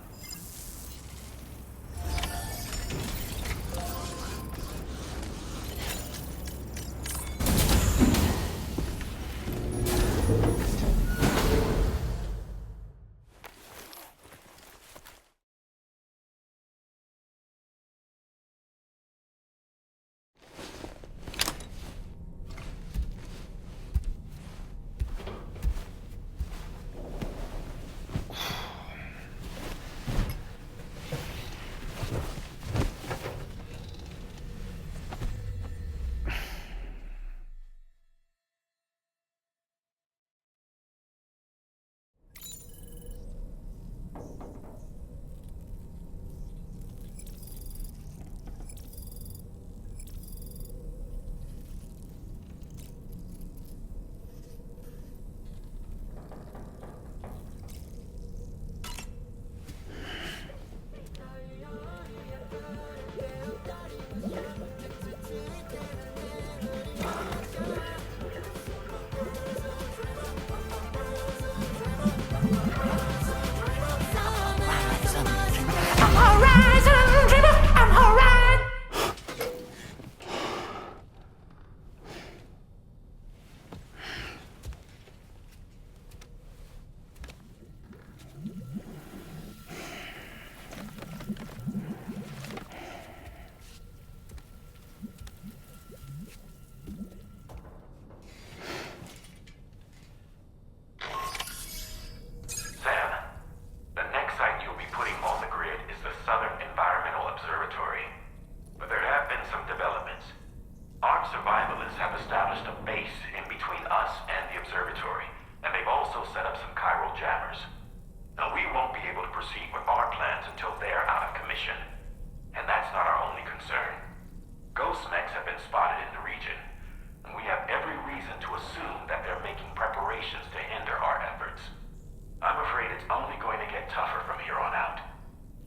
Speaker 13: only going to get tougher from here on out.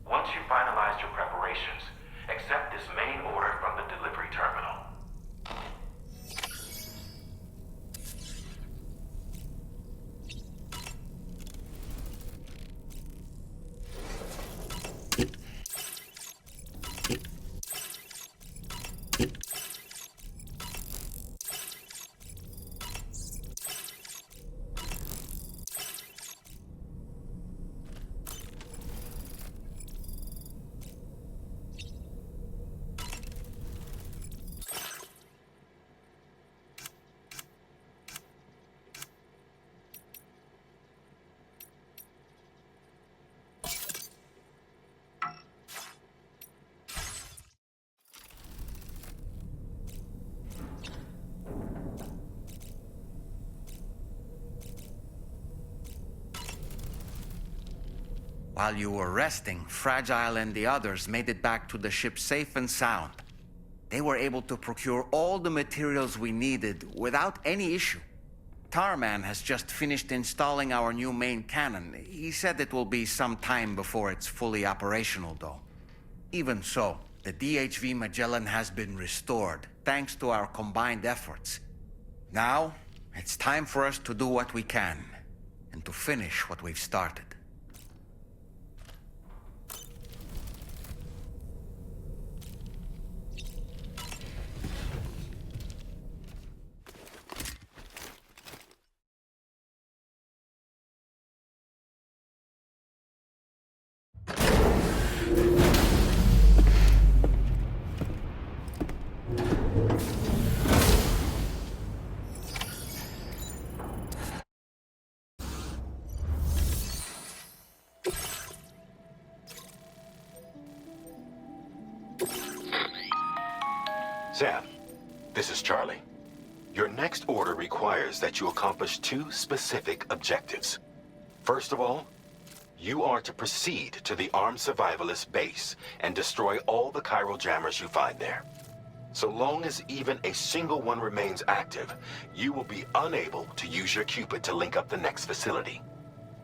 Speaker 13: Once you've finalized your preparations, accept this main order from the delivery terminal.
Speaker 4: While you were resting, Fragile and the others made it back to the ship safe and sound. They were able to procure all the materials we needed without any issue. Tarman has just finished installing our new main cannon. He said it will be some time before it's fully operational, though. Even so, the DHV Magellan has been restored, thanks to our combined efforts. Now, it's time for us to do what we can, and to finish what we've started.
Speaker 3: Sam, this is Charlie. Your next order requires that you accomplish two specific objectives. First of all, you are to proceed to the armed survivalist base and destroy all the chiral jammers you find there. So long as even a single one remains active, you will be unable to use your Cupid to link up the next facility.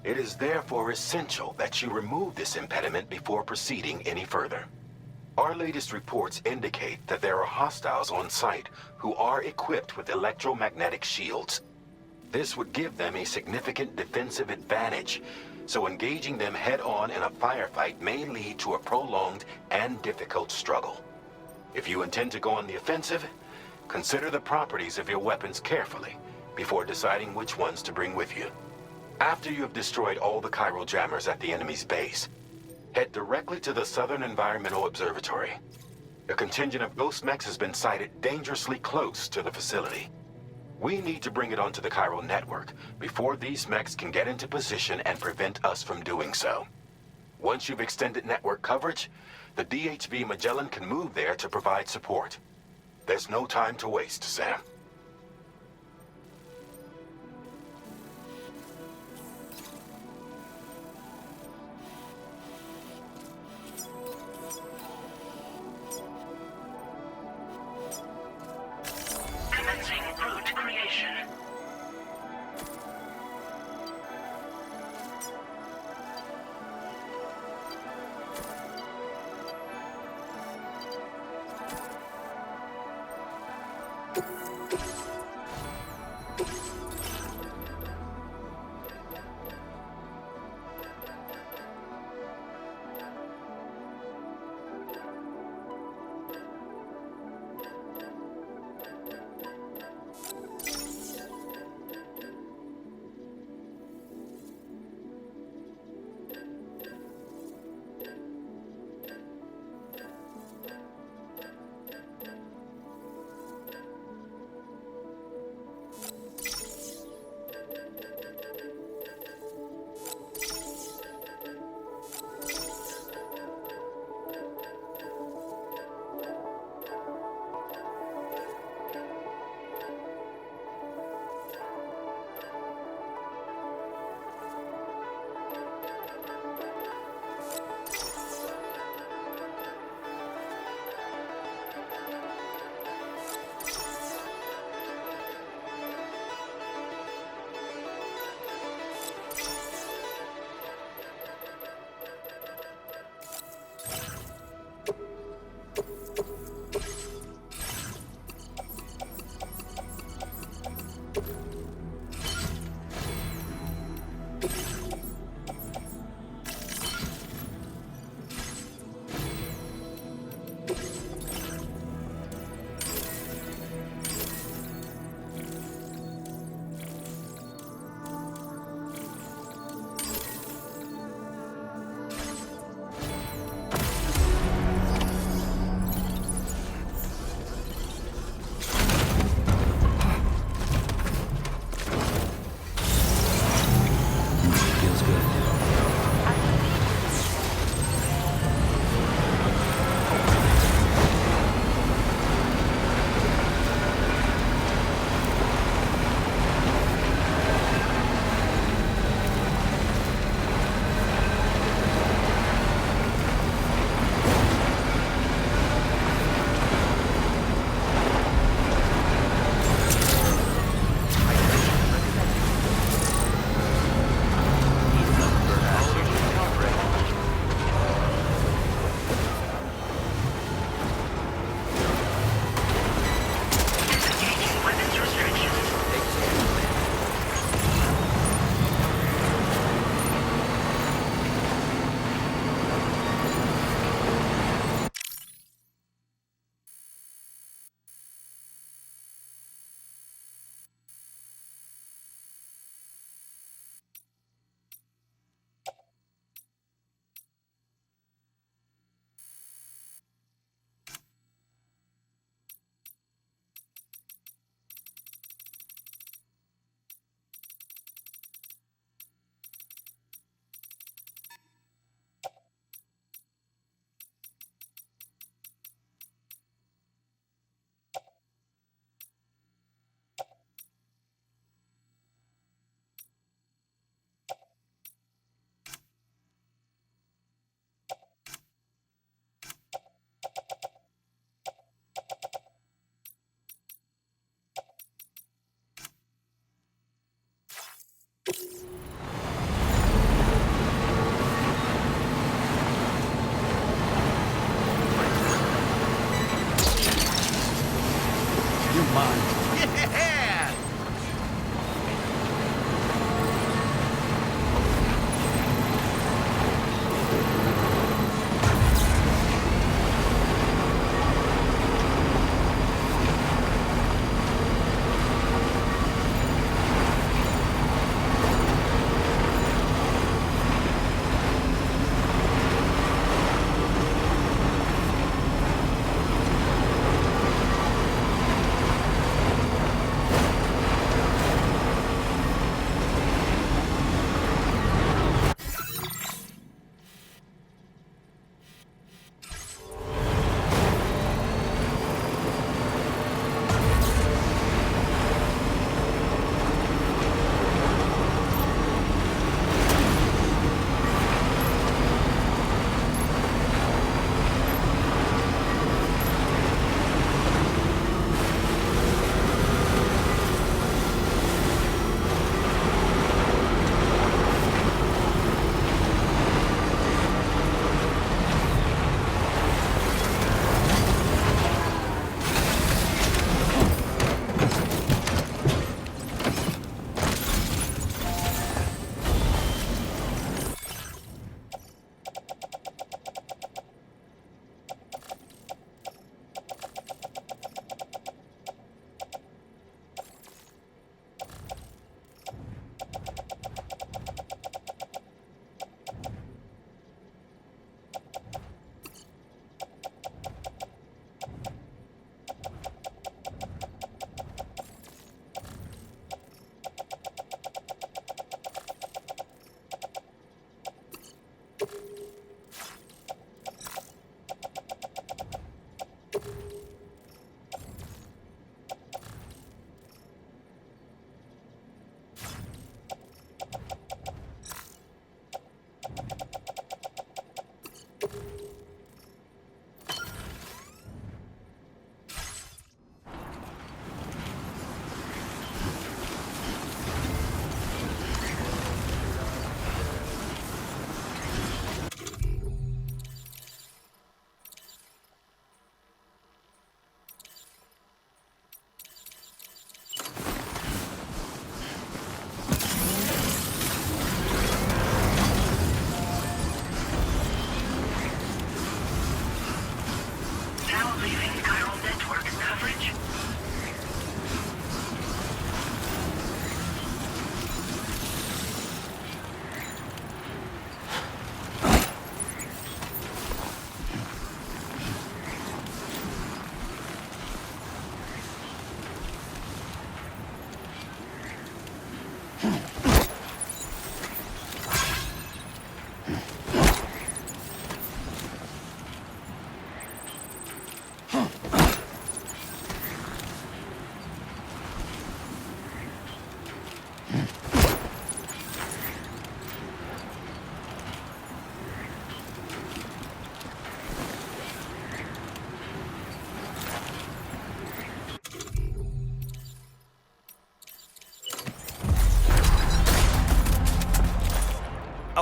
Speaker 3: It is therefore essential that you remove this impediment before proceeding any further. Our latest reports indicate that there are hostiles on site who are equipped with electromagnetic shields. This would give them a significant defensive advantage, so engaging them head-on in a firefight may lead to a prolonged and difficult struggle. If you intend to go on the offensive, consider the properties of your weapons carefully before deciding which ones to bring with you. After you have destroyed all the chiral jammers at the enemy's base, head directly to the Southern Environmental Observatory. A contingent of ghost mechs has been sighted dangerously close to the facility. We need to bring it onto the chiral network before these mechs can get into position and prevent us from doing so. Once you've extended network coverage, the DHV Magellan can move there to provide support. There's no time to waste, Sam.
Speaker 7: Commencing route creation.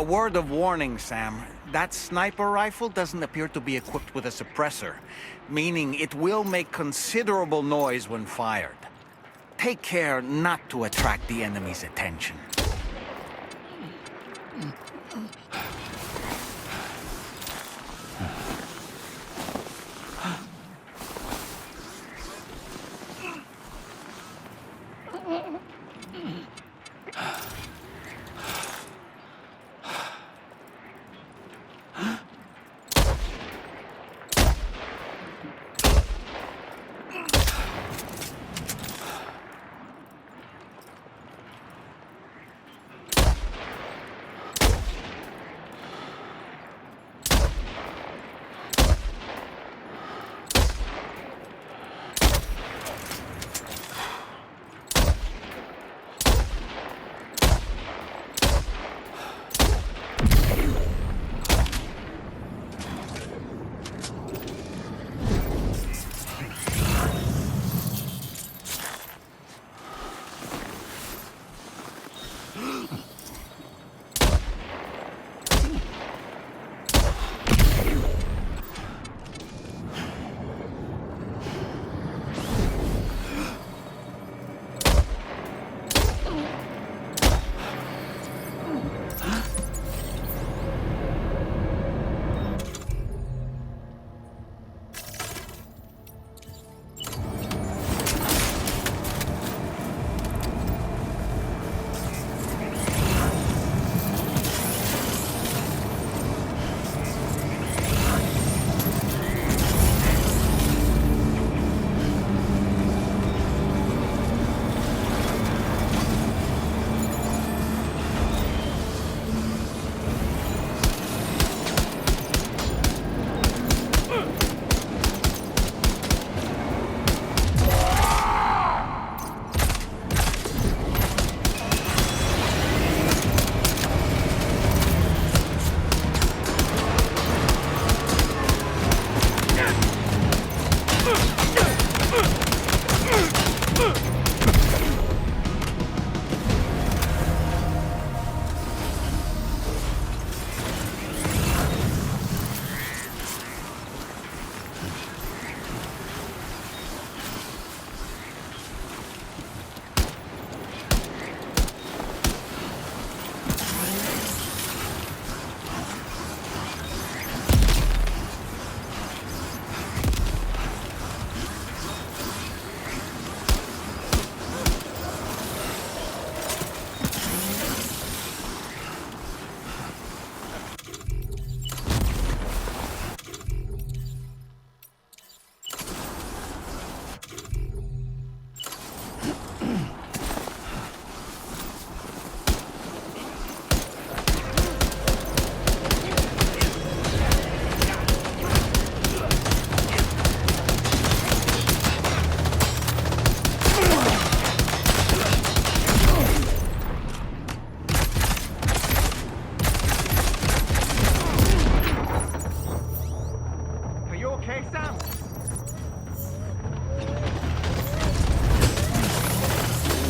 Speaker 18: A word of warning, Sam. That sniper rifle doesn't appear to be equipped with a suppressor, meaning it will make considerable noise when fired. Take care not to attract the enemy's attention.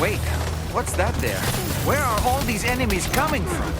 Speaker 18: Wait, what's that there? Where are all these enemies coming from?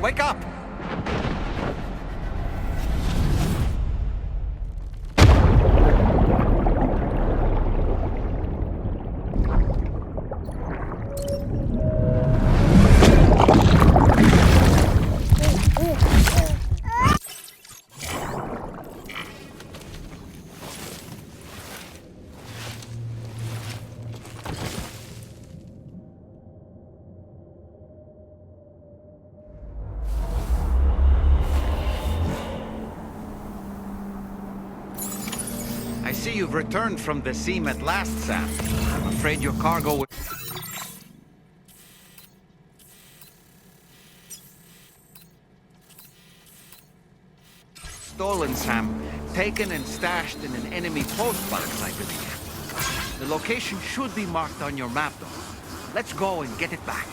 Speaker 18: wake up! I see you've returned from the seam at last, Sam. I'm afraid your cargo will... Stolen, Sam. Taken and stashed in an enemy post box, I believe. The location should be marked on your map, though. Let's go and get it back.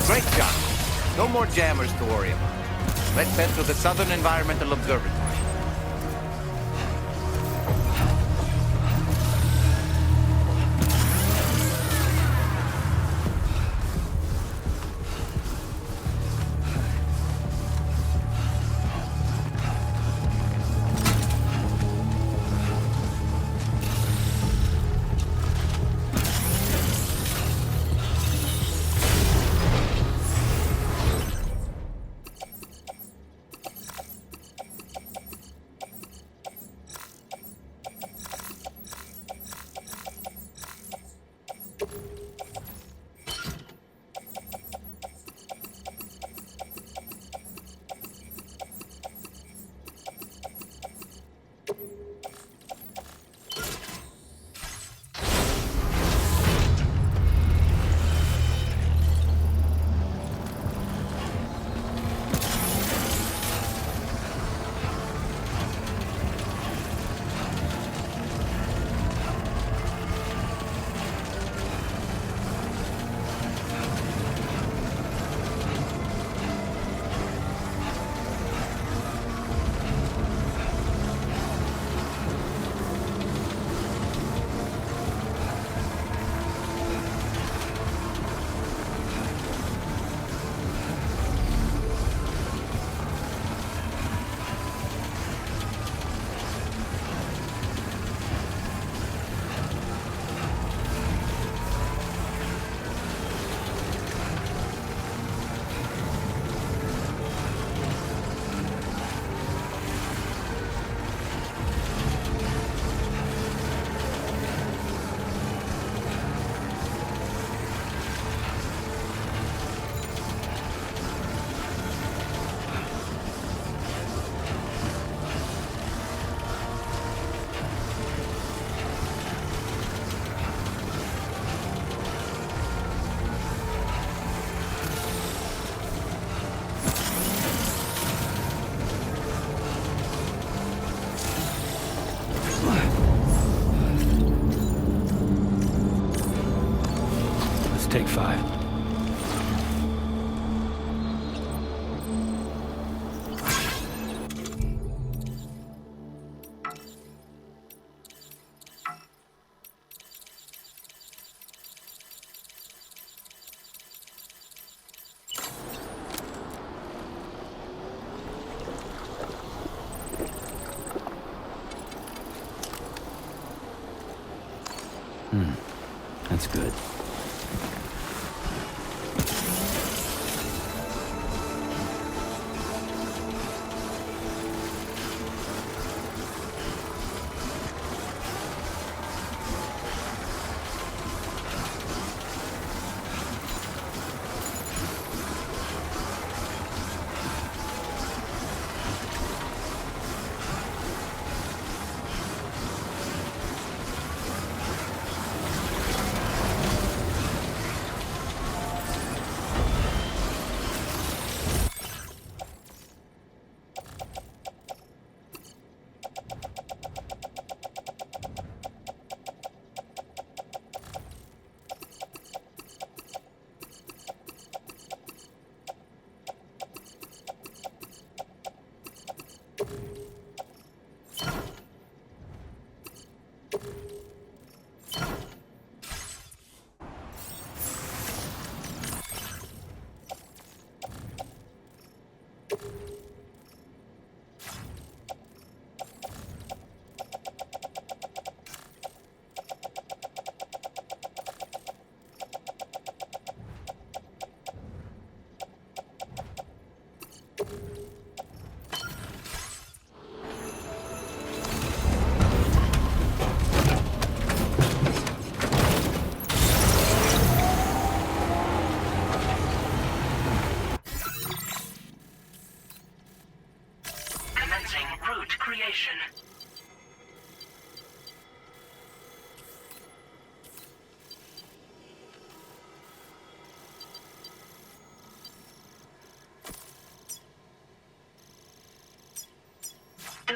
Speaker 18: Great job. No more jammers to worry about. Let's head to the Southern Environmental Observatory.
Speaker 17: Take 5. That's good.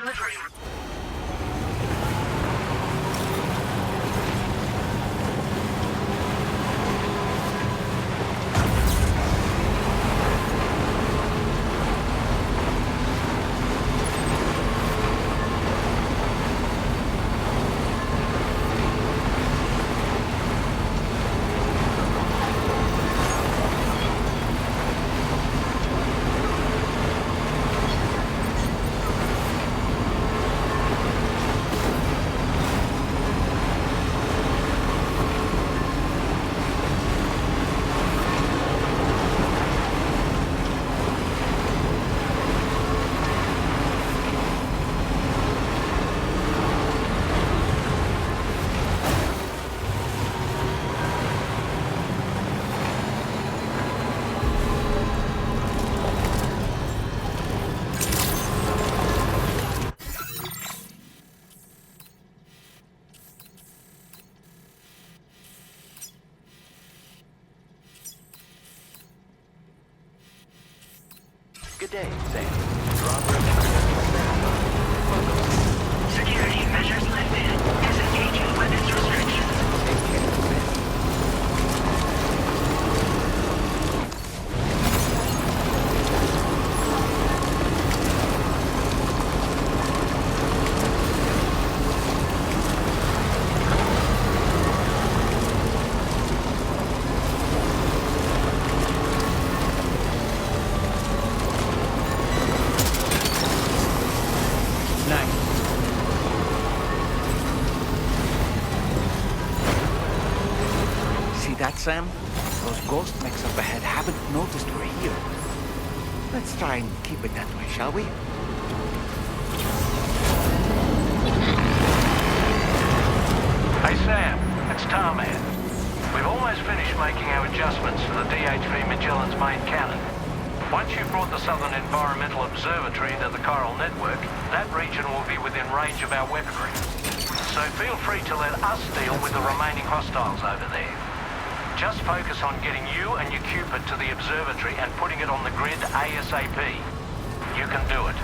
Speaker 7: delivery.
Speaker 10: Good day, Sam. Dropper of Welcome.
Speaker 7: Security measures lifted. Disengaging weapons restrictions.
Speaker 10: Take care, Sam.
Speaker 18: That, Sam? Those ghost mechs up ahead haven't noticed we're here. Let's try and keep it that way, shall we?
Speaker 13: Hey Sam, it's Tarman. We've almost finished making our adjustments to the DHV Magellan's main cannon. Once you've brought the Southern Environmental Observatory into the chiral network, that region will be within range of our weaponry. So feel free to let us deal with the remaining hostiles over there. Just focus on getting you and your Cupid to the observatory and putting it on the grid ASAP. You can do it.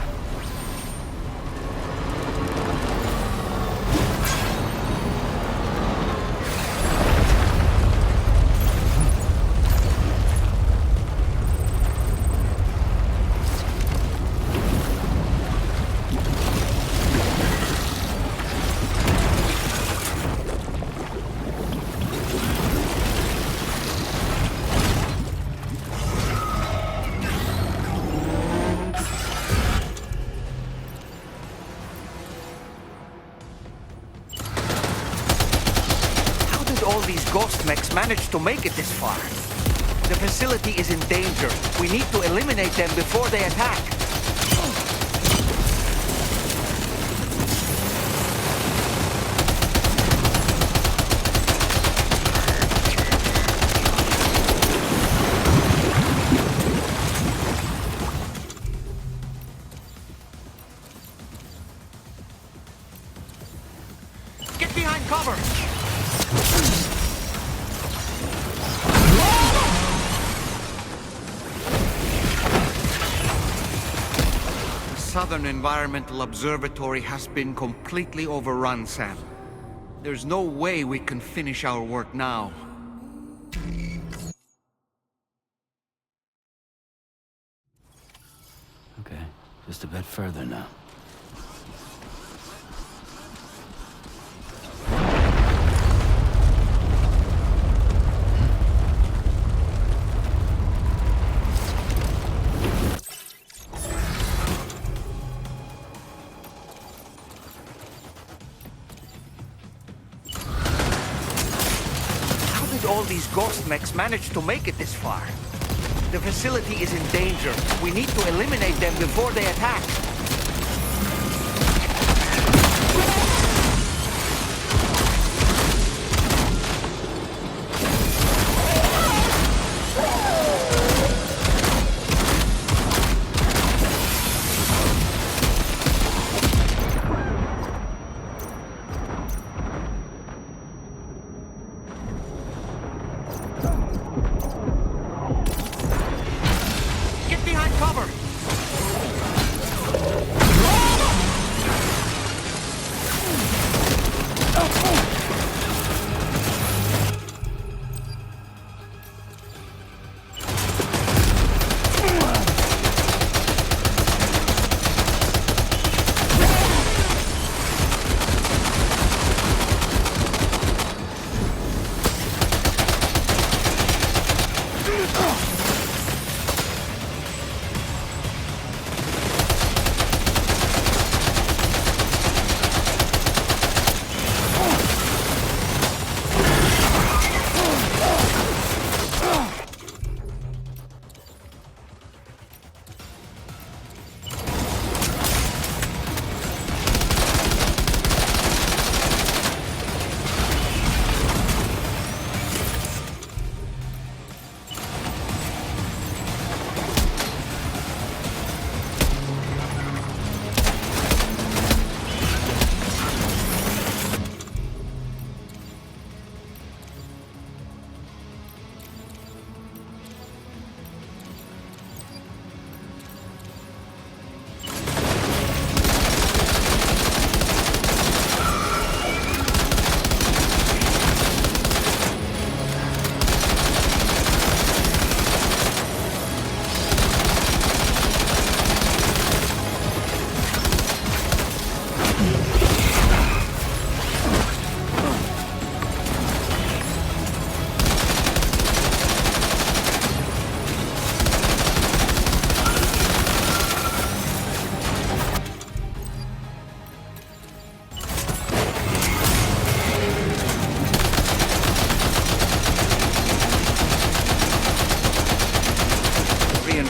Speaker 18: Ghost mechs managed to make it this far. The facility is in danger. We need to eliminate them before they attack. Get behind cover! Southern Environmental Observatory has been completely overrun, Sam. There's no way we can finish our work now.
Speaker 17: Okay, just a bit further now.
Speaker 18: All these ghost mechs managed to make it this far. The facility is in danger. We need to eliminate them before they attack.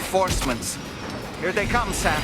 Speaker 18: reinforcements. Here they come, Sam.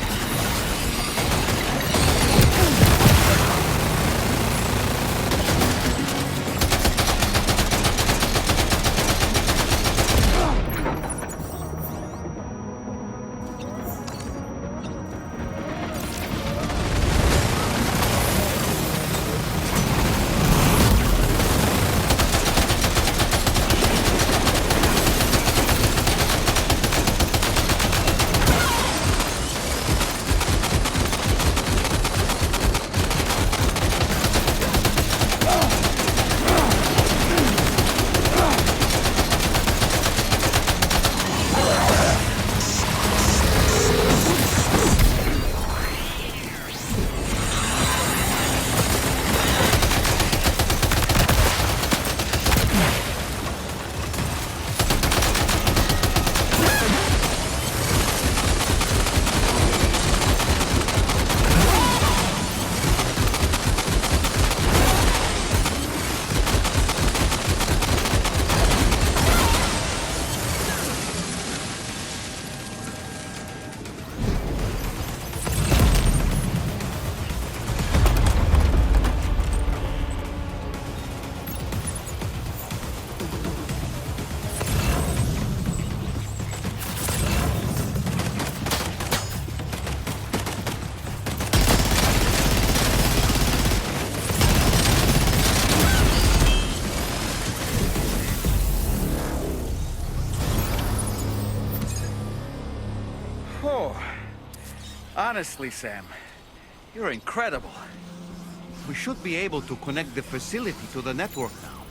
Speaker 18: Honestly, Sam, you're incredible. We should be able to connect the facility to the network now.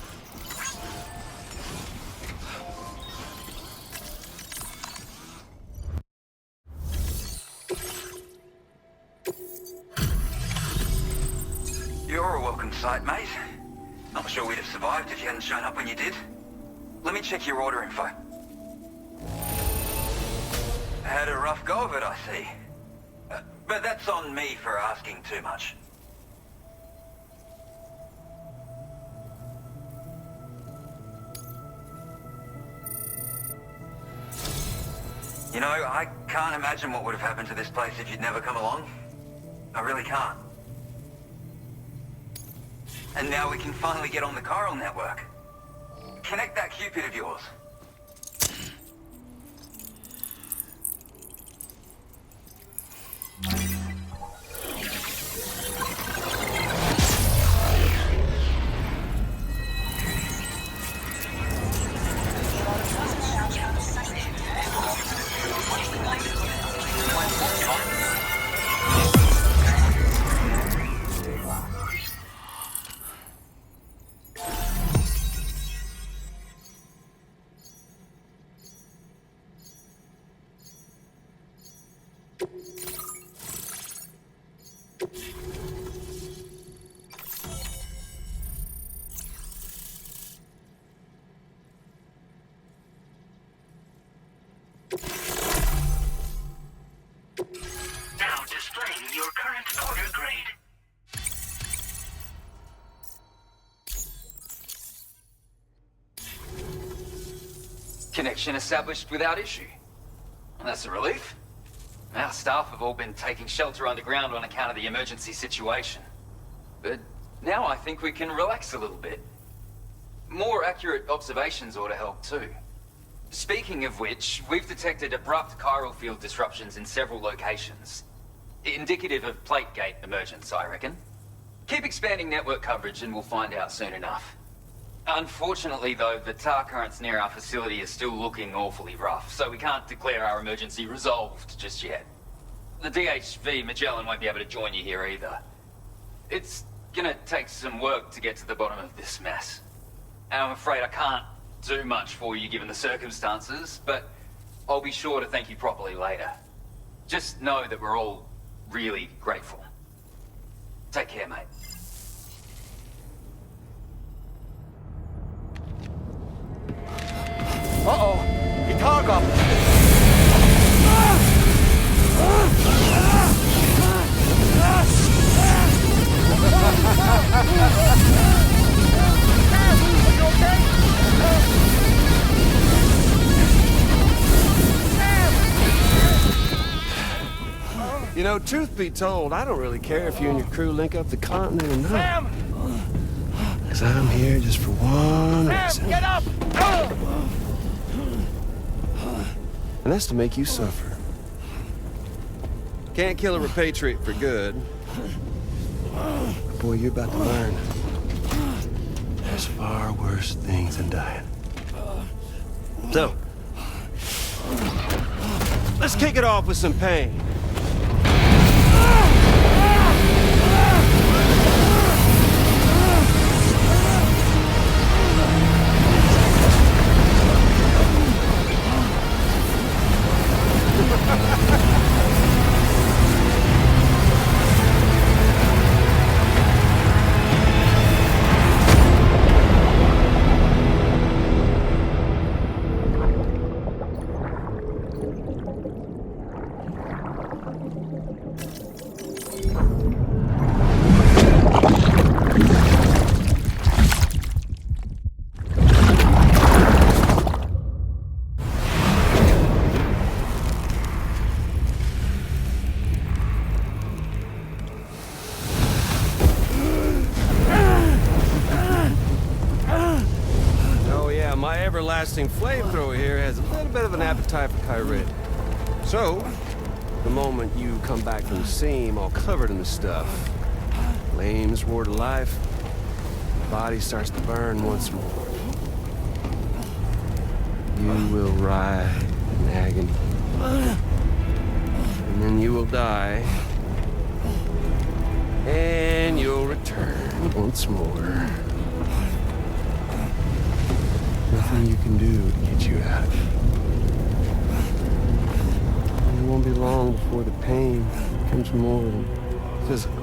Speaker 5: You're a welcome sight, mate. Not sure we'd have survived if you hadn't shown up when you did. Let me check your order info. Had a rough go of it, I see. But that's on me for asking too much. You know, I can't imagine what would have happened to this place if you'd never come along. I really can't. And now we can finally get on the chiral network. Connect that Cupid of yours.
Speaker 7: Now displaying your current order grade.
Speaker 15: Connection established without issue. That's a relief. Our staff have all been taking shelter underground on account of the emergency situation. But now I think we can relax a little bit. More accurate observations ought to help too. Speaking of which, we've detected abrupt chiral field disruptions in several locations. Indicative of plate gate emergence, I reckon. Keep expanding network coverage and we'll find out soon enough. Unfortunately though, the tar currents near our facility are still looking awfully rough, so we can't declare our emergency resolved just yet. The DHV Magellan won't be able to join you here either. It's gonna take some work to get to the bottom of this mess. And I'm afraid I can't do much for you given the circumstances, but I'll be sure to thank you properly later. Just know that we're all really grateful. Take care, mate.
Speaker 18: Uh-oh! Itargop! Sam!
Speaker 14: You know, truth be told, I don't really care if you and your crew link up the continent or not.
Speaker 22: Sam!
Speaker 14: Because I'm here just for one
Speaker 22: Sam,
Speaker 14: reason.
Speaker 22: get up!
Speaker 14: And that's to make you suffer. Can't kill a repatriate for good. But boy, you're about to learn. There's far worse things than dying. So, let's kick it off with some pain. Everlasting flamethrower here has a little bit of an appetite for Kyrit. So, the moment you come back from the seam all covered in the stuff, flames roar to life, the body starts to burn once more. You will writhe in agony. And then you will die. And you'll return once more. Nothing you can do to get you out of it. And it won't be long before the pain becomes more than physical.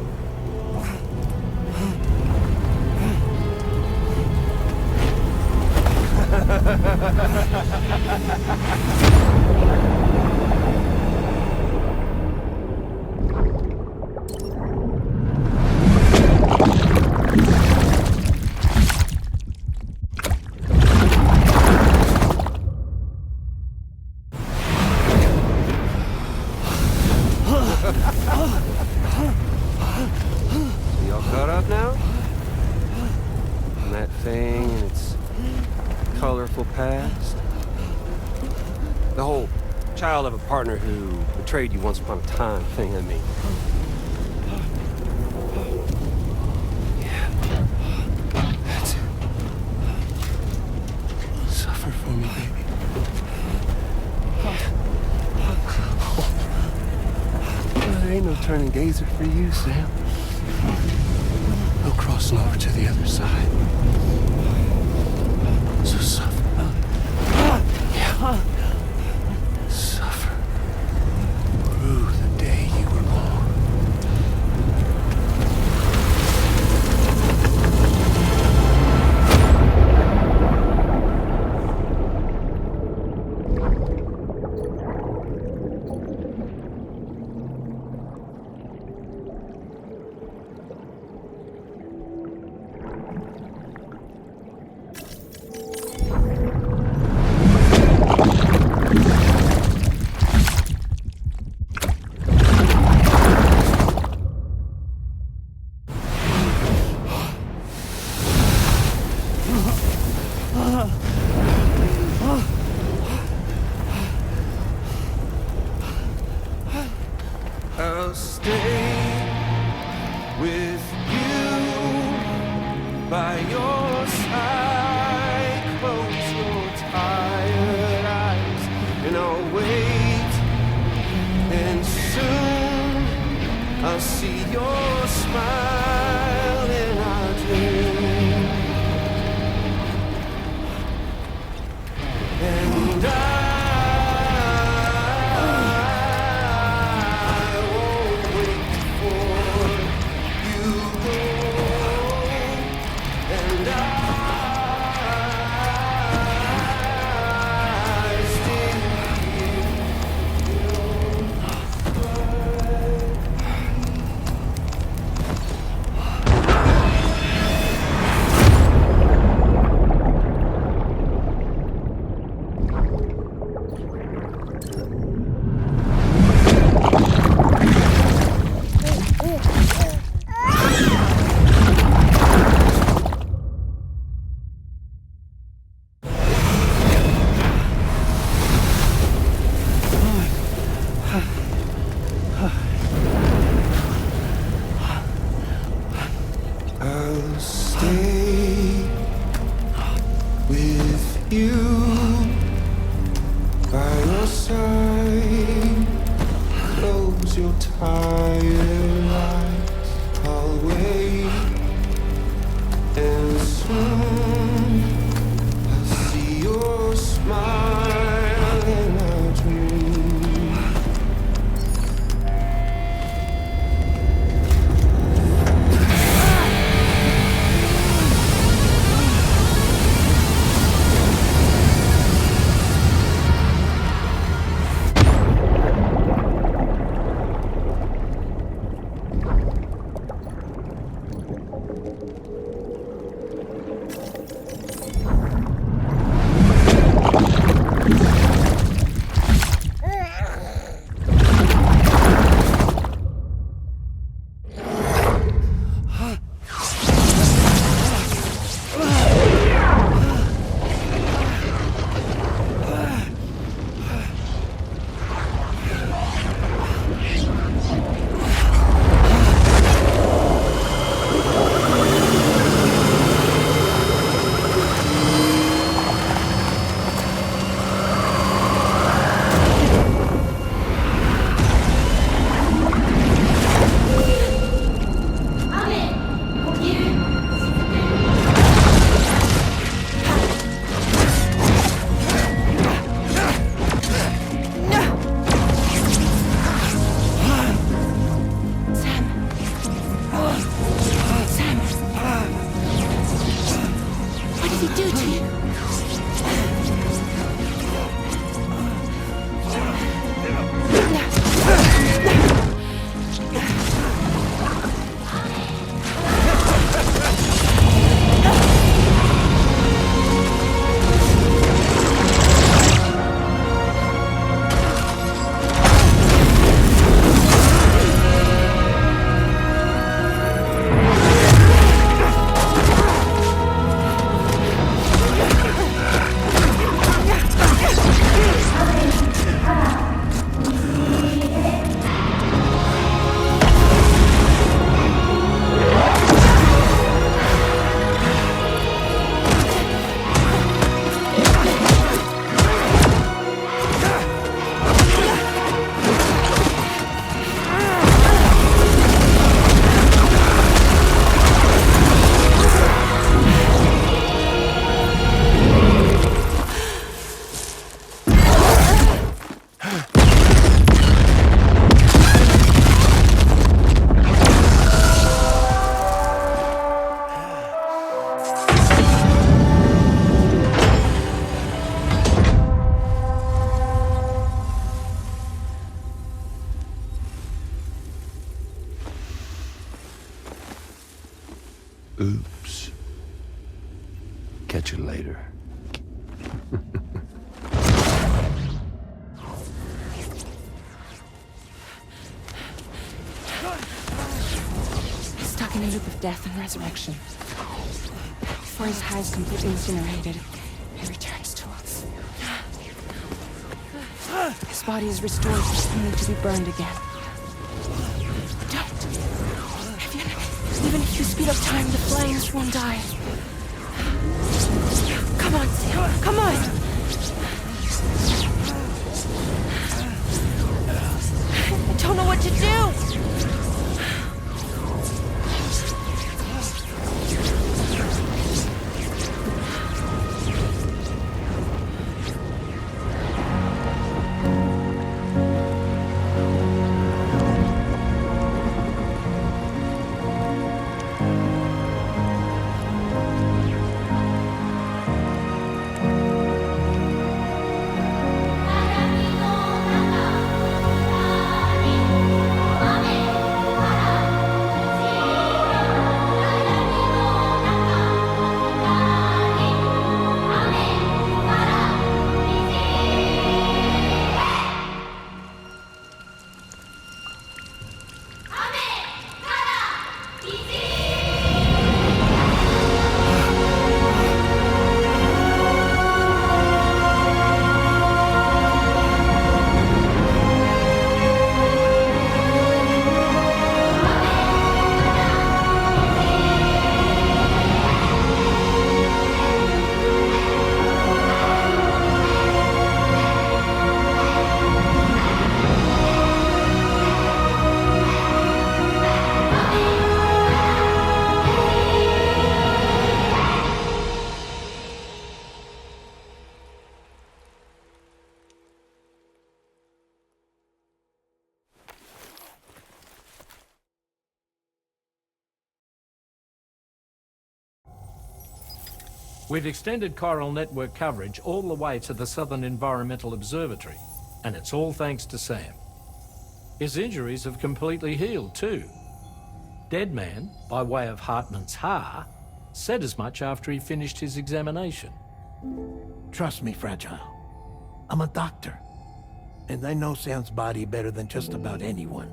Speaker 14: Of a partner who betrayed you once upon a time thing, I mean. Yeah. That's it. Suffer for me, baby. Well, there ain't no turning gazer for you, Sam. No crossing over to the other side. So suffer. Yeah. I'll stay with you by your side. Close your tired eyes and I'll wait. And soon I'll see your smile in our dream. And I won't wait
Speaker 1: side. Close your tired eyes. I'll wait. And soon I'll see your smile in a dream.
Speaker 17: Oops. Catch you later.
Speaker 16: Stuck in a loop of death and resurrection. Before his high is completely incinerated, he returns to us. His body is restored, only to be burned again. Don't. Even if you speed up time, the flames won't die. Come on, Sam. Come on. I don't know what to do.
Speaker 13: We've extended chiral network coverage all the way to the Southern Environmental Observatory, and it's all thanks to Sam. His injuries have completely healed too. Deadman, by way of Hartman's Ha, said as much after he finished his examination.
Speaker 11: Trust me, Fragile. I'm a doctor. And I know Sam's body better than just about anyone.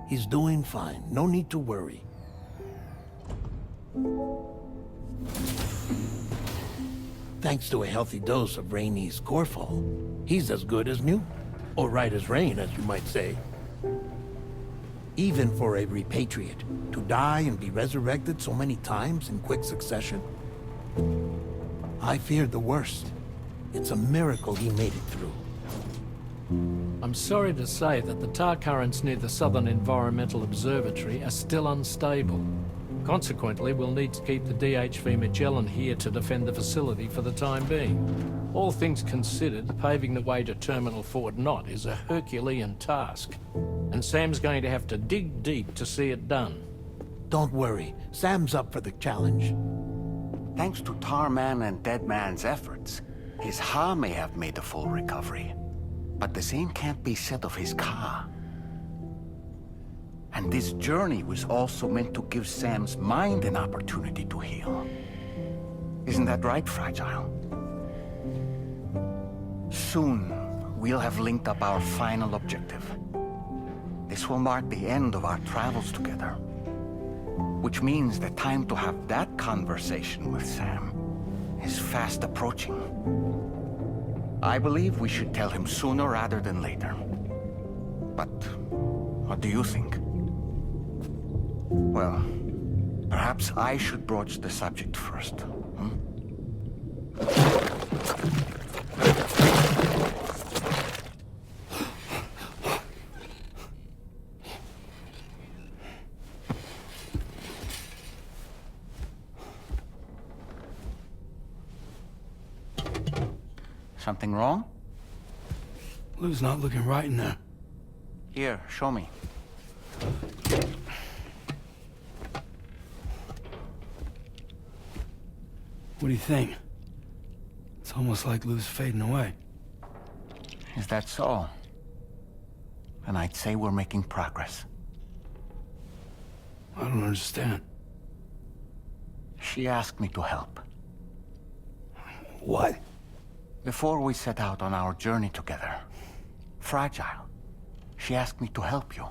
Speaker 11: He's doing fine. No need to worry. Thanks to a healthy dose of Rainey's Corfol, he's as good as new. Or right as rain, as you might say. Even for a repatriate, to die and be resurrected so many times in quick succession. I feared the worst. It's a miracle he made it through.
Speaker 13: I'm sorry to say that the tar currents near the Southern Environmental Observatory are still unstable. Consequently, we'll need to keep the DHV Magellan here to defend the facility for the time being. All things considered, paving the way to Terminal Fort Knott is a Herculean task, and Sam's going to have to dig deep to see it done.
Speaker 11: Don't worry, Sam's up for the challenge.
Speaker 4: Thanks to Tarman and Deadman's efforts, his Ha may have made a full recovery. But the same can't be said of his Ka. And this journey was also meant to give Sam's mind an opportunity to heal. Isn't that right, Fragile? Soon, we'll have linked up our final objective. This will mark the end of our travels together. Which means the time to have that conversation with Sam is fast approaching. I believe we should tell him sooner rather than later. But what do you think? Well, perhaps I should broach the subject first. Something wrong?
Speaker 17: Lou's not looking right in there.
Speaker 4: Here, show me.
Speaker 17: What do you think? It's almost like Lou's fading away.
Speaker 4: Is that so? And I'd say we're making progress.
Speaker 17: I don't understand.
Speaker 4: She asked me to help.
Speaker 17: What?
Speaker 4: Before we set out on our journey together, Fragile, she asked me to help you.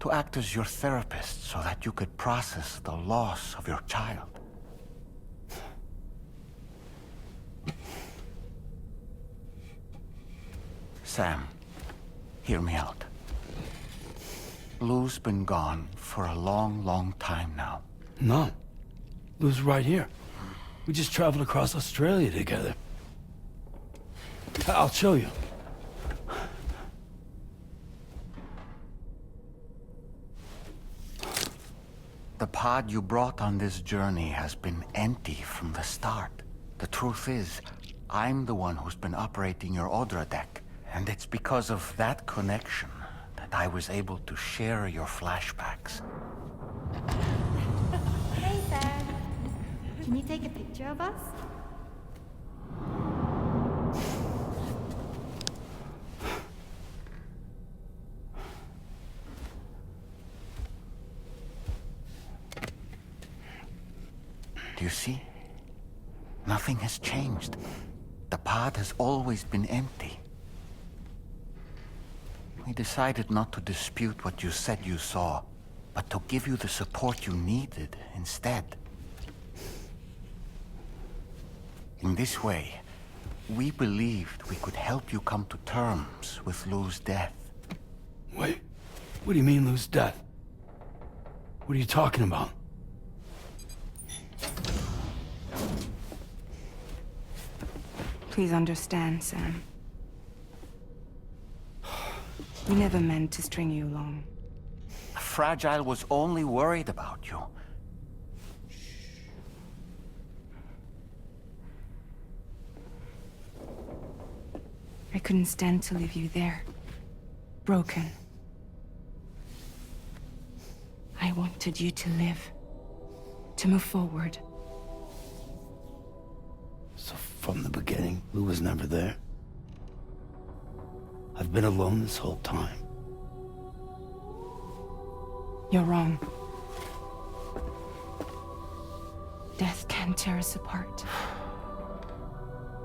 Speaker 4: To act as your therapist so that you could process the loss of your child. Sam, hear me out. Lou's been gone for a long, long time now.
Speaker 17: No. Lou's right here. We just traveled across Australia together. I'll show you.
Speaker 4: The pod you brought on this journey has been empty from the start. The truth is, I'm the one who's been operating your Odra deck, and it's because of that connection that I was able to share your flashbacks.
Speaker 20: Hey, Sam. Can you take a picture of us?
Speaker 4: Do you see? Nothing has changed. The pod has always been empty. We decided not to dispute what you said you saw, but to give you the support you needed instead. In this way, we believed we could help you come to terms with Lou's death.
Speaker 17: Wait, what do you mean Lou's death? What are you talking about?
Speaker 16: Please understand, Sam. We never meant to string you along.
Speaker 4: Fragile was only worried about you.
Speaker 16: I couldn't stand to leave you there. Broken. I wanted you to live. To move forward.
Speaker 17: From the beginning, Lou was never there. I've been alone this whole time.
Speaker 16: You're wrong. Death can tear us apart.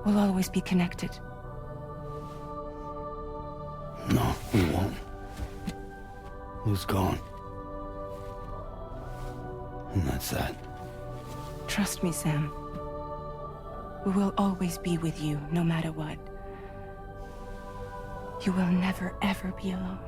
Speaker 16: We'll always be connected.
Speaker 17: No, we won't. Lou's gone. And that's that.
Speaker 16: Trust me, Sam. We will always be with you, no matter what. You will never, ever be alone.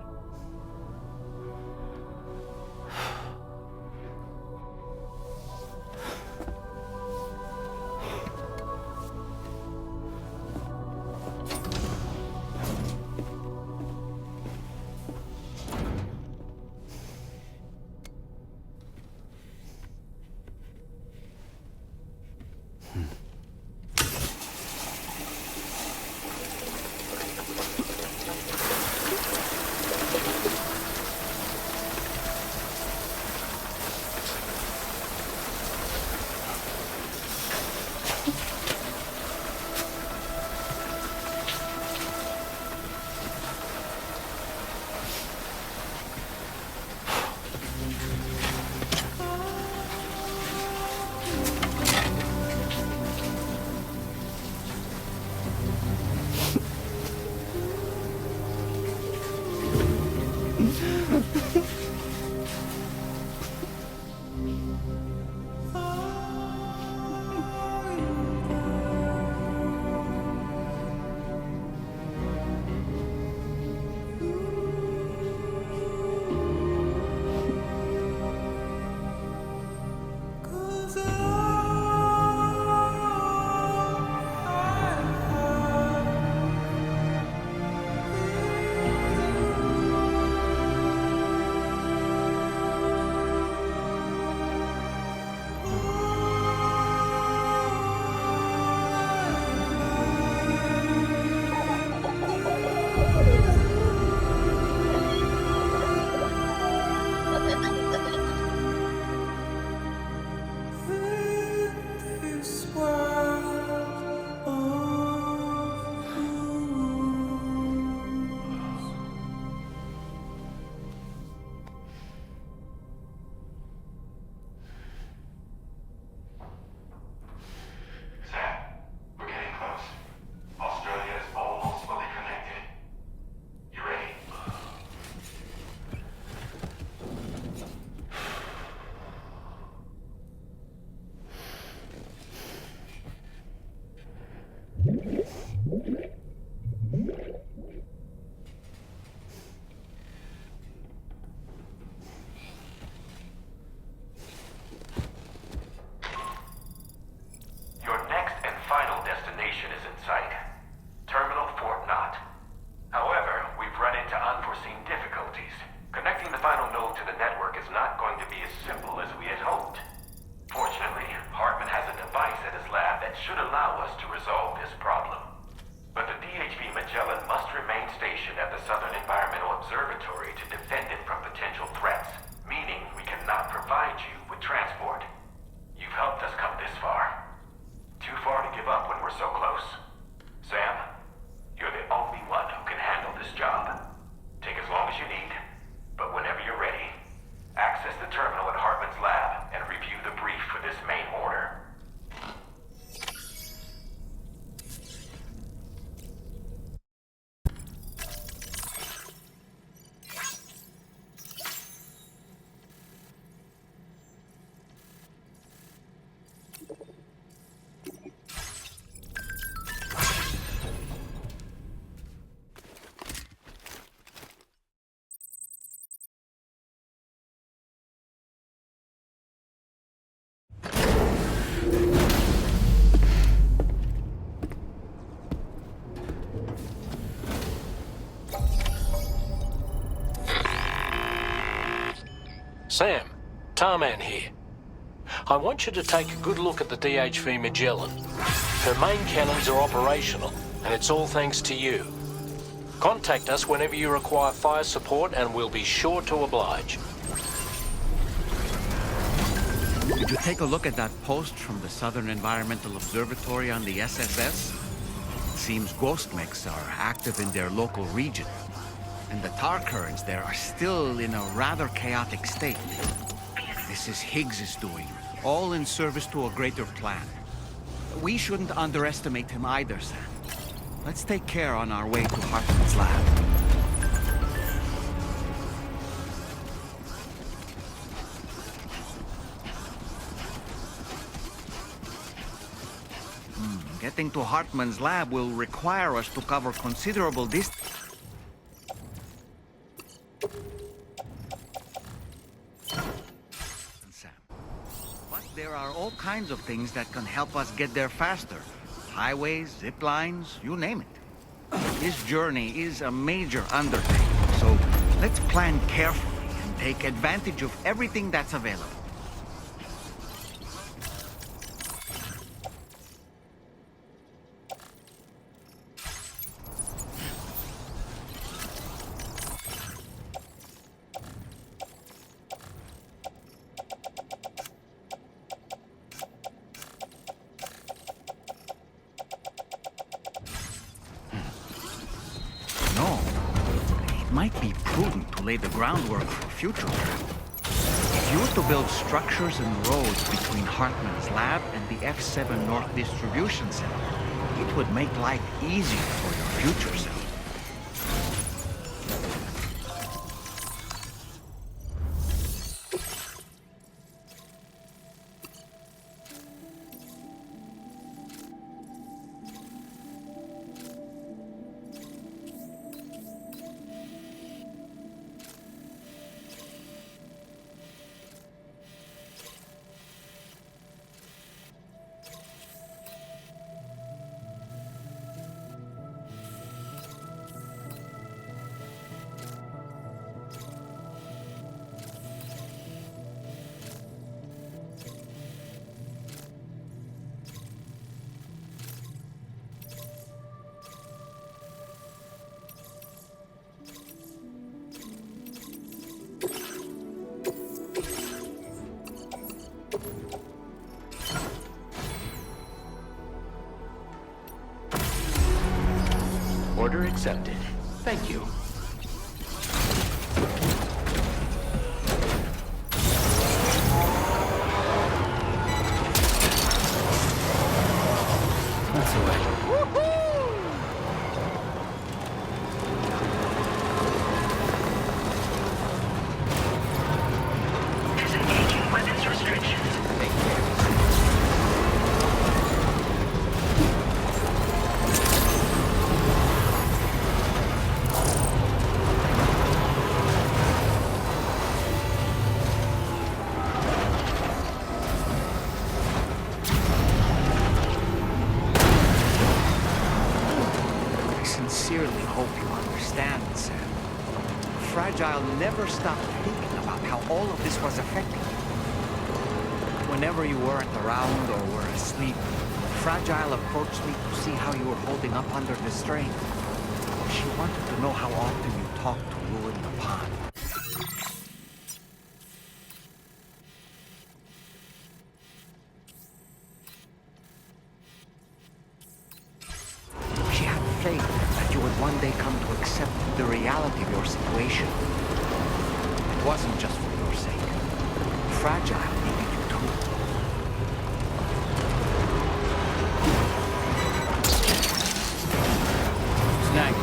Speaker 13: Sam, Tarman here. I want you to take a good look at the DHV Magellan. Her main cannons are operational, and it's all thanks to you. Contact us whenever you require fire support, and we'll be sure to oblige.
Speaker 4: Did you take a look at that post from the Southern Environmental Observatory on the SSS? It seems ghost mechs are active in their local region, and the tar currents there are still in a rather chaotic state. This is Higgs's doing, all in service to a greater plan. We shouldn't underestimate him either, Sam. Let's take care on our way to Hartman's lab. Getting to Hartman's lab will require us to cover considerable distance. Sam. But there are all kinds of things that can help us get there faster. Highways, zip lines, you name it. This journey is a major undertaking, so let's plan carefully and take advantage of everything that's available. Lay the groundwork for future travel. If you were to build structures and roads between Hartman's lab and the F7 North Distribution Center, it would make life easier for your future self.
Speaker 10: Order accepted. Thank you.
Speaker 17: That's the way.
Speaker 7: Disengaging weapons restrictions.
Speaker 4: Fragile never stopped thinking about how all of this was affecting you. Whenever you weren't around or were asleep, Fragile approached me to see how you were holding up under the strain. She wanted to know how often you talked to Lou in the pond. She had faith that you would one day come to accept the reality of your situation. It wasn't just for your sake. Fragile needed you too. Snag.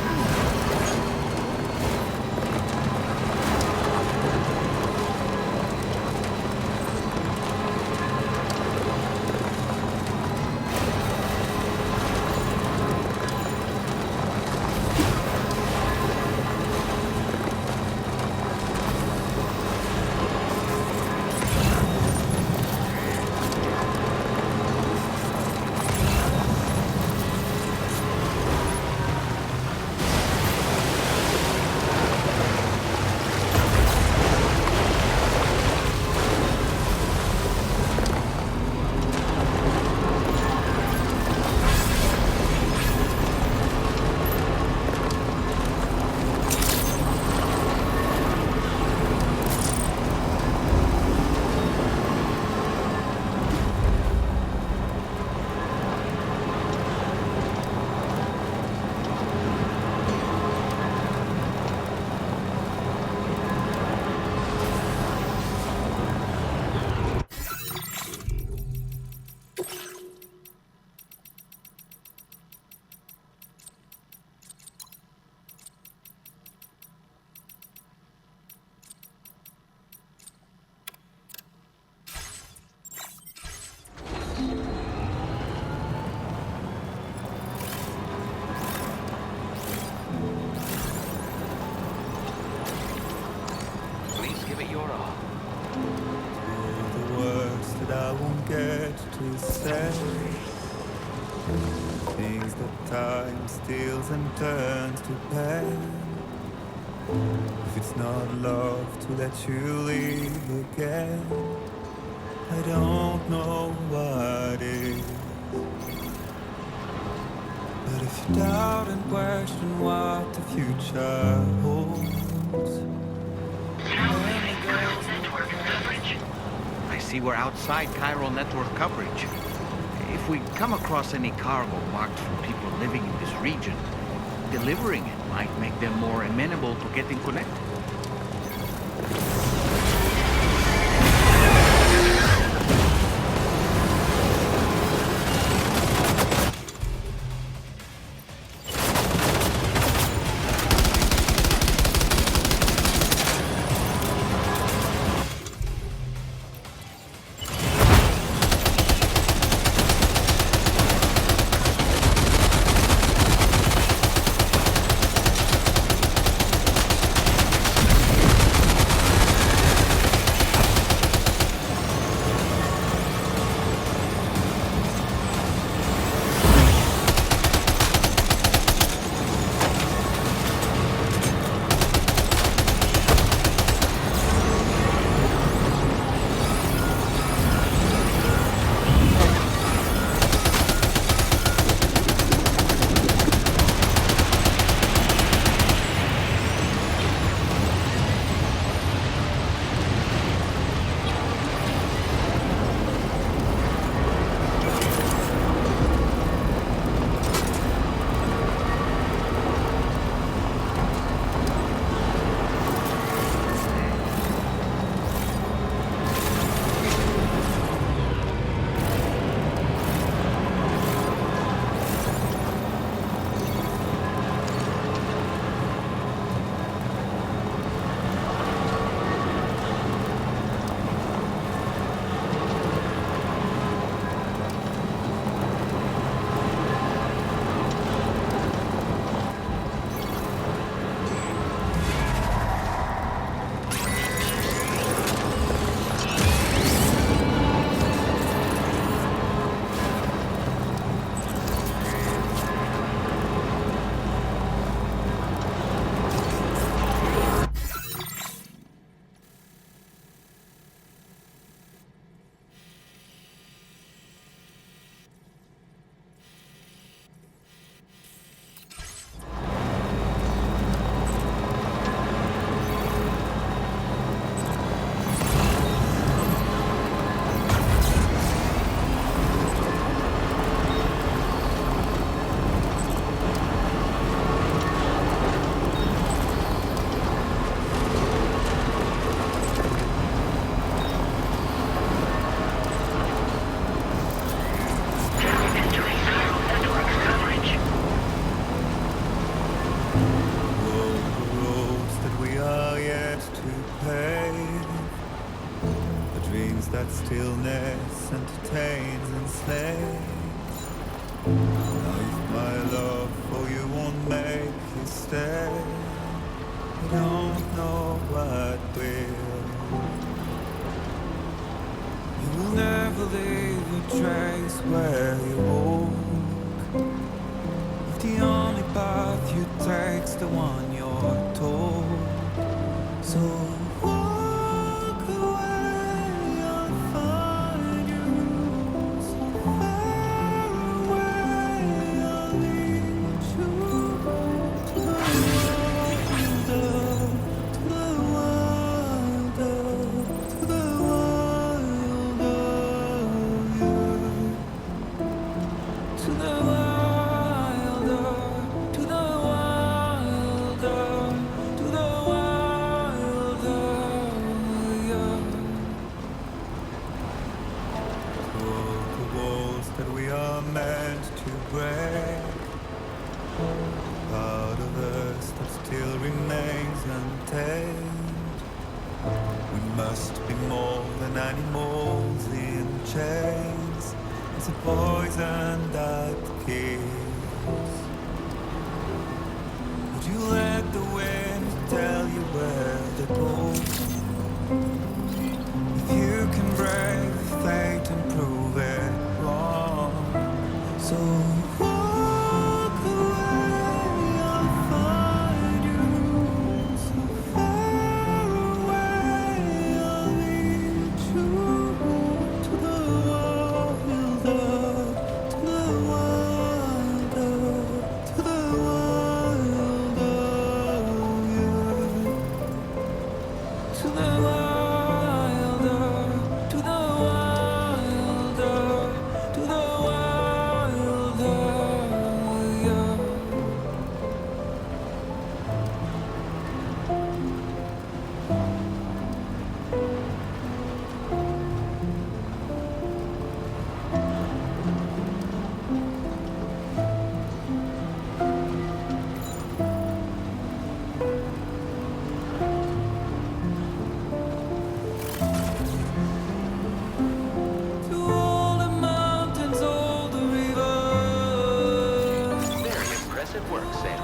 Speaker 1: time steals and turns to pain. If it's not love to let you leave again, I don't know what is. But if you doubt and question what the future holds,
Speaker 4: I see we're outside chiral network coverage. If we come across any cargo marked for people living in this region, delivering it might make them more amenable to getting connected.
Speaker 1: that stillness entertains and slays. Now if my love for you won't make you stay, I don't know what will. You will never leave a trace where you walk. If the only path you take's the one you're told, so walk away, I'll find you. So far away, I'll lead you to the wilder, to the wilder, to the wilder, to the wilder, to the wilder, to the wilder, yeah. Toward the walls that we are meant to break, part of us that still remains untamed. We must be more than animals in chains. It's a poison that kills. Would you let the wind tell you where to go? If you can brave fate and prove it wrong, so walk
Speaker 10: impressive work, Sam.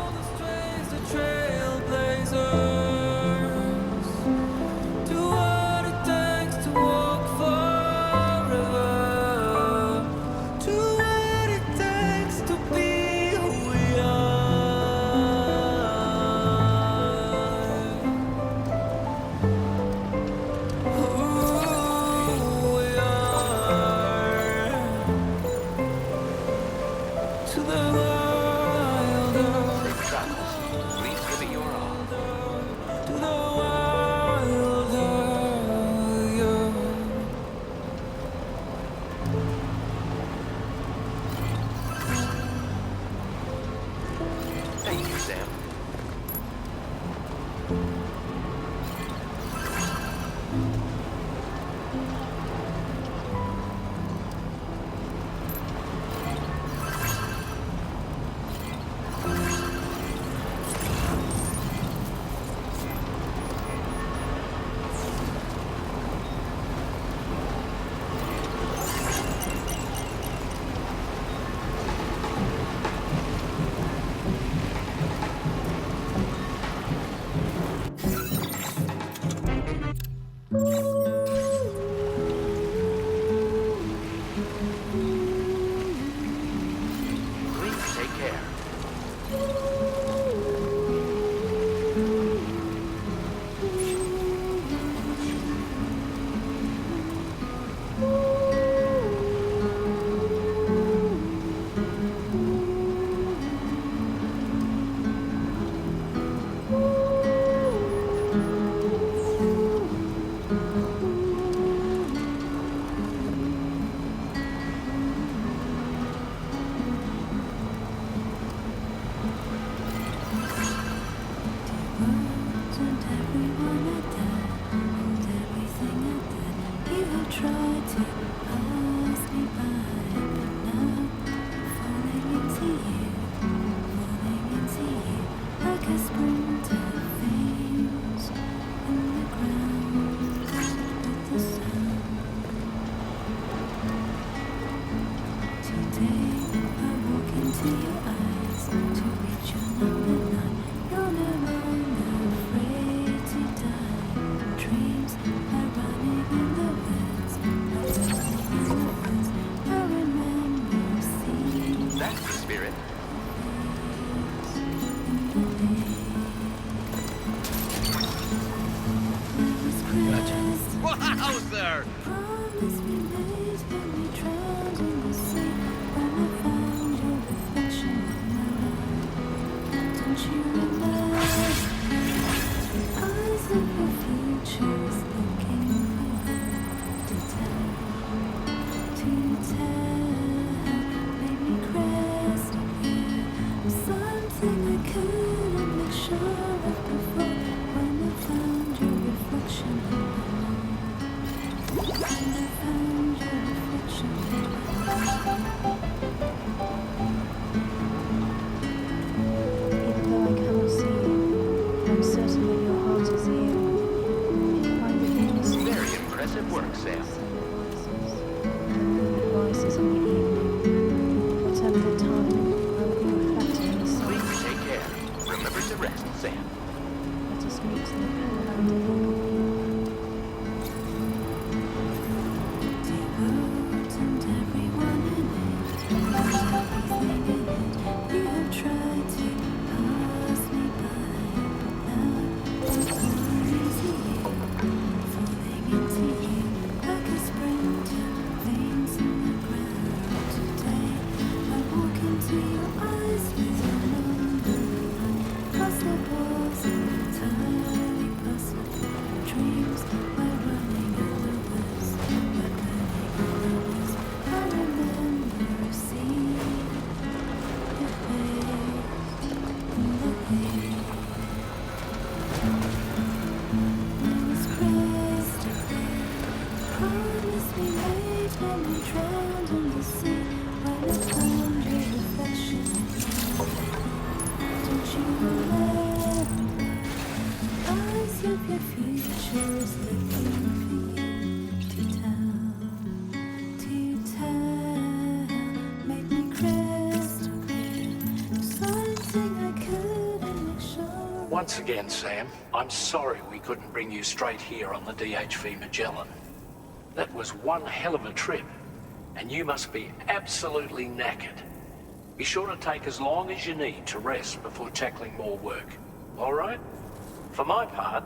Speaker 10: Safe travels. Please give it your all. Thank you, Sam. Please take care. That's the spirit. Wowzer! Very impressive work, Sam. Please take care. Remember to rest, Sam.
Speaker 20: Make me crystal clear.
Speaker 13: Once again, Sam, I'm sorry we couldn't bring you straight here on the DHV Magellan. That was one hell of a trip, and you must be absolutely knackered. Be sure to take as long as you need to rest before tackling more work. All right? For my part,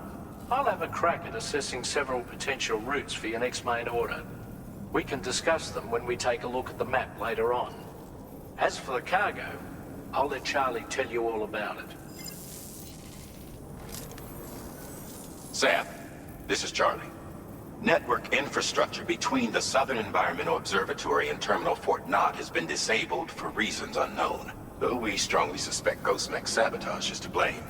Speaker 13: I'll have a crack at assessing several potential routes for your next main order. We can discuss them when we take a look at the map later on. As for the cargo, I'll let Charlie tell you all about it.
Speaker 3: Sam, this is Charlie. Network infrastructure between the Southern Environmental Observatory and Terminal Fort Knott has been disabled for reasons unknown, though we strongly suspect Ghostmech's sabotage is to blame.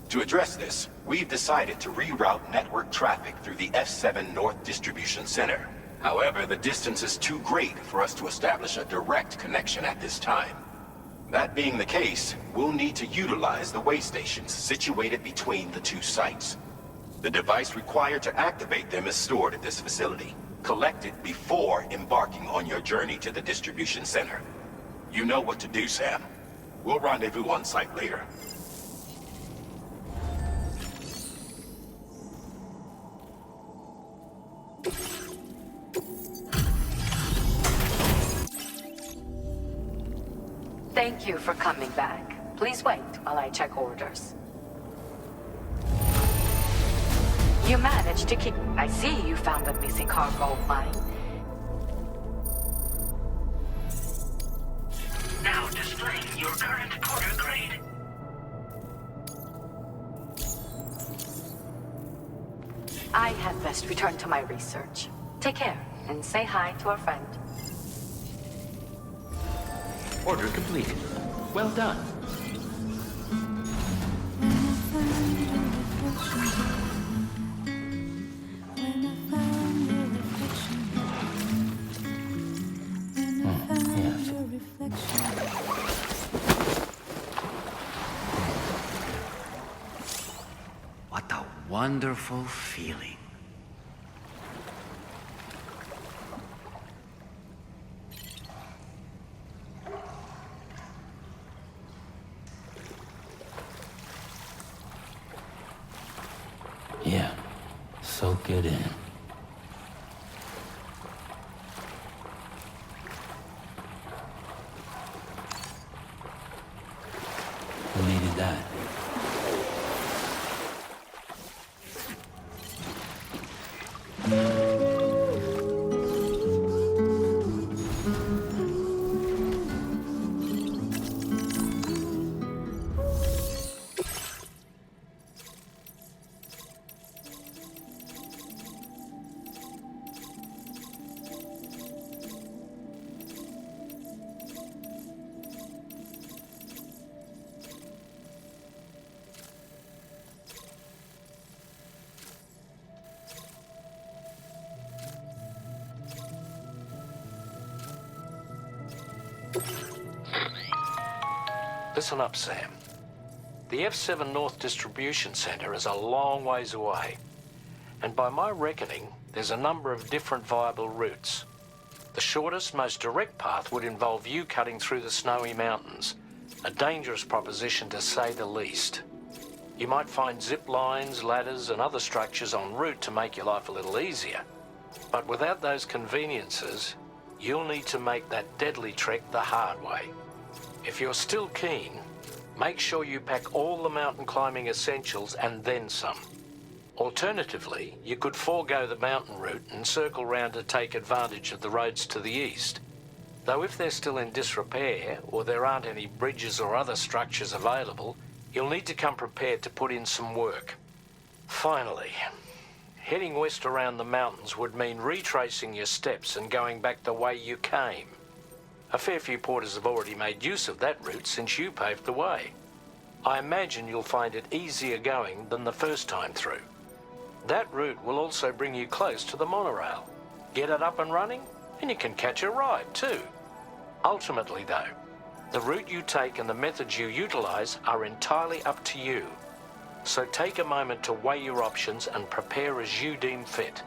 Speaker 3: To address this, we've decided to reroute network traffic through the F7 North Distribution Center. However, the distance is too great for us to establish a direct connection at this time. That being the case, we'll need to utilize the way stations situated between the two sites. The device required to activate them is stored at this facility. Collect it before embarking on your journey to the distribution center. You know what to do, Sam. We'll rendezvous on site later.
Speaker 19: Thank you for coming back. Please wait while I check orders. You managed to keep... I see you found a missing cargo of mine.
Speaker 7: Now displaying your current porter grade.
Speaker 19: I had best return to my research. Take care, and say hi to our friend.
Speaker 10: Order completed. Well done.
Speaker 18: What a wonderful feeling.
Speaker 17: Yeah, soak it in. Who needed that?
Speaker 13: Listen up, Sam. The F7 North Distribution Center is a long ways away. And by my reckoning, there's a number of different viable routes. The shortest, most direct path would involve you cutting through the snowy mountains. A dangerous proposition, to say the least. You might find zip lines, ladders, and other structures en route to make your life a little easier. But without those conveniences, you'll need to make that deadly trek the hard way. If you're still keen, make sure you pack all the mountain climbing essentials and then some. Alternatively, you could forego the mountain route and circle round to take advantage of the roads to the east. Though if they're still in disrepair, or there aren't any bridges or other structures available, you'll need to come prepared to put in some work. Finally, heading west around the mountains would mean retracing your steps and going back the way you came. A fair few porters have already made use of that route since you paved the way. I imagine you'll find it easier going than the first time through. That route will also bring you close to the monorail. Get it up and running, and you can catch a ride too. Ultimately though, the route you take and the methods you utilize are entirely up to you. So take a moment to weigh your options and prepare as you deem fit.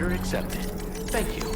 Speaker 10: Order accepted. Thank you.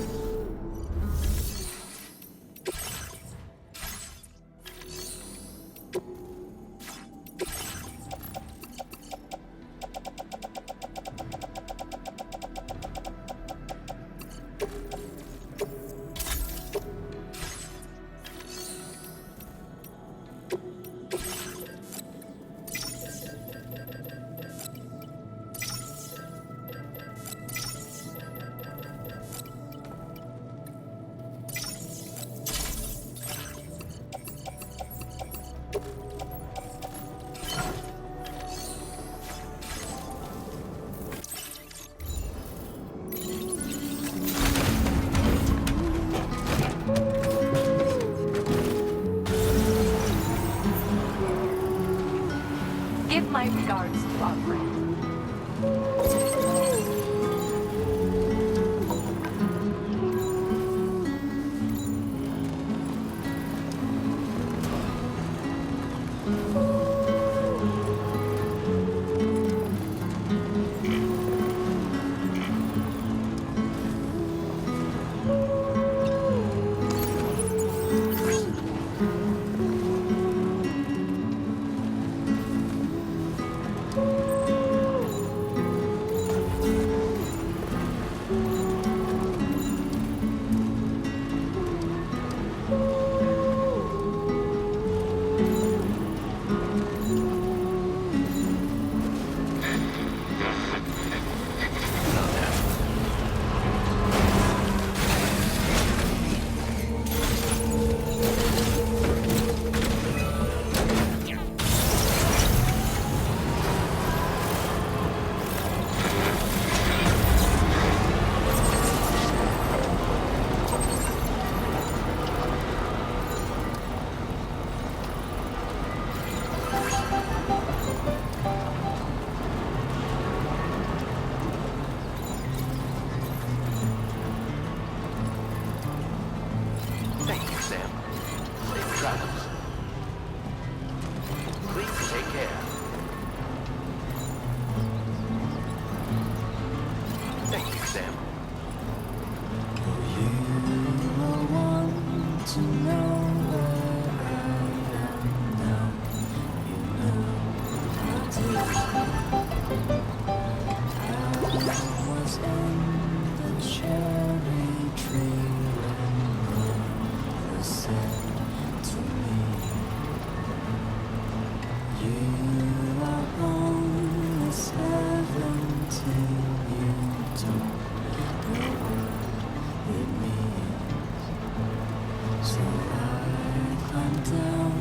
Speaker 19: Give my regards to our friend.
Speaker 10: Thank you, Sam. Safe travels. Please take care. Thank you, Sam.
Speaker 20: To know where I am now, you know I did. I was in the cherry tree when you said to me, you are only 17, you don't know what it means. So I climbed down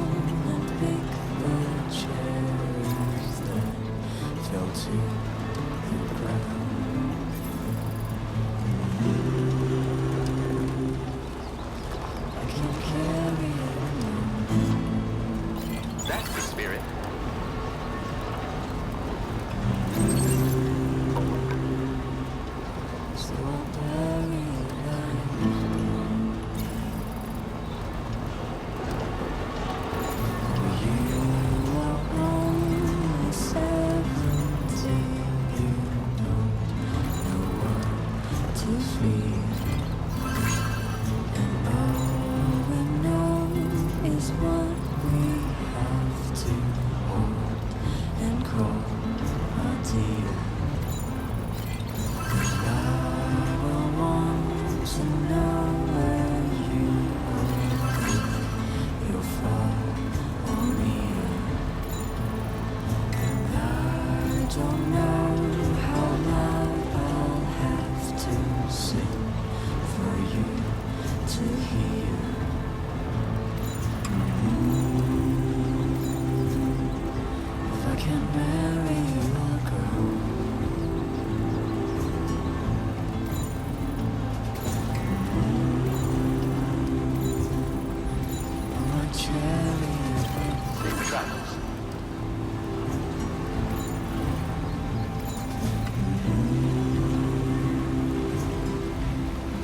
Speaker 20: and picked the cherries that fell to the ground. I can't carry it.
Speaker 10: That's the spirit.
Speaker 20: So I'll bury it alive. You are only 17, you don't know what to feel. And all we know is what we have to hold and call our dear. And I will want to know where you are. You're far or near. And I don't know how loud I'll have to sing for you to hear. If I can't marry you, girl. My chariot.
Speaker 10: Safe travels.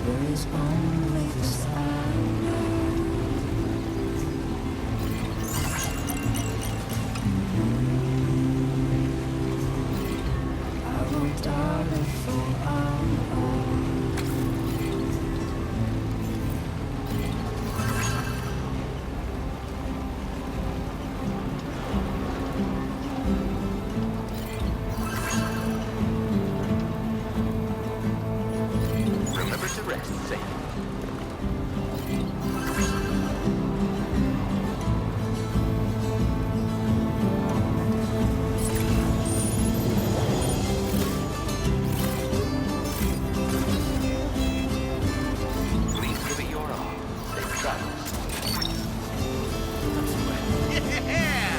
Speaker 20: There is only this I know. I will die for our own.
Speaker 10: it to rest, Sam. Please give it your all. Safe travels.
Speaker 4: Yeah!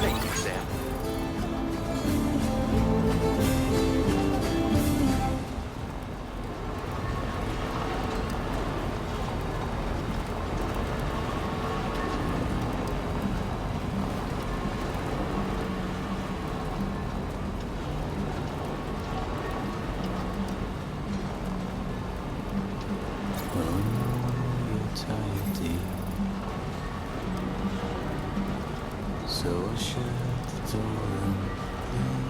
Speaker 10: Thank you, Sam.
Speaker 1: So I shut the door and leave.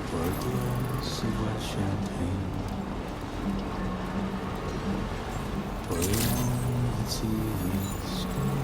Speaker 1: Pour a glass of white champagne. Put it on the TV screen.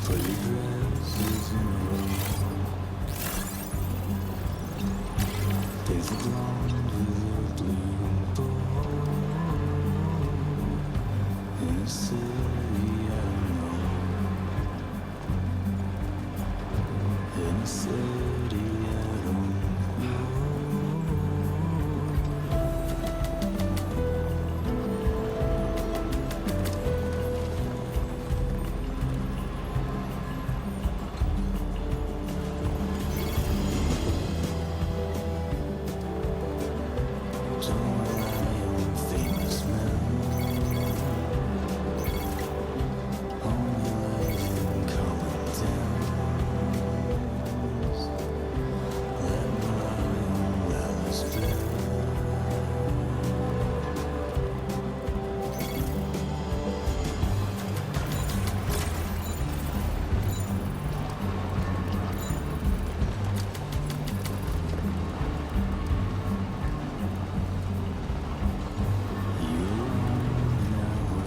Speaker 1: Pretty dresses in a row. There's a blonde with a blue bow. In a city I don't know. In a city I don't know. Don't rely on famous men. Only live in common dens. Let me lie on Alice bed.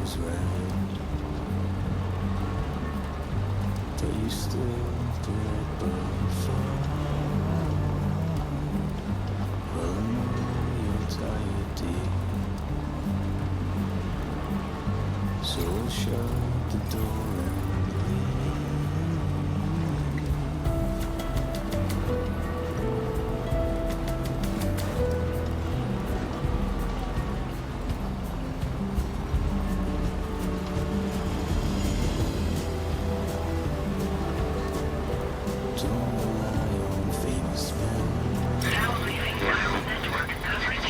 Speaker 1: Was right, but you still put up a fight. Well, I know you're tired, dear, so I'll shut the door and leave. Don't rely on famous men.
Speaker 7: Now leaving viral network coverage.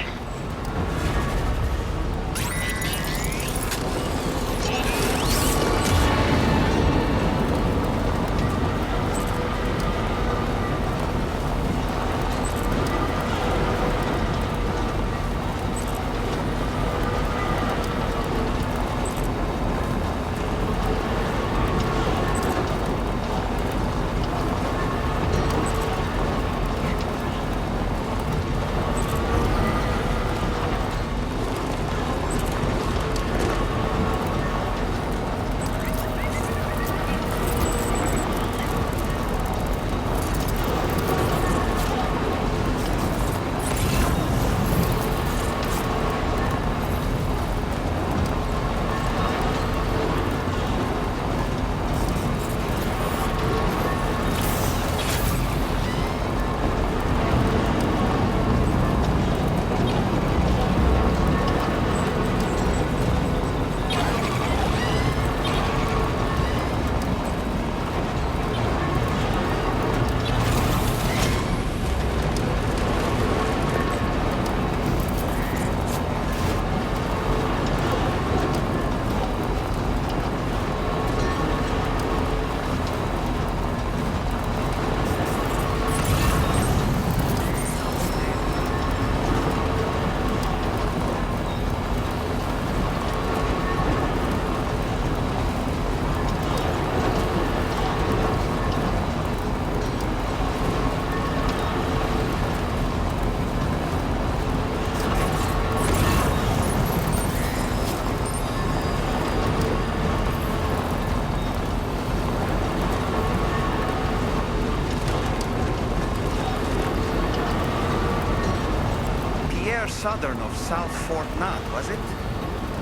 Speaker 18: southern of South Fort Knott, was it?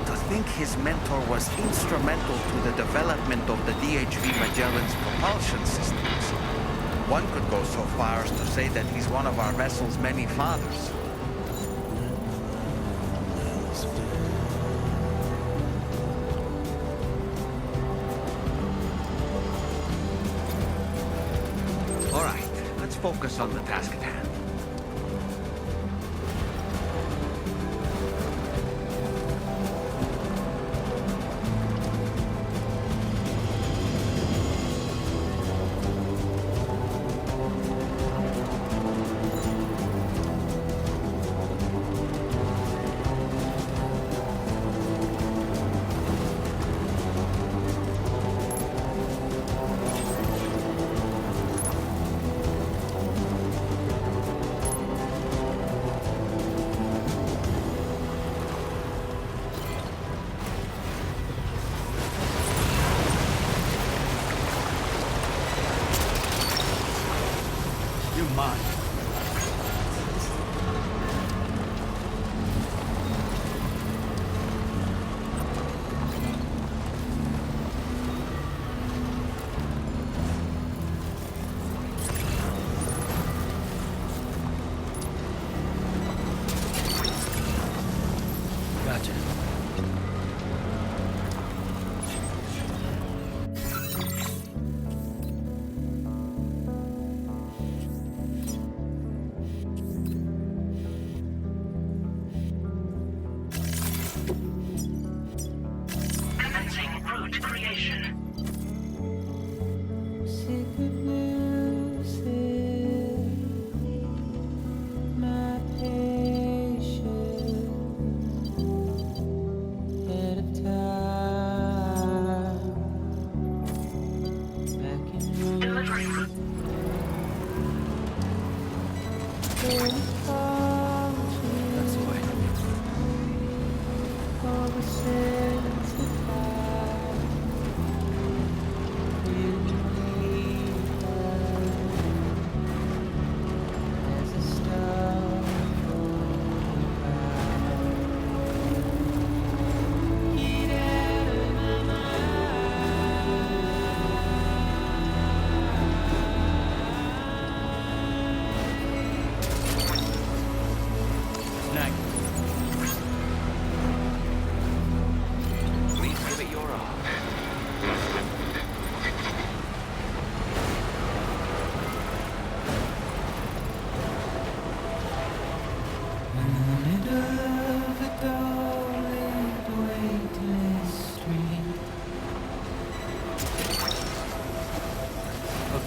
Speaker 18: To think his mentor was instrumental to the development of the DHV Magellan's propulsion systems. One could go so far as to say that he's one of our vessel's many fathers. All right, let's focus on the task at hand.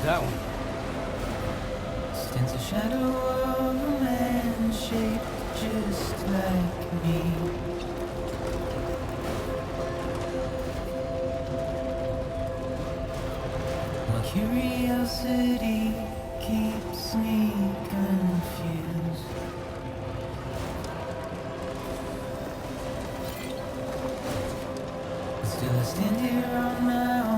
Speaker 1: That one. Stands a shadow of a man shaped just like me. My curiosity keeps me confused. But still I stand here on my own.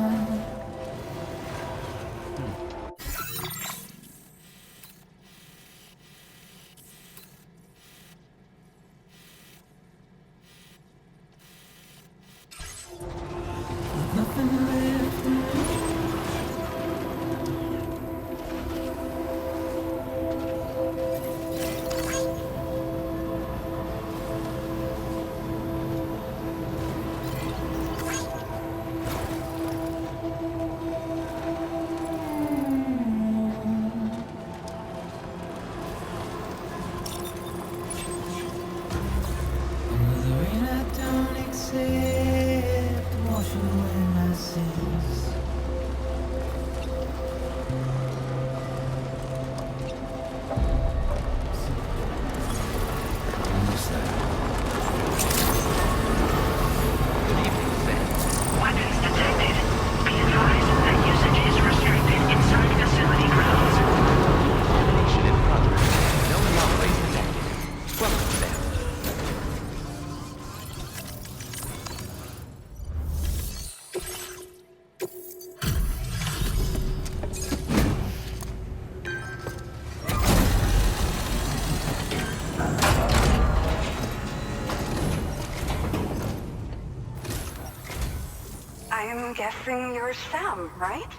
Speaker 5: guessing you're Sam, right?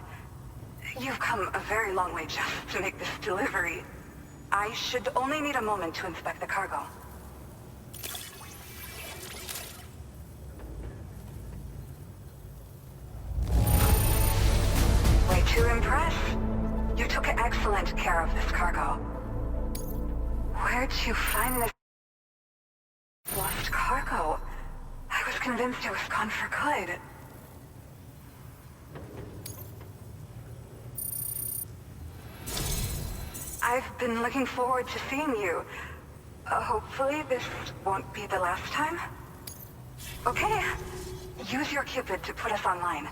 Speaker 5: You've come a very long way just to make this delivery. I should only need a moment to inspect the cargo. Way to impress. You took excellent care of this cargo. Where'd you find this lost cargo? I was convinced it was gone for good. I've been looking forward to seeing you. Hopefully this won't be the last time. Okay, use your Cupid to put us online.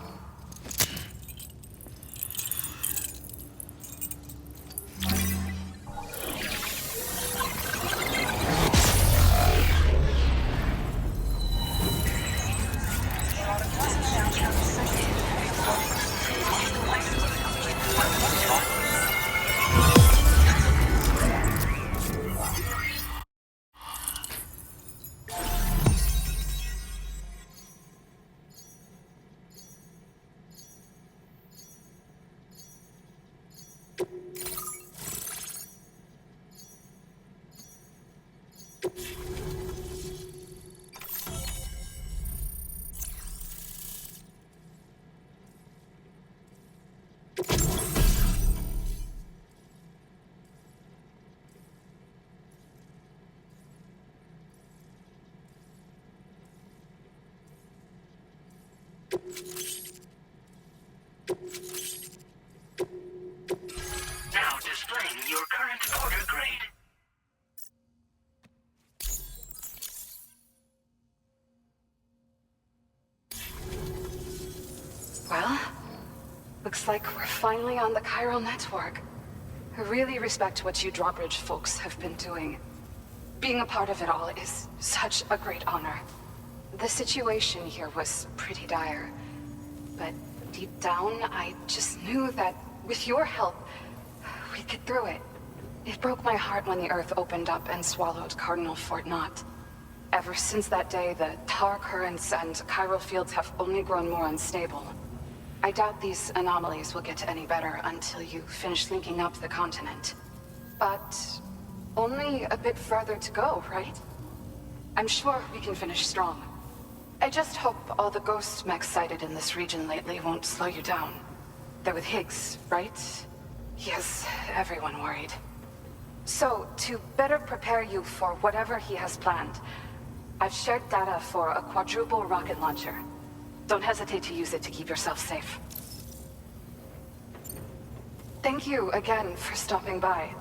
Speaker 7: Now displaying your current order grade.
Speaker 19: Well, looks like we're finally on the chiral network. I really respect what you drawbridge folks have been doing. Being a part of it all is such a great honor. The situation here was pretty dire, but deep down, I just knew that with your help, we'd get through it. It broke my heart when the Earth opened up and swallowed Cardinal Fort Knott. Ever since that day, the tar currents and chiral fields have only grown more unstable. I doubt these anomalies will get any better until you finish linking up the continent. But only a bit further to go, right? I'm sure we can finish strong. I just hope all the ghost mechs sighted in this region lately won't slow you down. They're with Higgs, right? He has everyone worried. So, to better prepare you for whatever he has planned, I've shared data for a quadruple rocket launcher. Don't hesitate to use it to keep yourself safe. Thank you again for stopping by.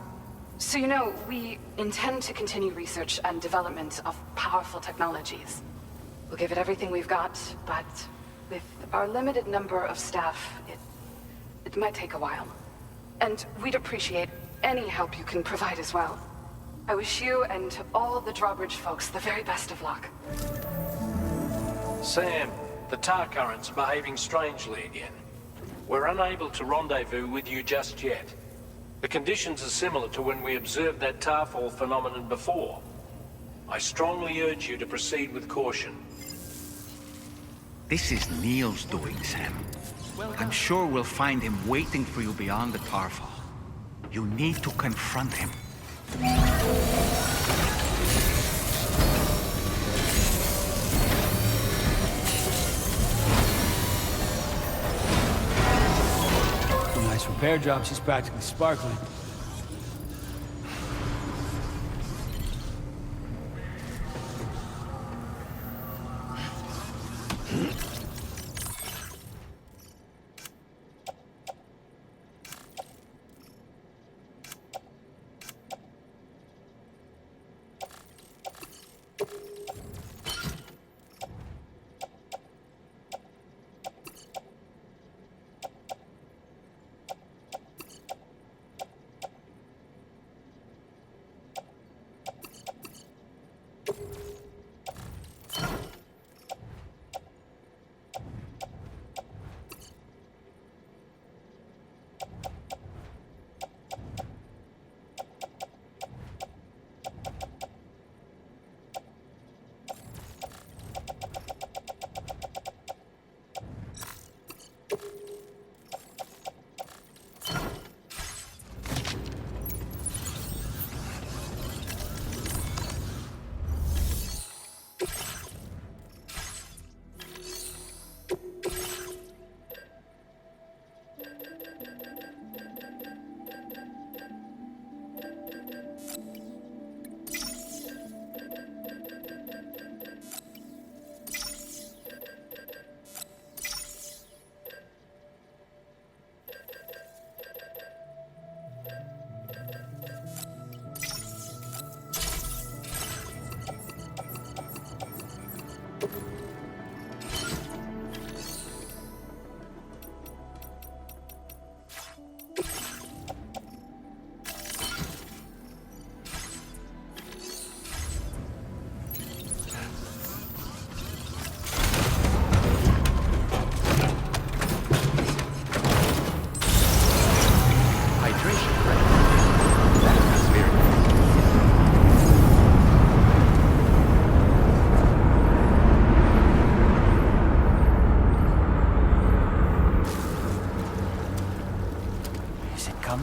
Speaker 19: So you know, we intend to continue research and development of powerful technologies. We'll give it everything we've got, but with our limited number of staff, it might take a while. And we'd appreciate any help you can provide as well. I wish you and all the drawbridge folks the very best of luck.
Speaker 13: Sam, the tar currents are behaving strangely again. We're unable to rendezvous with you just yet. The conditions are similar to when we observed that tarfall phenomenon before. I strongly urge you to proceed with caution.
Speaker 4: This is Neil's doing, Sam. I'm sure we'll find him waiting for you beyond the tarfall. You need to confront him.
Speaker 17: Nice repair job. She's practically sparkling.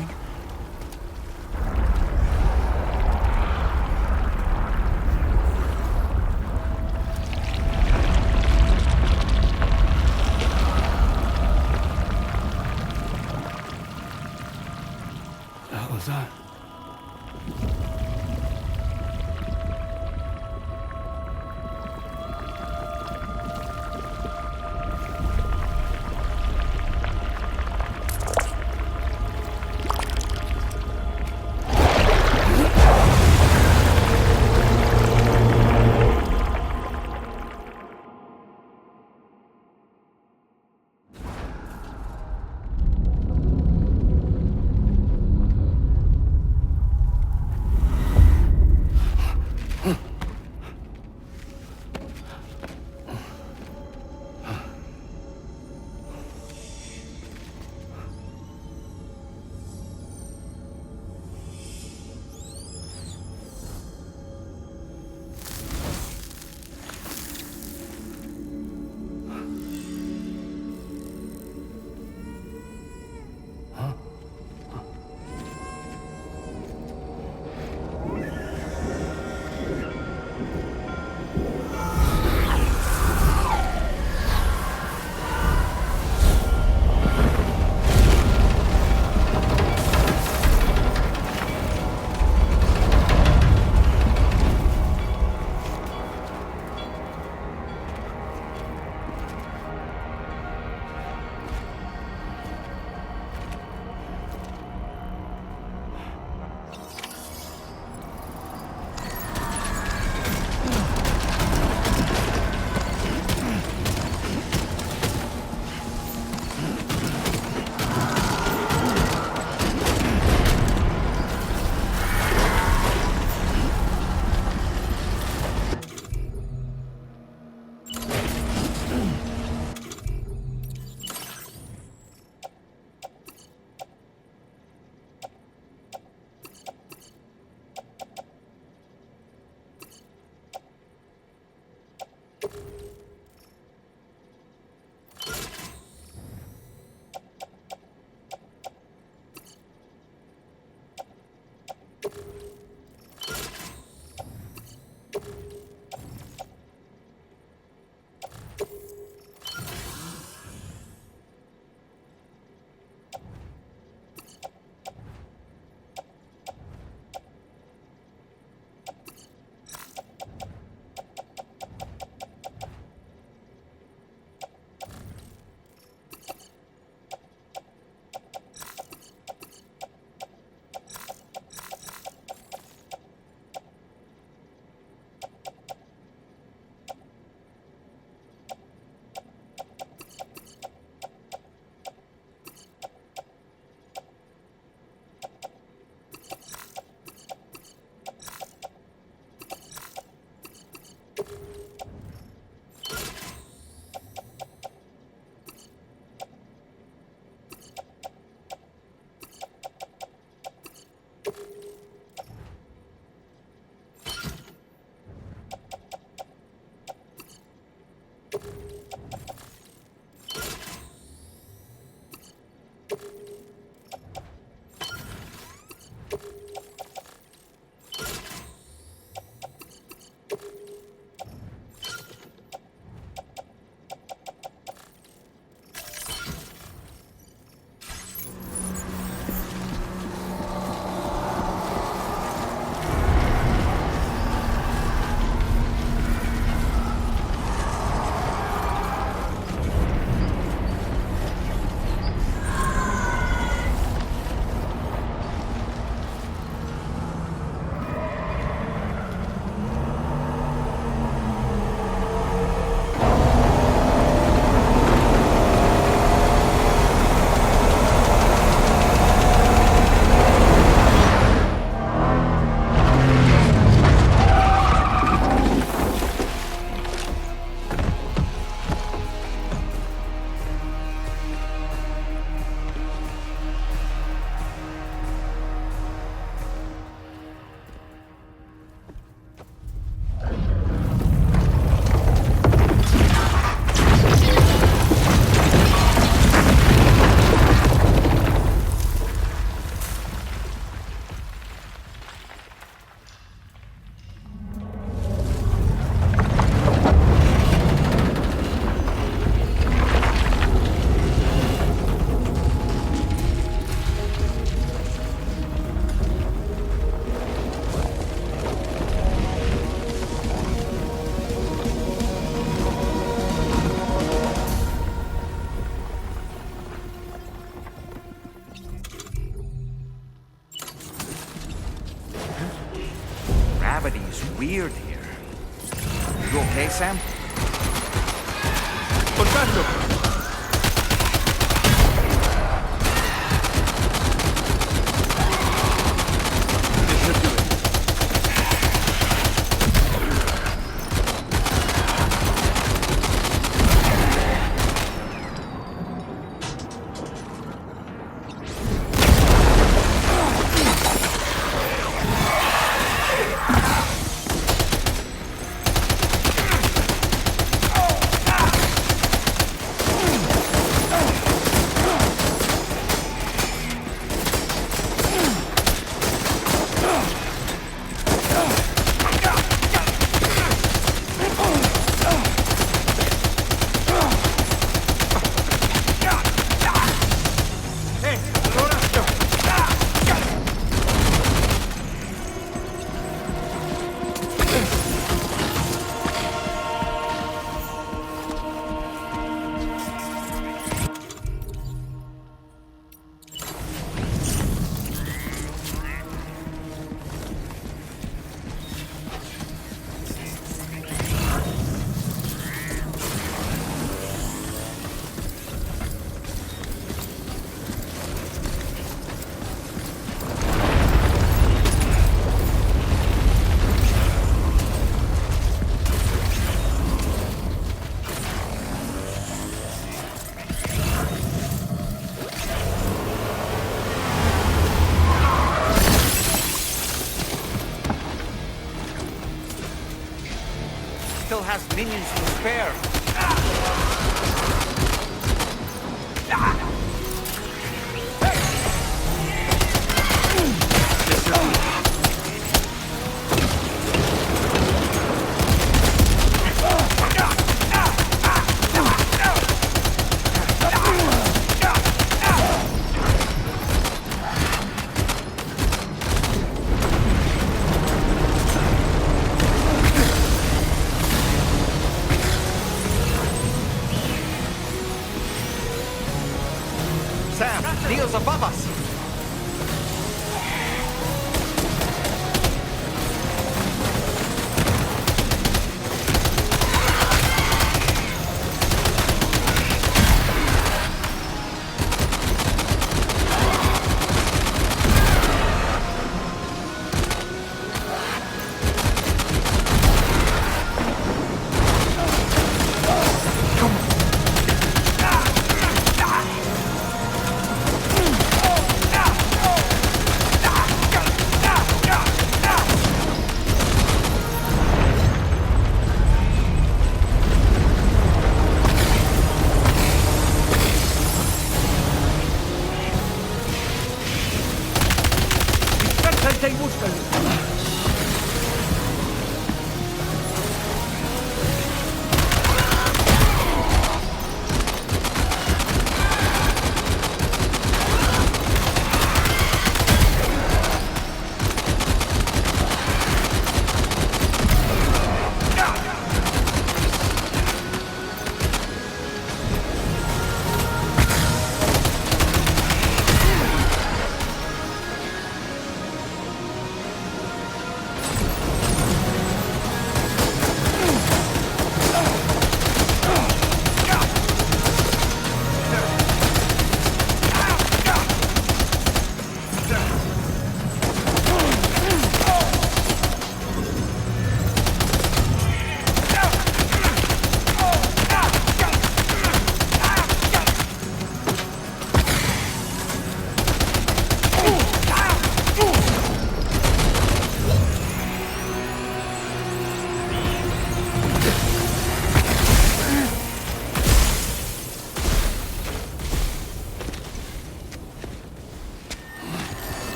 Speaker 22: coming?
Speaker 17: What the hell is that?
Speaker 18: gravity is weird here. You okay, Sam?
Speaker 14: Perfecto!
Speaker 18: Still has minions to spare. Sam, Neil's above us.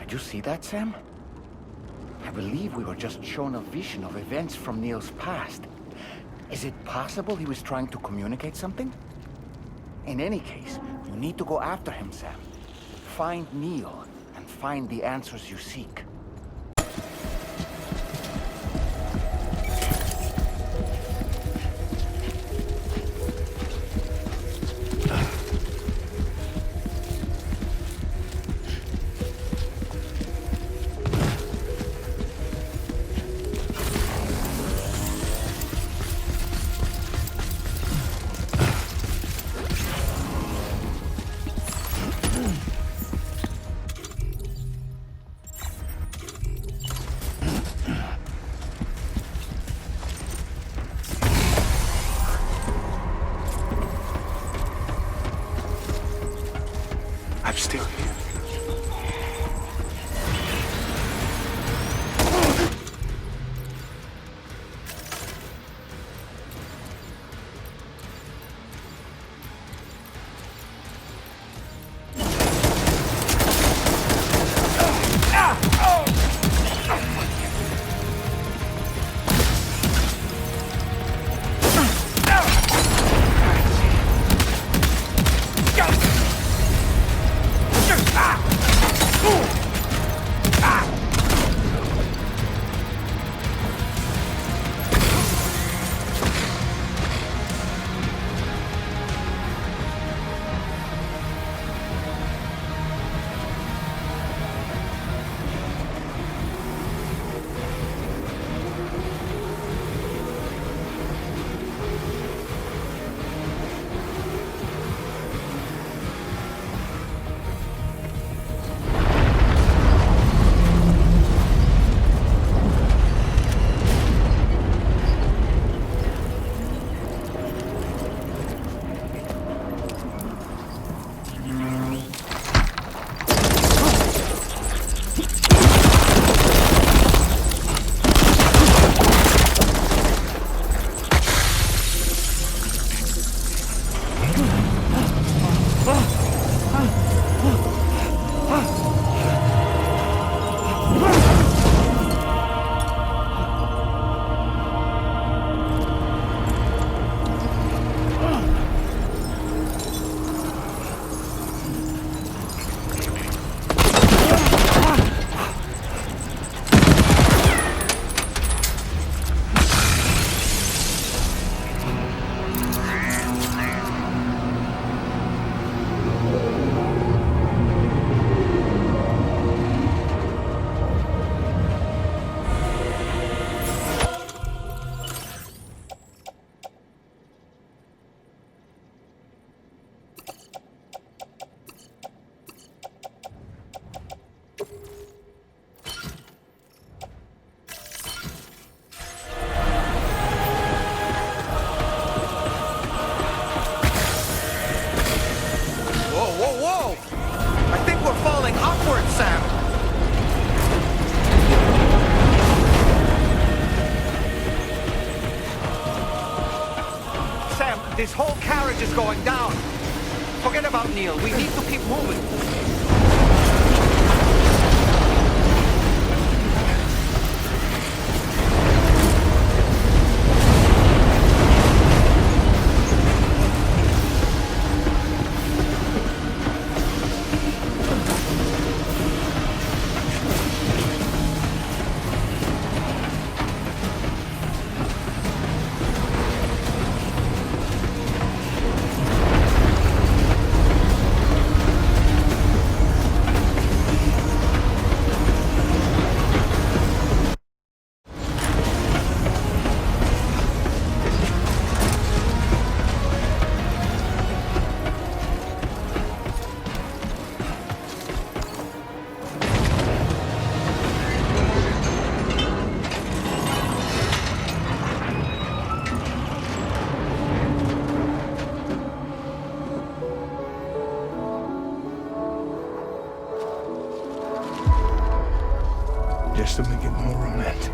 Speaker 4: Did you see that, Sam? I believe we were just shown a vision of events from Neil's past. Is it possible he was trying to communicate something? In any case, you need to go after him, Sam. Find Neil and find the answers you seek.
Speaker 3: I'm still here.
Speaker 4: This whole carriage is going down. Forget about Neil. We need to keep moving.
Speaker 17: Just to make it more romantic.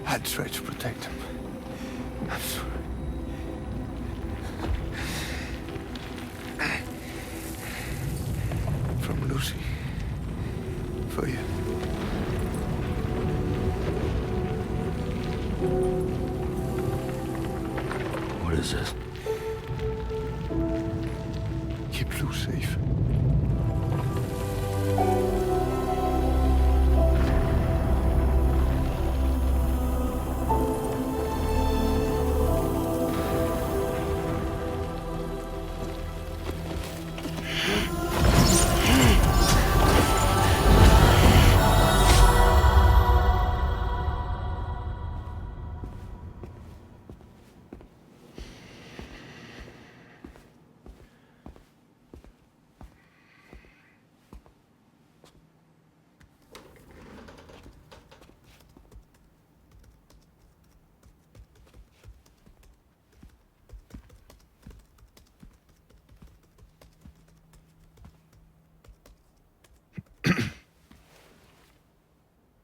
Speaker 11: I'd try to protect him. I'm sorry. From Lucy. For you.
Speaker 17: What is this?
Speaker 11: Keep Lou safe.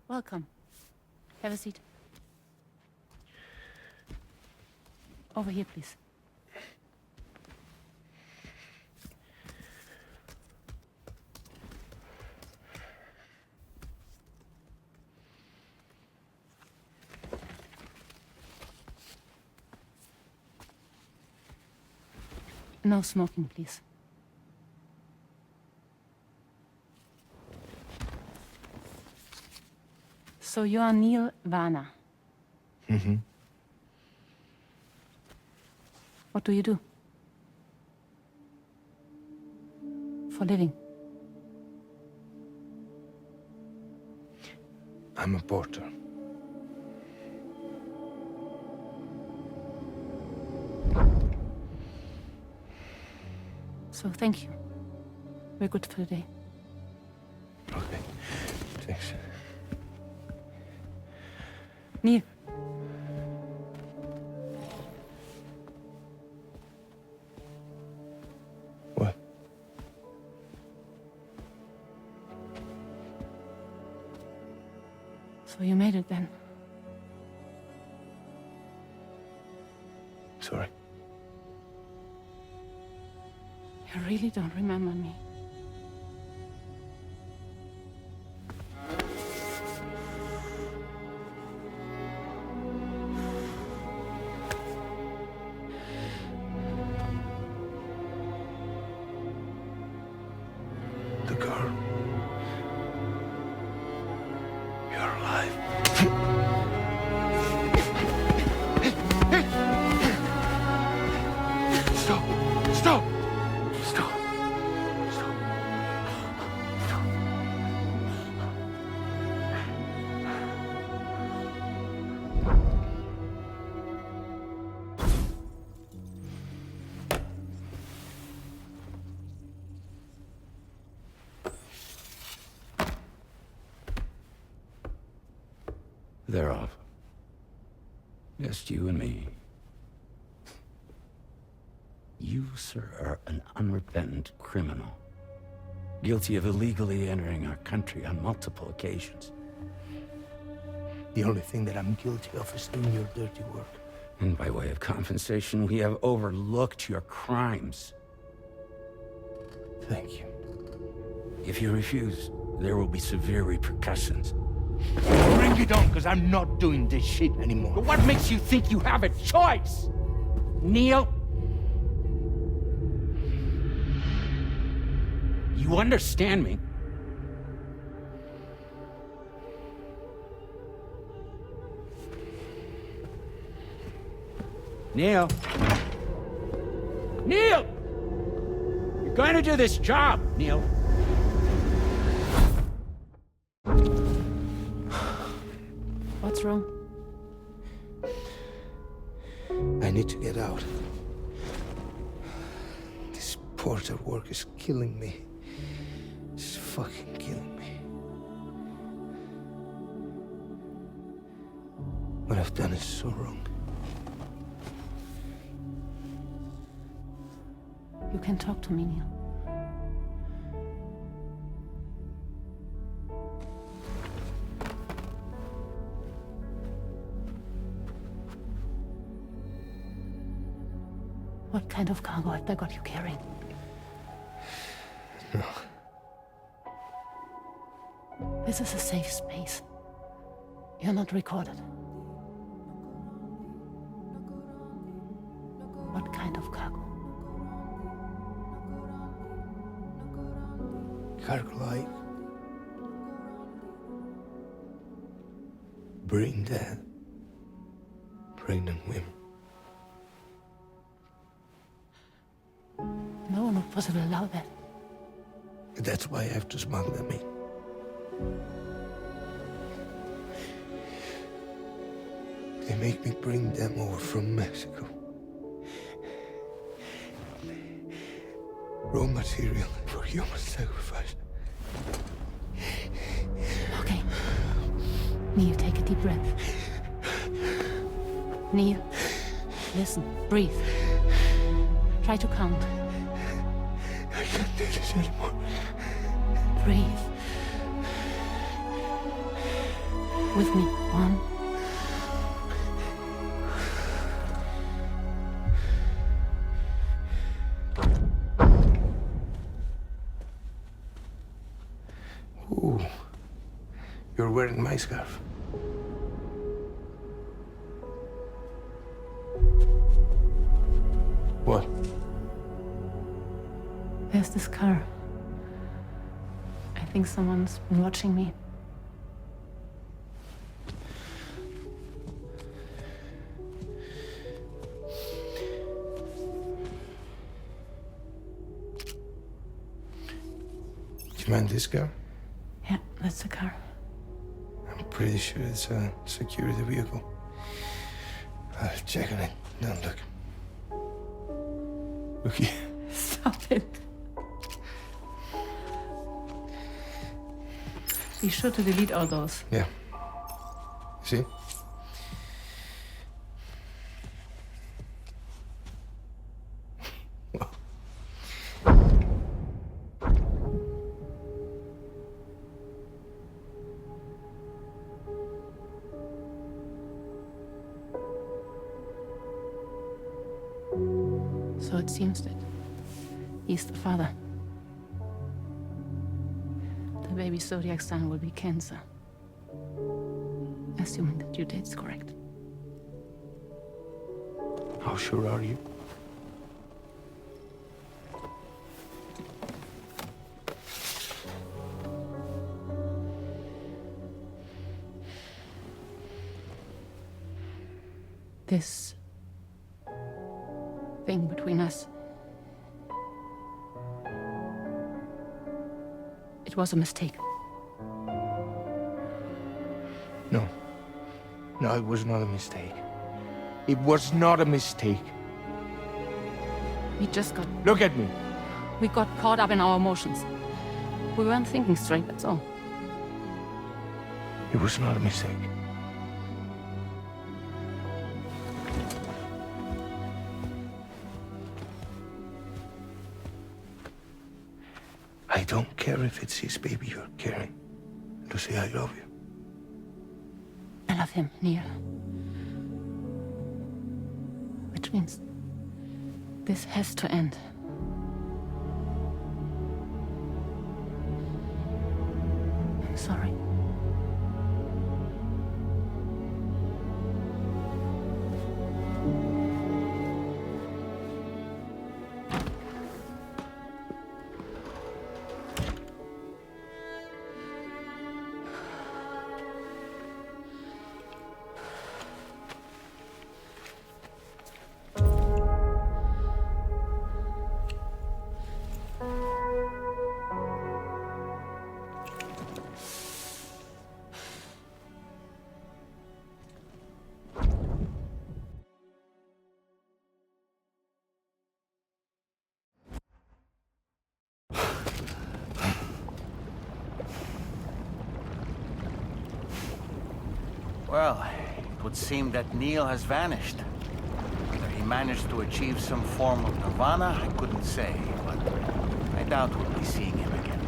Speaker 8: Welcome. Have a seat. Over here, please. No smoking, please. So you are Neil Varner.
Speaker 11: Mm-hmm.
Speaker 8: What do you do? For a living?
Speaker 11: I'm a porter.
Speaker 8: So thank you. We're good for the day.
Speaker 11: Okay. Thanks.
Speaker 8: Neil.
Speaker 11: What?
Speaker 8: So you made it then?
Speaker 11: Sorry.
Speaker 8: You really don't remember me.
Speaker 11: The girl. You're alive. Stop! Stop! Stop! Stop!
Speaker 17: They're off. Just you and me. You, sir, are an unrepentant criminal. Guilty of illegally entering our country on multiple occasions.
Speaker 6: The only thing that I'm guilty of is doing your dirty work.
Speaker 17: And by way of compensation, we have overlooked your crimes.
Speaker 6: Thank you.
Speaker 17: If you refuse, there will be severe repercussions.
Speaker 6: Bring it on, because I'm not doing this shit anymore.
Speaker 17: But what makes you think you have a choice? Neil? You understand me? Neil? Neil! You're going to do this job, Neil.
Speaker 8: What's wrong?
Speaker 6: I need to get out. This porter work is killing me. It's fucking killing me. What I've done is so wrong.
Speaker 8: You can talk to me, Neil. What kind of cargo have they got you carrying?
Speaker 6: No.
Speaker 8: This is a safe space. You're not recorded. What kind of cargo?
Speaker 6: Cargo like brain dead, pregnant women.
Speaker 8: No one would possibly allow that.
Speaker 6: That's why I have to smuggle them in. They make me bring them over from Mexico. Raw material for human sacrifice.
Speaker 8: Okay. Neil, take a deep breath. Neil, listen, breathe. Try to count.
Speaker 6: I can't do this anymore.
Speaker 8: Breathe. With me. 1.
Speaker 6: Ooh, you're wearing my scarf. What?
Speaker 8: There's this car. I think someone's been watching me.
Speaker 6: Do you mind this car?
Speaker 8: Yeah, that's the car.
Speaker 6: I'm pretty sure it's a security vehicle. I'll check on it. Now look. Look here.
Speaker 8: Stop it. Be sure to delete all those.
Speaker 6: Yeah. See?
Speaker 8: So it seems that he's the father. The baby Zodiac son will be cancer. Assuming that due date's correct.
Speaker 6: How sure are you?
Speaker 8: This thing between us. It was a mistake.
Speaker 6: No. No, it was not a mistake. It was not a mistake.
Speaker 8: We just got...
Speaker 6: Look at me.
Speaker 8: We got caught up in our emotions. We weren't thinking straight, that's all.
Speaker 6: It was not a mistake. I don't care if it's his baby you're carrying. Lucy, I love you.
Speaker 8: I love him, Neil. Which means this has to end. I'm sorry.
Speaker 18: Well, it would seem that Neil has vanished. Whether he managed to achieve some form of nirvana, I couldn't say, but I doubt we'll be seeing him again.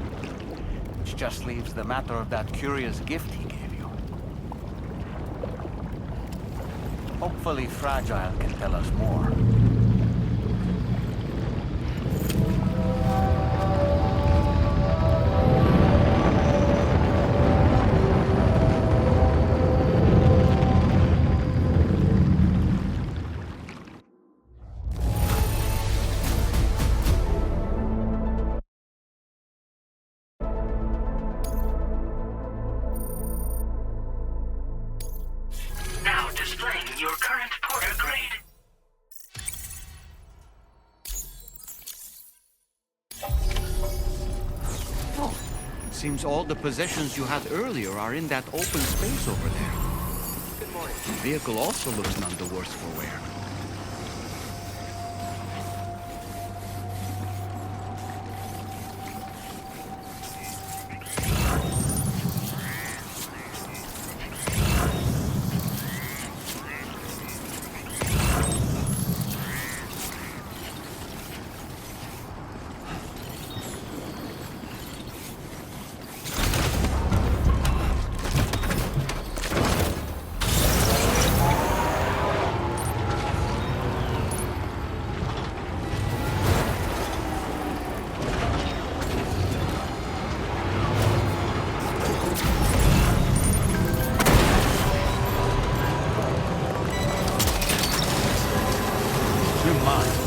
Speaker 18: Which just leaves the matter of that curious gift he gave you. Hopefully Fragile can tell us more.
Speaker 7: Now displaying your current Porter grade.
Speaker 18: Oh, it seems all the possessions you had earlier are in that open space over there.
Speaker 14: Good morning.
Speaker 18: The vehicle also looks none the worse for wear. You're mine.